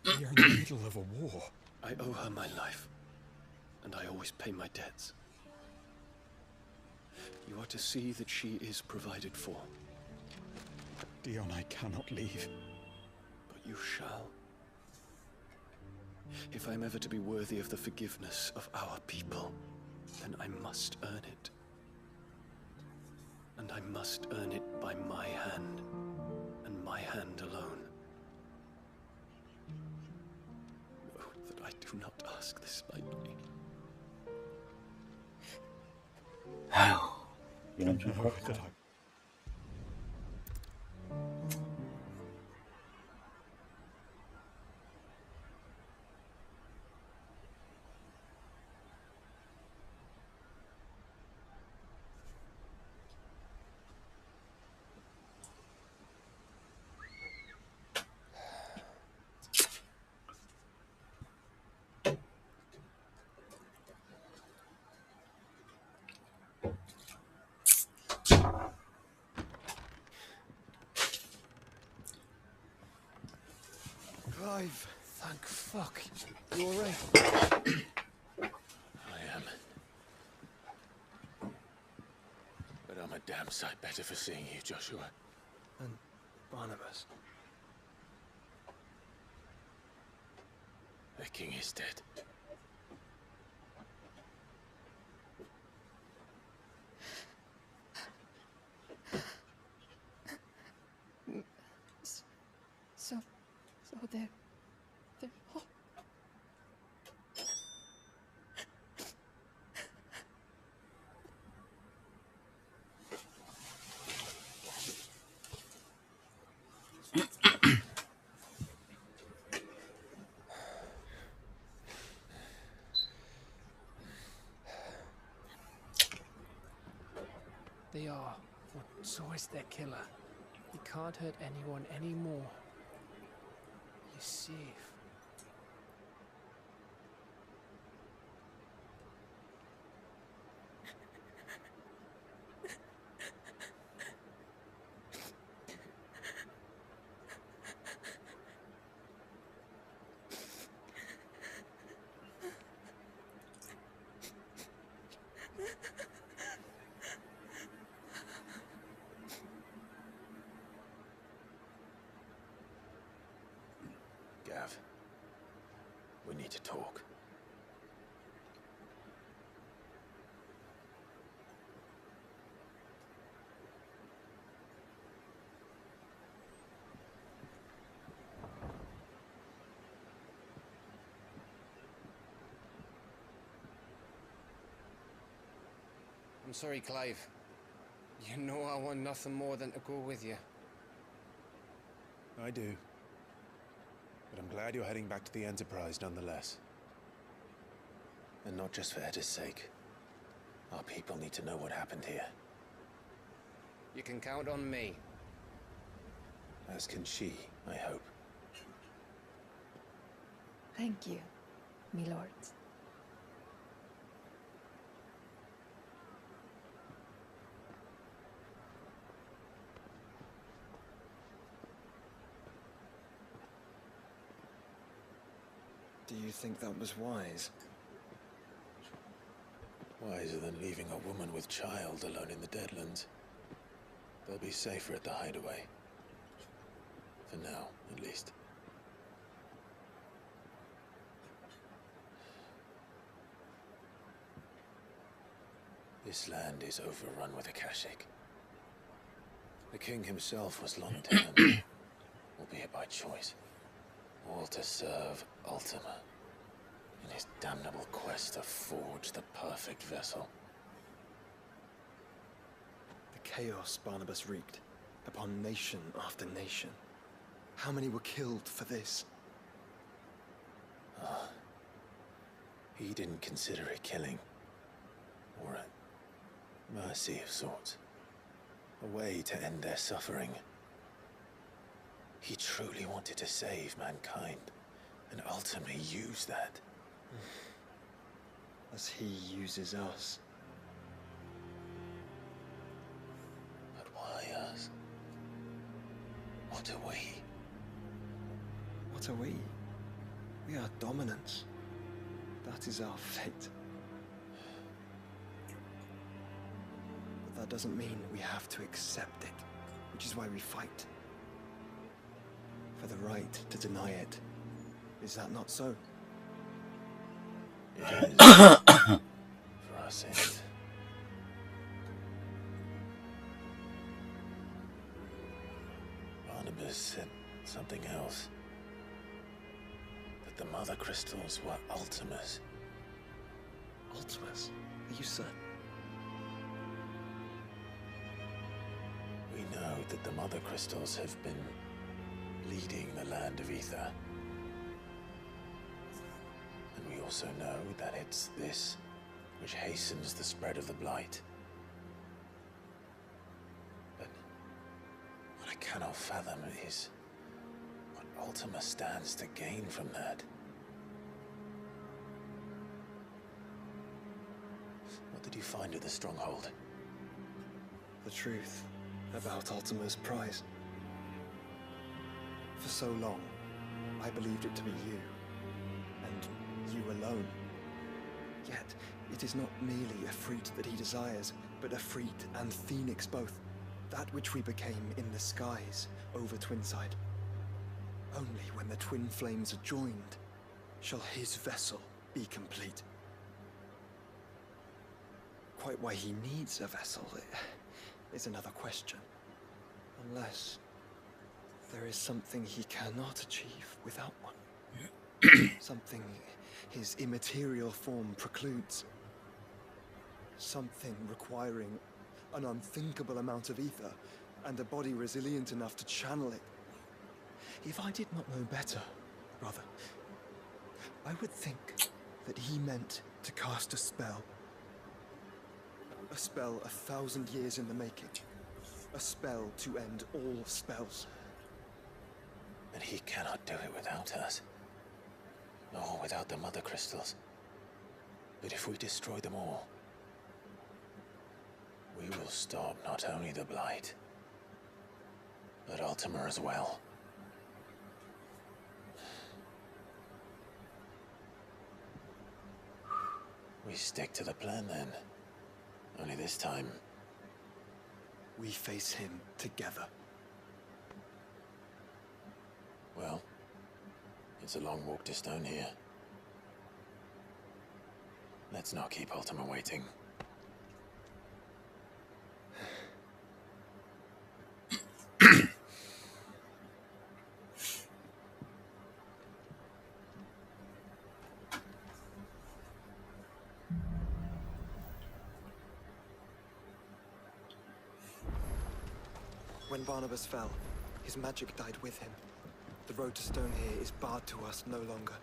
[SPEAKER 8] We are in the middle of a war.
[SPEAKER 7] I owe her my life, and I always pay my debts. You are to see that she is provided for.
[SPEAKER 8] Dion, I cannot leave.
[SPEAKER 7] But you shall. If I am ever to be worthy of the forgiveness of our people, then I must earn it. And I must earn it by my hand, and my hand alone. Know that I do not ask this lightly.
[SPEAKER 9] 이런 좀 그렇다.
[SPEAKER 8] Clive, thank fuck. You alright?
[SPEAKER 7] I am.
[SPEAKER 5] I'm a damn sight better for seeing you, Joshua.
[SPEAKER 8] And Barnabas.
[SPEAKER 5] The king is dead.
[SPEAKER 21] So they're all...
[SPEAKER 17] They are, but so is their killer. He can't hurt anyone anymore. You're safe.
[SPEAKER 5] Gav, we need to talk.
[SPEAKER 17] I'm sorry, Clive. You know I want nothing more than to go with you.
[SPEAKER 5] I do. But I'm glad you're heading back to the Enterprise nonetheless. And not just for Edda's sake. Our people need to know what happened here.
[SPEAKER 17] You can count on me.
[SPEAKER 5] As can she, I hope.
[SPEAKER 21] Thank you, my lords.
[SPEAKER 8] Do you think that was wise?
[SPEAKER 5] Wiser than leaving a woman with child alone in the Deadlands. They'll be safer at the hideaway. For now, at least. This land is overrun with Akashic. The king himself was long-term, albeit by choice. All to serve Ultima in his damnable quest to forge the perfect vessel.
[SPEAKER 8] The chaos Barnabas wreaked upon nation after nation. How many were killed for this?
[SPEAKER 5] He didn't consider it killing. Or a mercy of sorts. A way to end their suffering. He truly wanted to save mankind, and ultimately use that.
[SPEAKER 8] As he uses us.
[SPEAKER 5] But why us? What are we?
[SPEAKER 8] What are we? We are dominance. That is our fate. But that doesn't mean we have to accept it, which is why we fight. For the right to deny it. Is that not so?
[SPEAKER 5] It is. For us, it is. Barnabas said something else. That the Mother Crystals were Ultimas.
[SPEAKER 8] Ultimas? Are you certain?
[SPEAKER 5] We know that the Mother Crystals have been leading the land of Ether. And we also know that it's this which hastens the spread of the Blight. But what I cannot fathom is what Ultima stands to gain from that. What did you find at the Stronghold?
[SPEAKER 8] The truth about Ultima's prize. For so long, I believed it to be you, and you alone. Yet, It is not merely a fruit that he desires, but a fruit and phoenix both, that which we became in the skies over Twinside. Only when the twin flames are joined shall his vessel be complete. Quite why he needs a vessel is another question. Unless there is something he cannot achieve without one. Something his immaterial form precludes. Something requiring an unthinkable amount of ether and a body resilient enough to channel it. If I did not know better, brother, I would think that he meant to cast a spell. A spell 1,000 years in the making. A spell to end all spells.
[SPEAKER 2] But he cannot do it without us. Nor without the Mother Crystals. But if we destroy them all, we will stop not only the Blight, but Ultima as well. We stick to the plan then. Only this time,
[SPEAKER 8] we face him together.
[SPEAKER 2] Well, it's a long walk to Stone here. Let's not keep Ultima waiting.
[SPEAKER 8] When Barnabas fell, his magic died with him. The road to Stone here is barred to us no longer.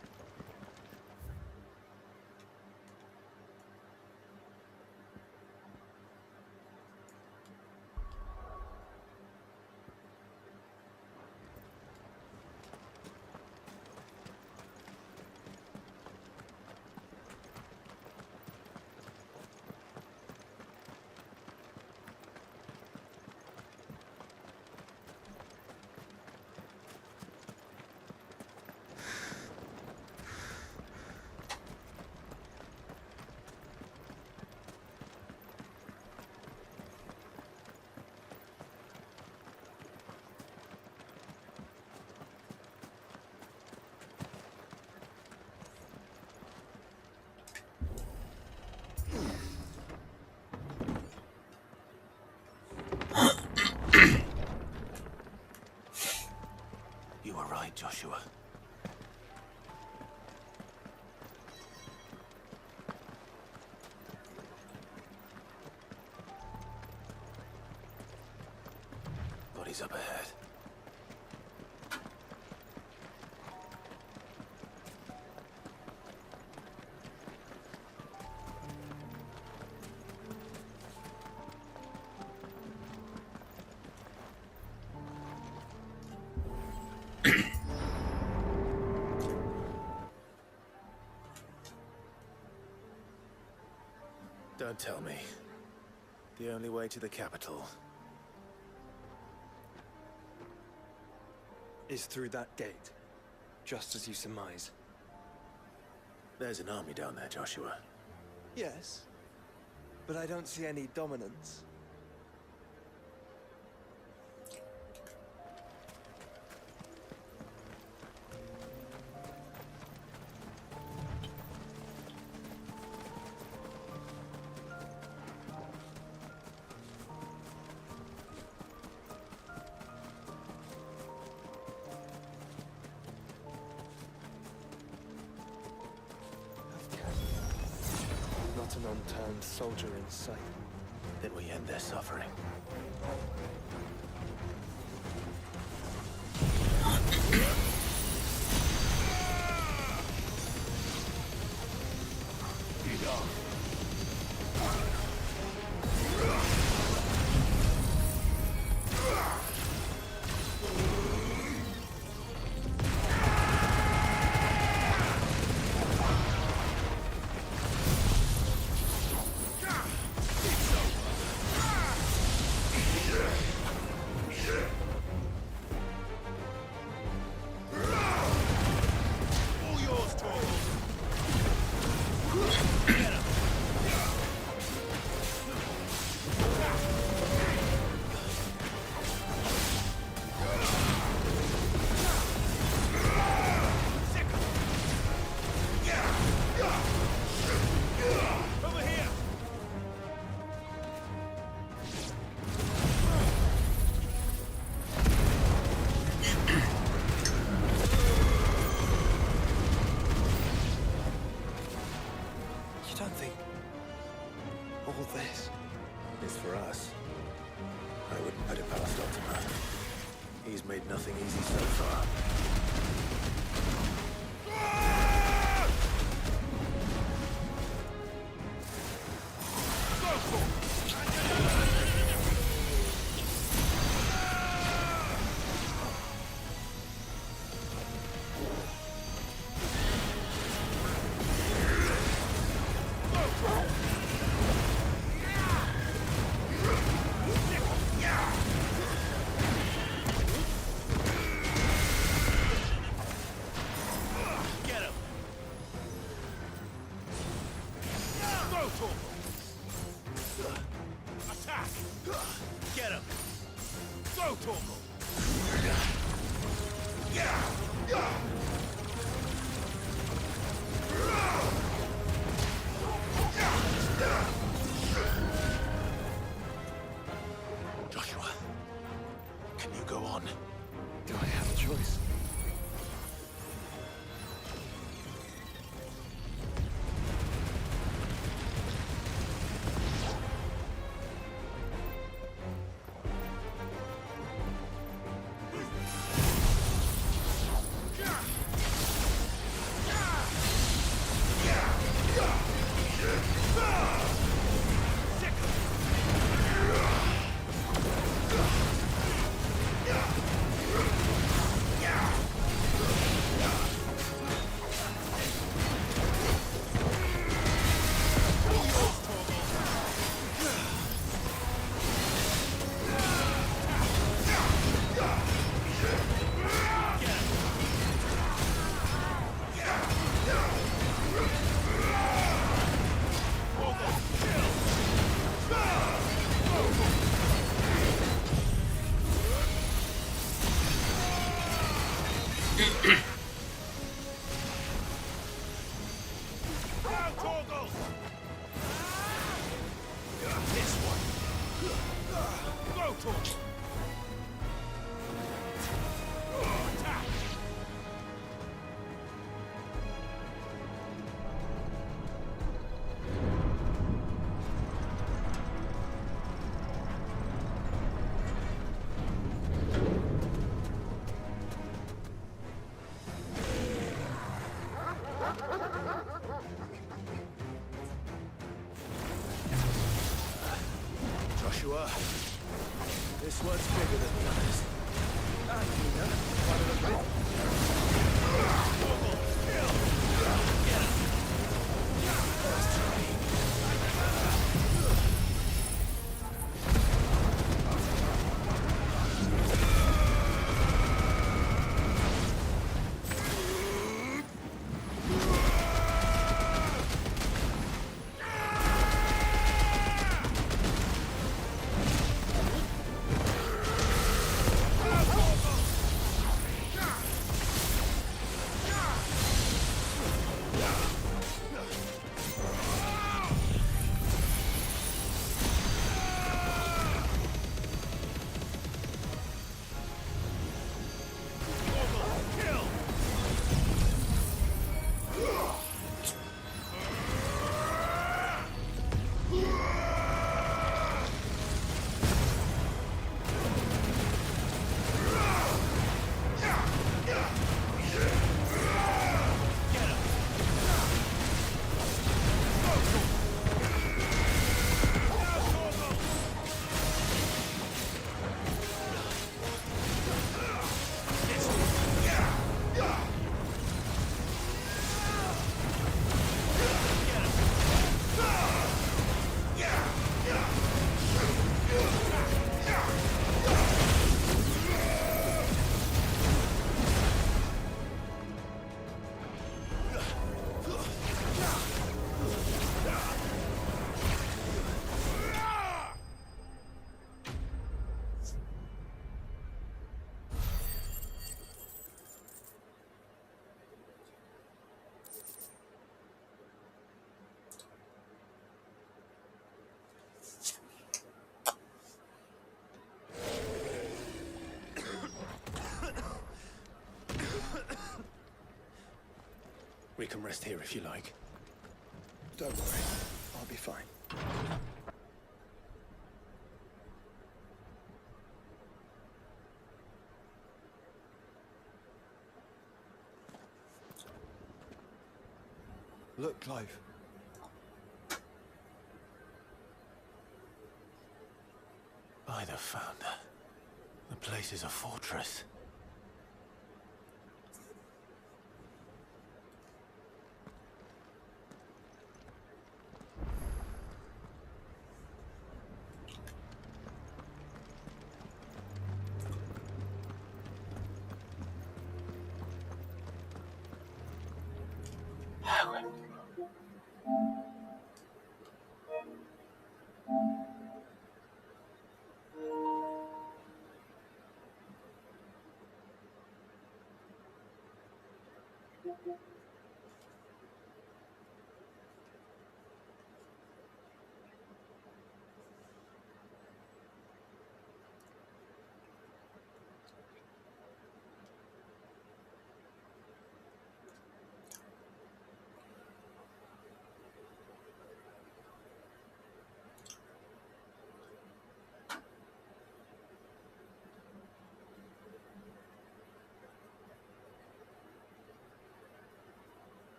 [SPEAKER 2] You were right, Joshua. Bodies up ahead. Don't tell me. The only way to the capital
[SPEAKER 8] is through that gate, just as you surmise.
[SPEAKER 2] There's an army down there, Joshua.
[SPEAKER 8] Yes, but I don't see any dominance. Not an unturned soldier in sight.
[SPEAKER 2] Then we end their suffering.
[SPEAKER 8] this.
[SPEAKER 2] It's for us. I wouldn't put it past Optima. He's made nothing easy so far.
[SPEAKER 5] Joshua, can you go on?
[SPEAKER 8] Do I have a choice?
[SPEAKER 5] Joshua, this one's bigger than the others. Nina, one of the We can rest here if you like.
[SPEAKER 8] Don't worry, I'll be fine. Look, Clive.
[SPEAKER 5] By the Founder. The place is a fortress.